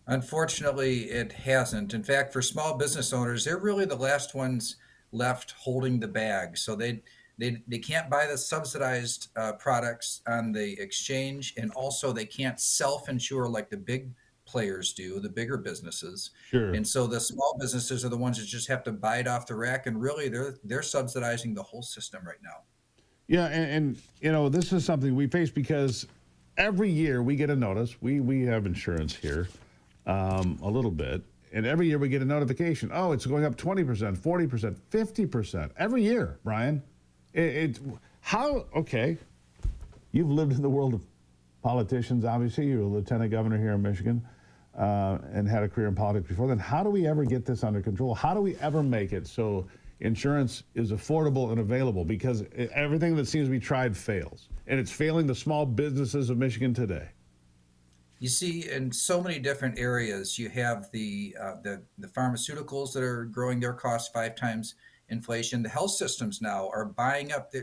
Unfortunately, it hasn't. In fact, for small business owners, they're really the last ones left holding the bag. So they can't buy the subsidized products on the exchange, and also they can't self-insure like the big players do, the bigger businesses. Sure. And so the small businesses are the ones that just have to buy it off the rack, and really they're subsidizing the whole system right now. Yeah, and you know, this is something we face because every year we get a notice. We have insurance here a little bit. And every year we get a notification. Oh, it's going up 20%, 40%, 50%. Every year, Brian. Okay. You've lived in the world of politicians, obviously. You're a lieutenant governor here in Michigan and had a career in politics before then. How do we ever get this under control? How do we ever make it so insurance is affordable and available? Because everything that seems to be tried fails. And it's failing the small businesses of Michigan today. You see, in so many different areas, you have the pharmaceuticals that are growing their costs 5 times inflation. The health systems now are buying up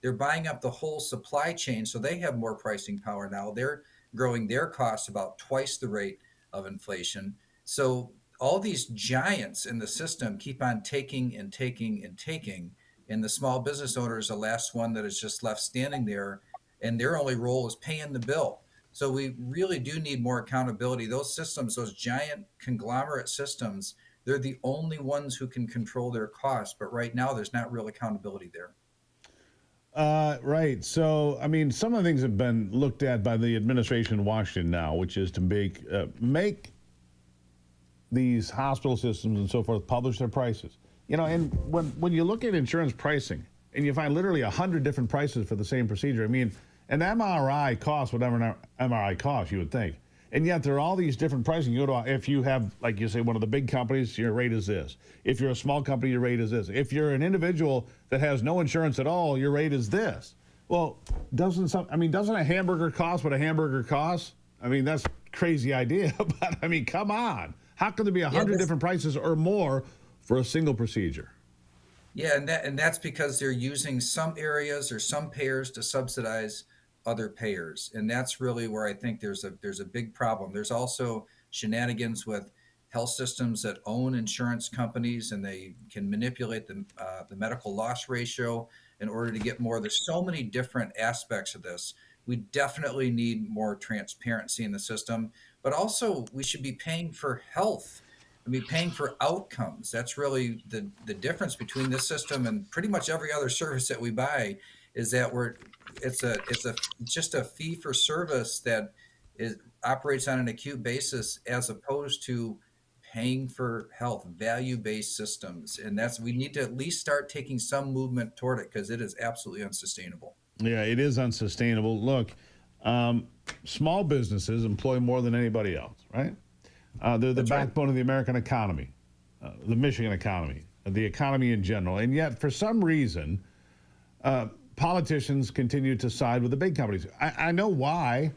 they're buying up the whole supply chain, so they have more pricing power now. They're growing their costs about twice the rate of inflation. So all these giants in the system keep on taking and taking and taking, and the small business owner is the last one that is just left standing there, and their only role is paying the bill. So we really do need more accountability. Those systems, those giant conglomerate systems, they're the only ones who can control their costs. But right now, there's not real accountability there. Right. So, I mean, some of the things have been looked at by the administration in Washington now, which is to make these hospital systems and so forth publish their prices. You know, and when you look at insurance pricing and you find literally 100 different prices for the same procedure, I mean, an MRI costs whatever an MRI costs, you would think. And yet there are all these different pricing. You go to, if you have, like you say, one of the big companies, your rate is this. If you're a small company, your rate is this. If you're an individual that has no insurance at all, your rate is this. Well, doesn't a hamburger cost what a hamburger costs? I mean, that's a crazy idea, but I mean, come on. How can there be 100 different prices or more for a single procedure? Yeah, and that's because they're using some areas or some payers to subsidize other payers, and that's really where I think there's a big problem. There's also shenanigans with health systems that own insurance companies, and they can manipulate the medical loss ratio in order to get more. There's so many different aspects of this. We definitely need more transparency in the system, but also we should be paying for health. I mean, paying for outcomes. That's really the difference between this system and pretty much every other service that we buy, is that it's just a fee for service that operates on an acute basis, as opposed to paying for health, value-based systems. And we need to at least start taking some movement toward it, because it is absolutely unsustainable. Yeah, it is unsustainable. Look, small businesses employ more than anybody else, right? They're the backbone of the American economy, the Michigan economy, the economy in general. And yet, for some reason, politicians continue to side with the big companies. I know why.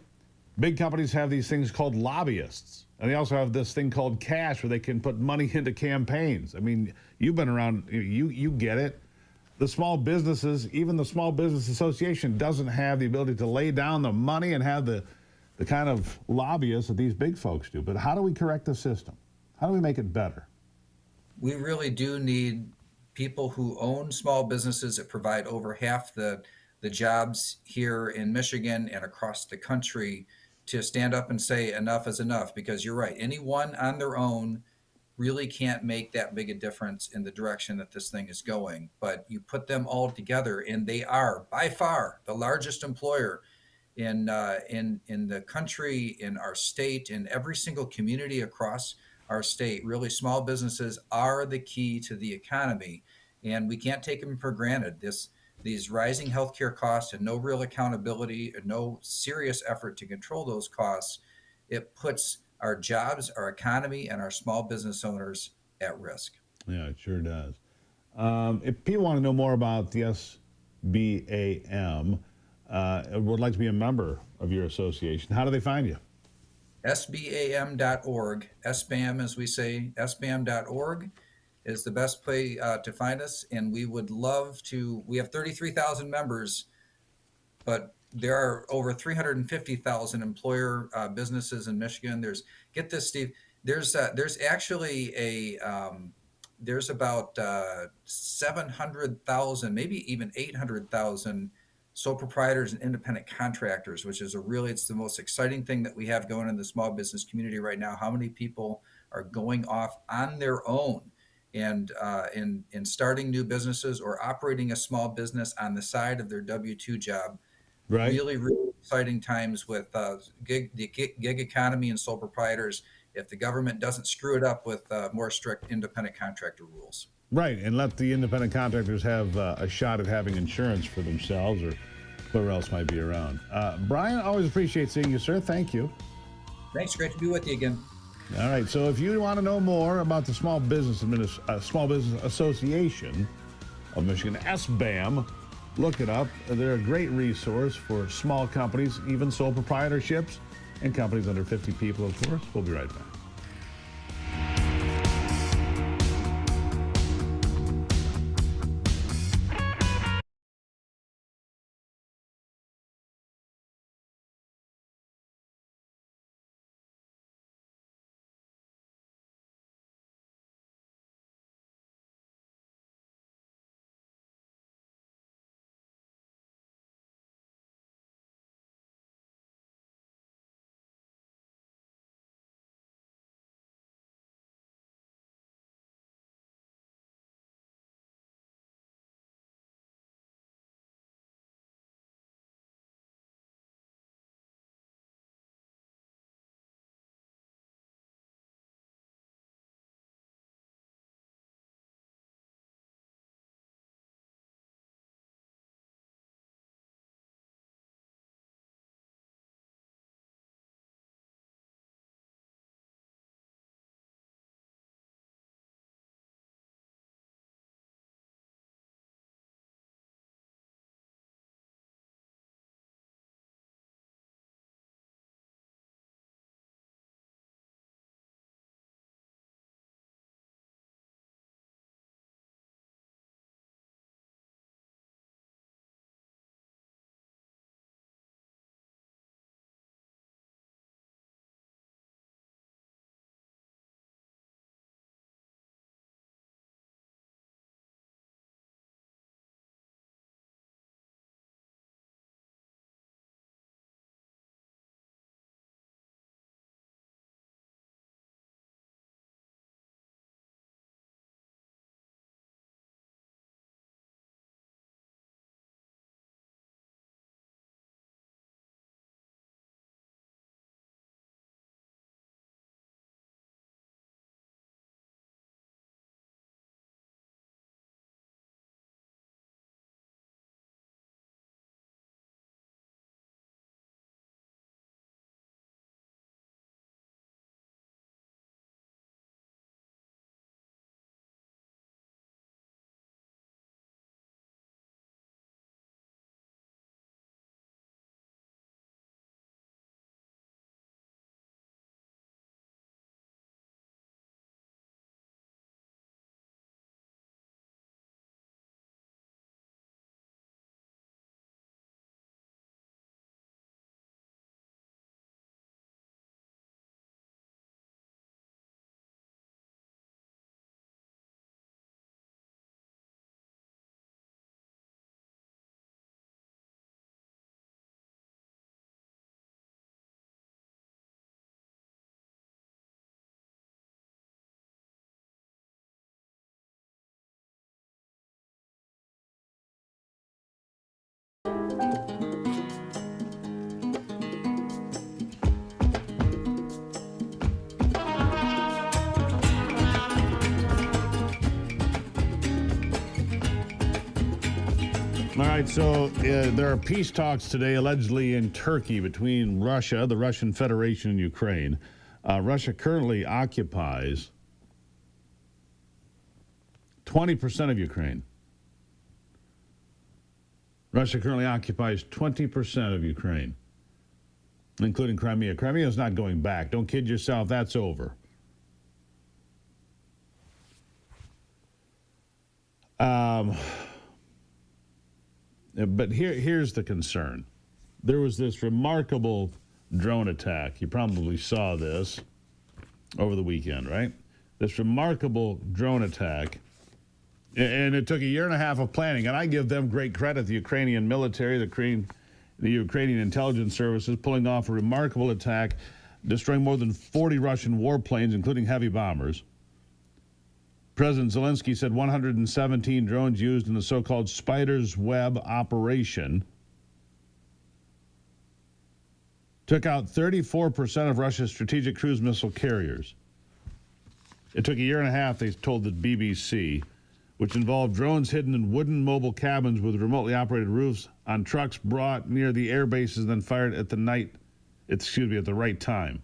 Big companies have these things called lobbyists. And they also have this thing called cash, where they can put money into campaigns. I mean, you've been around, you get it. The small businesses, even the Small Business Association, doesn't have the ability to lay down the money and have the kind of lobbyists that these big folks do. But how do we correct the system? How do we make it better? We really do need people who own small businesses that provide over half the jobs here in Michigan and across the country to stand up and say enough is enough. Because you're right, anyone on their own really can't make that big a difference in the direction that this thing is going. But you put them all together, and they are by far the largest employer in the country, in our state, in every single community across our state. Really, small businesses are the key to the economy, and we can't take them for granted. These rising healthcare costs and no real accountability and no serious effort to control those costs, it puts our jobs, our economy, and our small business owners at risk. Yeah, it sure does. If people want to know more about the SBAM, would like to be a member of your association, how do they find you? SBAM.org, SBAM as we say, SBAM.org is the best way to find us. And we would love to, we have 33,000 members, but there are over 350,000 employer businesses in Michigan. Get this, Steve, there's actually there's about 700,000, maybe even 800,000 sole proprietors and independent contractors, which is it's the most exciting thing that we have going in the small business community right now. How many people are going off on their own and in starting new businesses or operating a small business on the side of their W-2 job? Right. Really, really exciting times with the gig economy and sole proprietors, if the government doesn't screw it up with more strict independent contractor rules. Right, and let the independent contractors have a shot at having insurance for themselves or whoever else might be around. Brian, always appreciate seeing you, sir. Thank you. Thanks. Great to be with you again. All right, so if you want to know more about the Small Business Association of Michigan, SBAM, look it up. They're a great resource for small companies, even sole proprietorships, and companies under 50 people, of course. We'll be right back. All right, so there are peace talks today, allegedly in Turkey, between Russia, the Russian Federation, and Ukraine. Russia currently occupies 20% of Ukraine. Russia currently occupies 20% of Ukraine, including Crimea. Crimea is not going back. Don't kid yourself, that's over. But here's the concern. There was this remarkable drone attack. You probably saw this over the weekend, right? This remarkable drone attack. And it took a year and a half of planning. And I give them great credit, the Ukrainian military, the Ukrainian intelligence services, pulling off a remarkable attack, destroying more than 40 Russian warplanes, including heavy bombers. President Zelensky said 117 drones used in the so-called Spider's Web operation took out 34% of Russia's strategic cruise missile carriers. It took a year and a half, they told the BBC, which involved drones hidden in wooden mobile cabins with remotely operated roofs on trucks brought near the air bases and then fired at the right time.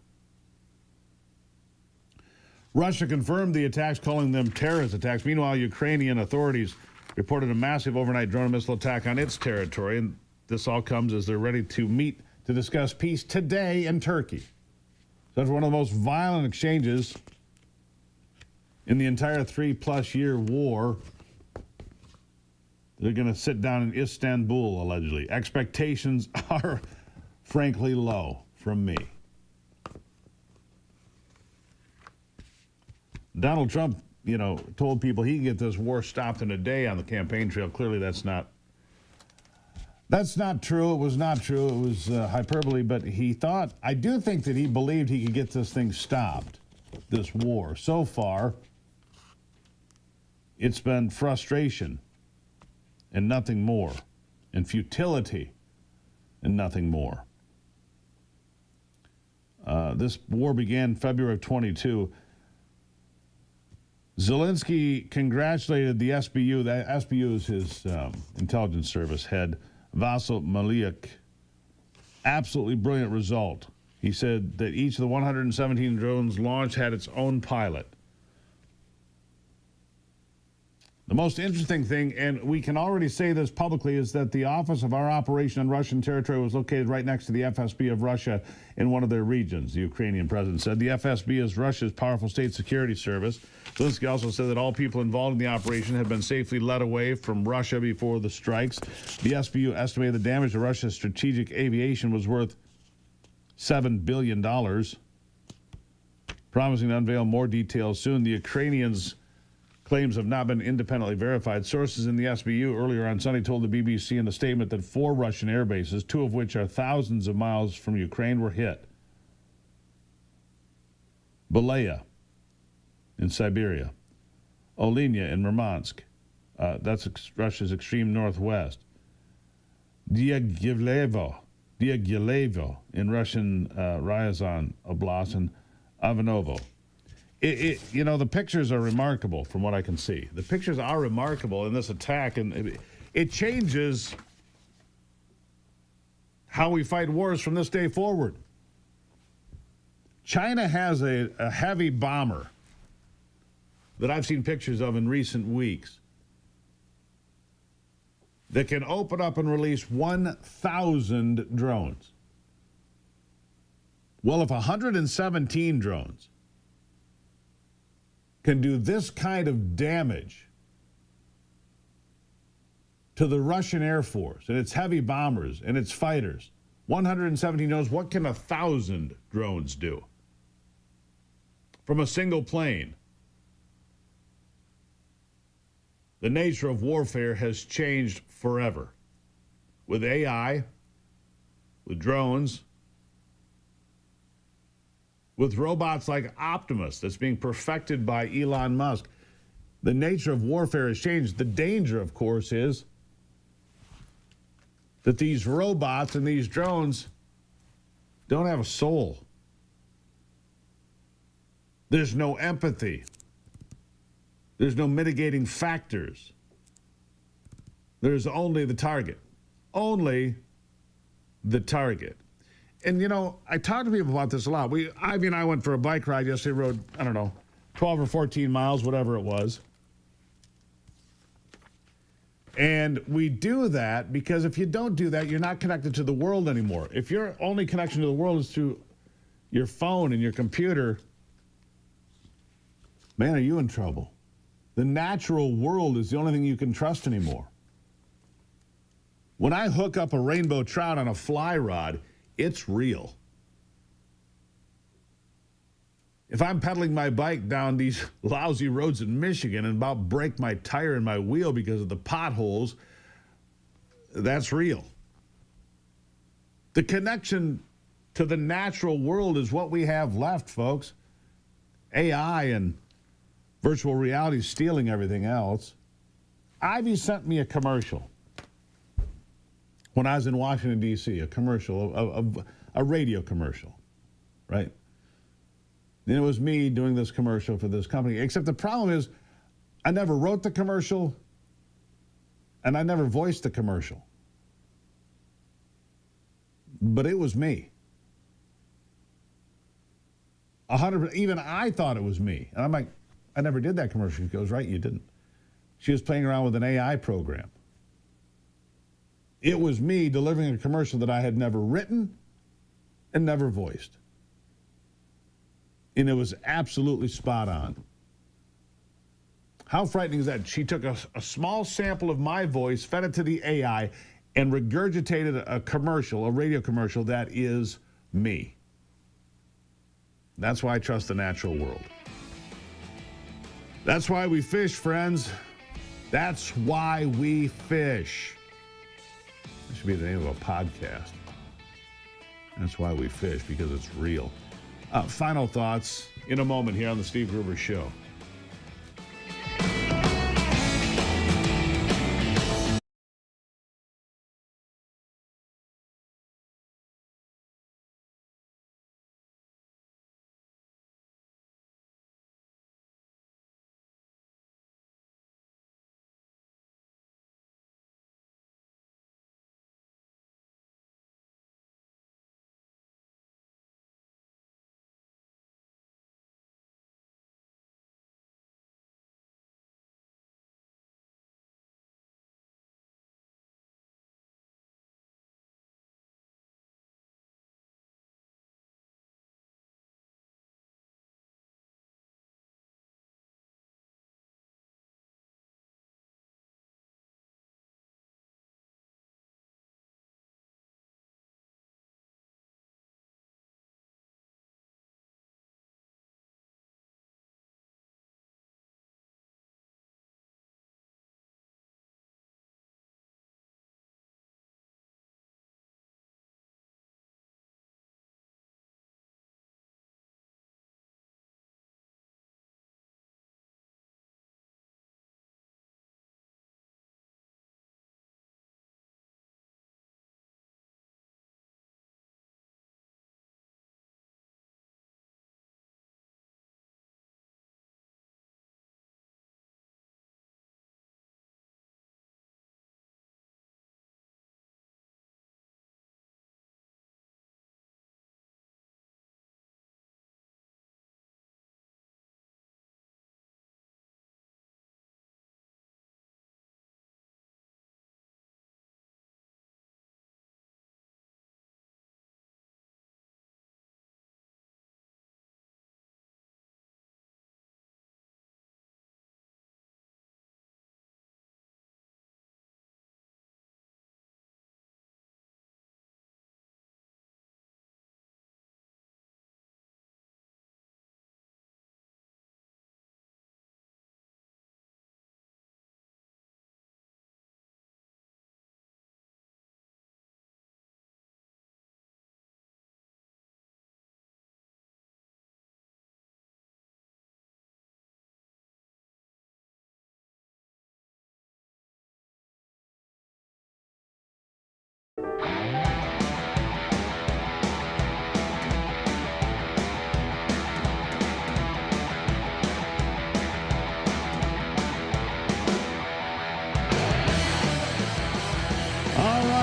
Russia confirmed the attacks, calling them terrorist attacks. Meanwhile, Ukrainian authorities reported a massive overnight drone and missile attack on its territory, and this all comes as they're ready to meet to discuss peace today in Turkey. So it's one of the most violent exchanges in the entire 3+ year war. They're going to sit down in Istanbul, allegedly. Expectations are, frankly, low from me. Donald Trump, told people he can get this war stopped in a day on the campaign trail. Clearly, that's not true. It was not true. It was hyperbole. But I do think that he believed he could get this thing stopped, this war. So far, it's been frustration and nothing more, and futility and nothing more. This war began February of 22. Zelensky congratulated the SBU. The SBU is his intelligence service head, Vasyl Maliuk. Absolutely brilliant result. He said that each of the 117 drones launched had its own pilot. The most interesting thing, and we can already say this publicly, is that the office of our operation on Russian territory was located right next to the FSB of Russia in one of their regions, the Ukrainian president said. The FSB is Russia's powerful state security service. Zelensky also said that all people involved in the operation had been safely led away from Russia before the strikes. The SBU estimated the damage to Russia's strategic aviation was worth $7 billion, promising to unveil more details soon. The Ukrainians' claims have not been independently verified. Sources in the SBU earlier on Sunday told the BBC in a statement that 4 Russian air bases, 2 of which are thousands of miles from Ukraine, were hit. Belaya in Siberia, Olinya in Murmansk, that's Russia's extreme northwest, Diaghilevo in Russian Ryazan Oblast, and Ivanovo. The pictures are remarkable from what I can see. The pictures are remarkable in this attack, and it changes how we fight wars from this day forward. China has a heavy bomber that I've seen pictures of in recent weeks that can open up and release 1,000 drones. Well, if 117 drones can do this kind of damage to the Russian Air Force and its heavy bombers and its fighters, 117 drones, what can 1,000 drones do from a single plane? The nature of warfare has changed forever. With AI, with drones, with robots like Optimus that's being perfected by Elon Musk. The nature of warfare has changed. The danger, of course, is that these robots and these drones don't have a soul. There's no empathy. There's no mitigating factors. There's only the target. Only the target. And, you know, I talk to people about this a lot. Ivy and I went for a bike ride yesterday, rode, 12 or 14 miles, whatever it was. And we do that because if you don't do that, you're not connected to the world anymore. If your only connection to the world is through your phone and your computer, man, are you in trouble? The natural world is the only thing you can trust anymore. When I hook up a rainbow trout on a fly rod, it's real. If I'm pedaling my bike down these lousy roads in Michigan and about break my tire and my wheel because of the potholes, that's real. The connection to the natural world is what we have left, folks. AI and virtual reality stealing everything else. Ivy sent me a commercial when I was in Washington, D.C., a commercial, a radio commercial, right? And it was me doing this commercial for this company, except the problem is I never wrote the commercial and I never voiced the commercial. But it was me. 100%, even I thought it was me. And I'm like, I never did that commercial. She goes, right, you didn't. She was playing around with an AI program. It was me delivering a commercial that I had never written and never voiced. And it was absolutely spot on. How frightening is that? She took a small sample of my voice, fed it to the AI, and regurgitated a commercial, a radio commercial that is me. That's why I trust the natural world. That's why we fish, friends. That's why we fish. That should be the name of a podcast. That's why we fish, because it's real. Final thoughts in a moment here on the Steve Gruber Show.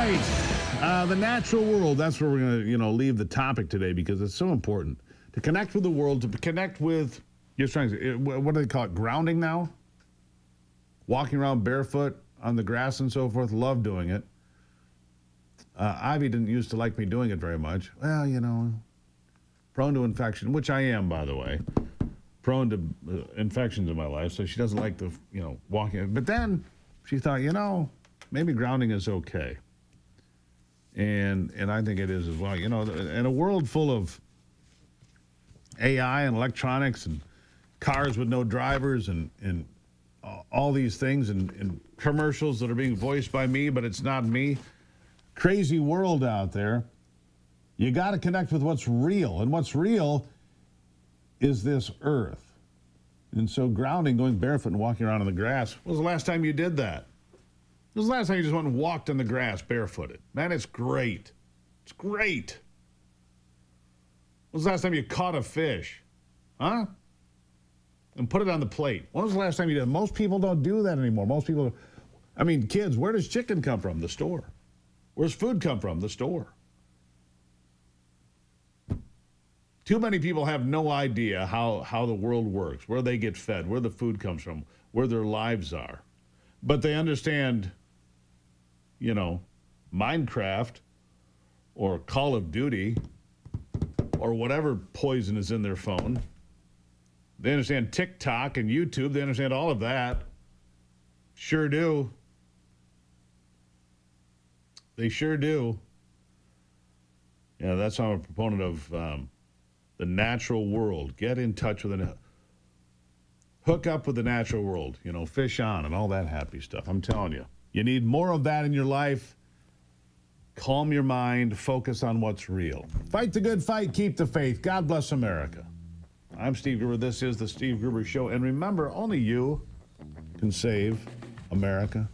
right. The natural world. That's where we're going to, leave the topic today because it's so important to connect with the world, to connect with your strengths. What do they call it? Grounding now? Walking around barefoot on the grass and so forth. Love doing it. Ivy didn't used to like me doing it very much. Well, prone to infection, which I am, by the way. Prone to infections in my life, so she doesn't like the, walking. But then she thought, maybe grounding is okay. And I think it is as well. In a world full of AI and electronics and cars with no drivers and all these things and commercials that are being voiced by me, but it's not me. Crazy world out there. You got to connect with what's real. And what's real is this earth. And so grounding, going barefoot and walking around on the grass, when was the last time you did that? When was the last time you just went and walked on the grass barefooted? Man, it's great. It's great. When was the last time you caught a fish? Huh? And put it on the plate. When was the last time you did it? Most people don't do that anymore. Most people, kids, where does chicken come from? The store. Where's food come from? The store. Too many people have no idea how the world works, where they get fed, where the food comes from, where their lives are. But they understand, Minecraft or Call of Duty or whatever poison is in their phone. They understand TikTok and YouTube. They understand all of that. Sure do. They sure do. Yeah, that's how I'm a proponent of the natural world. Get in touch with it. Hook up with the natural world. Fish on and all that happy stuff. I'm telling you. You need more of that in your life. Calm your mind. Focus on what's real. Fight the good fight. Keep the faith. God bless America. I'm Steve Gruber. This is the Steve Gruber Show. And remember, only you can save America.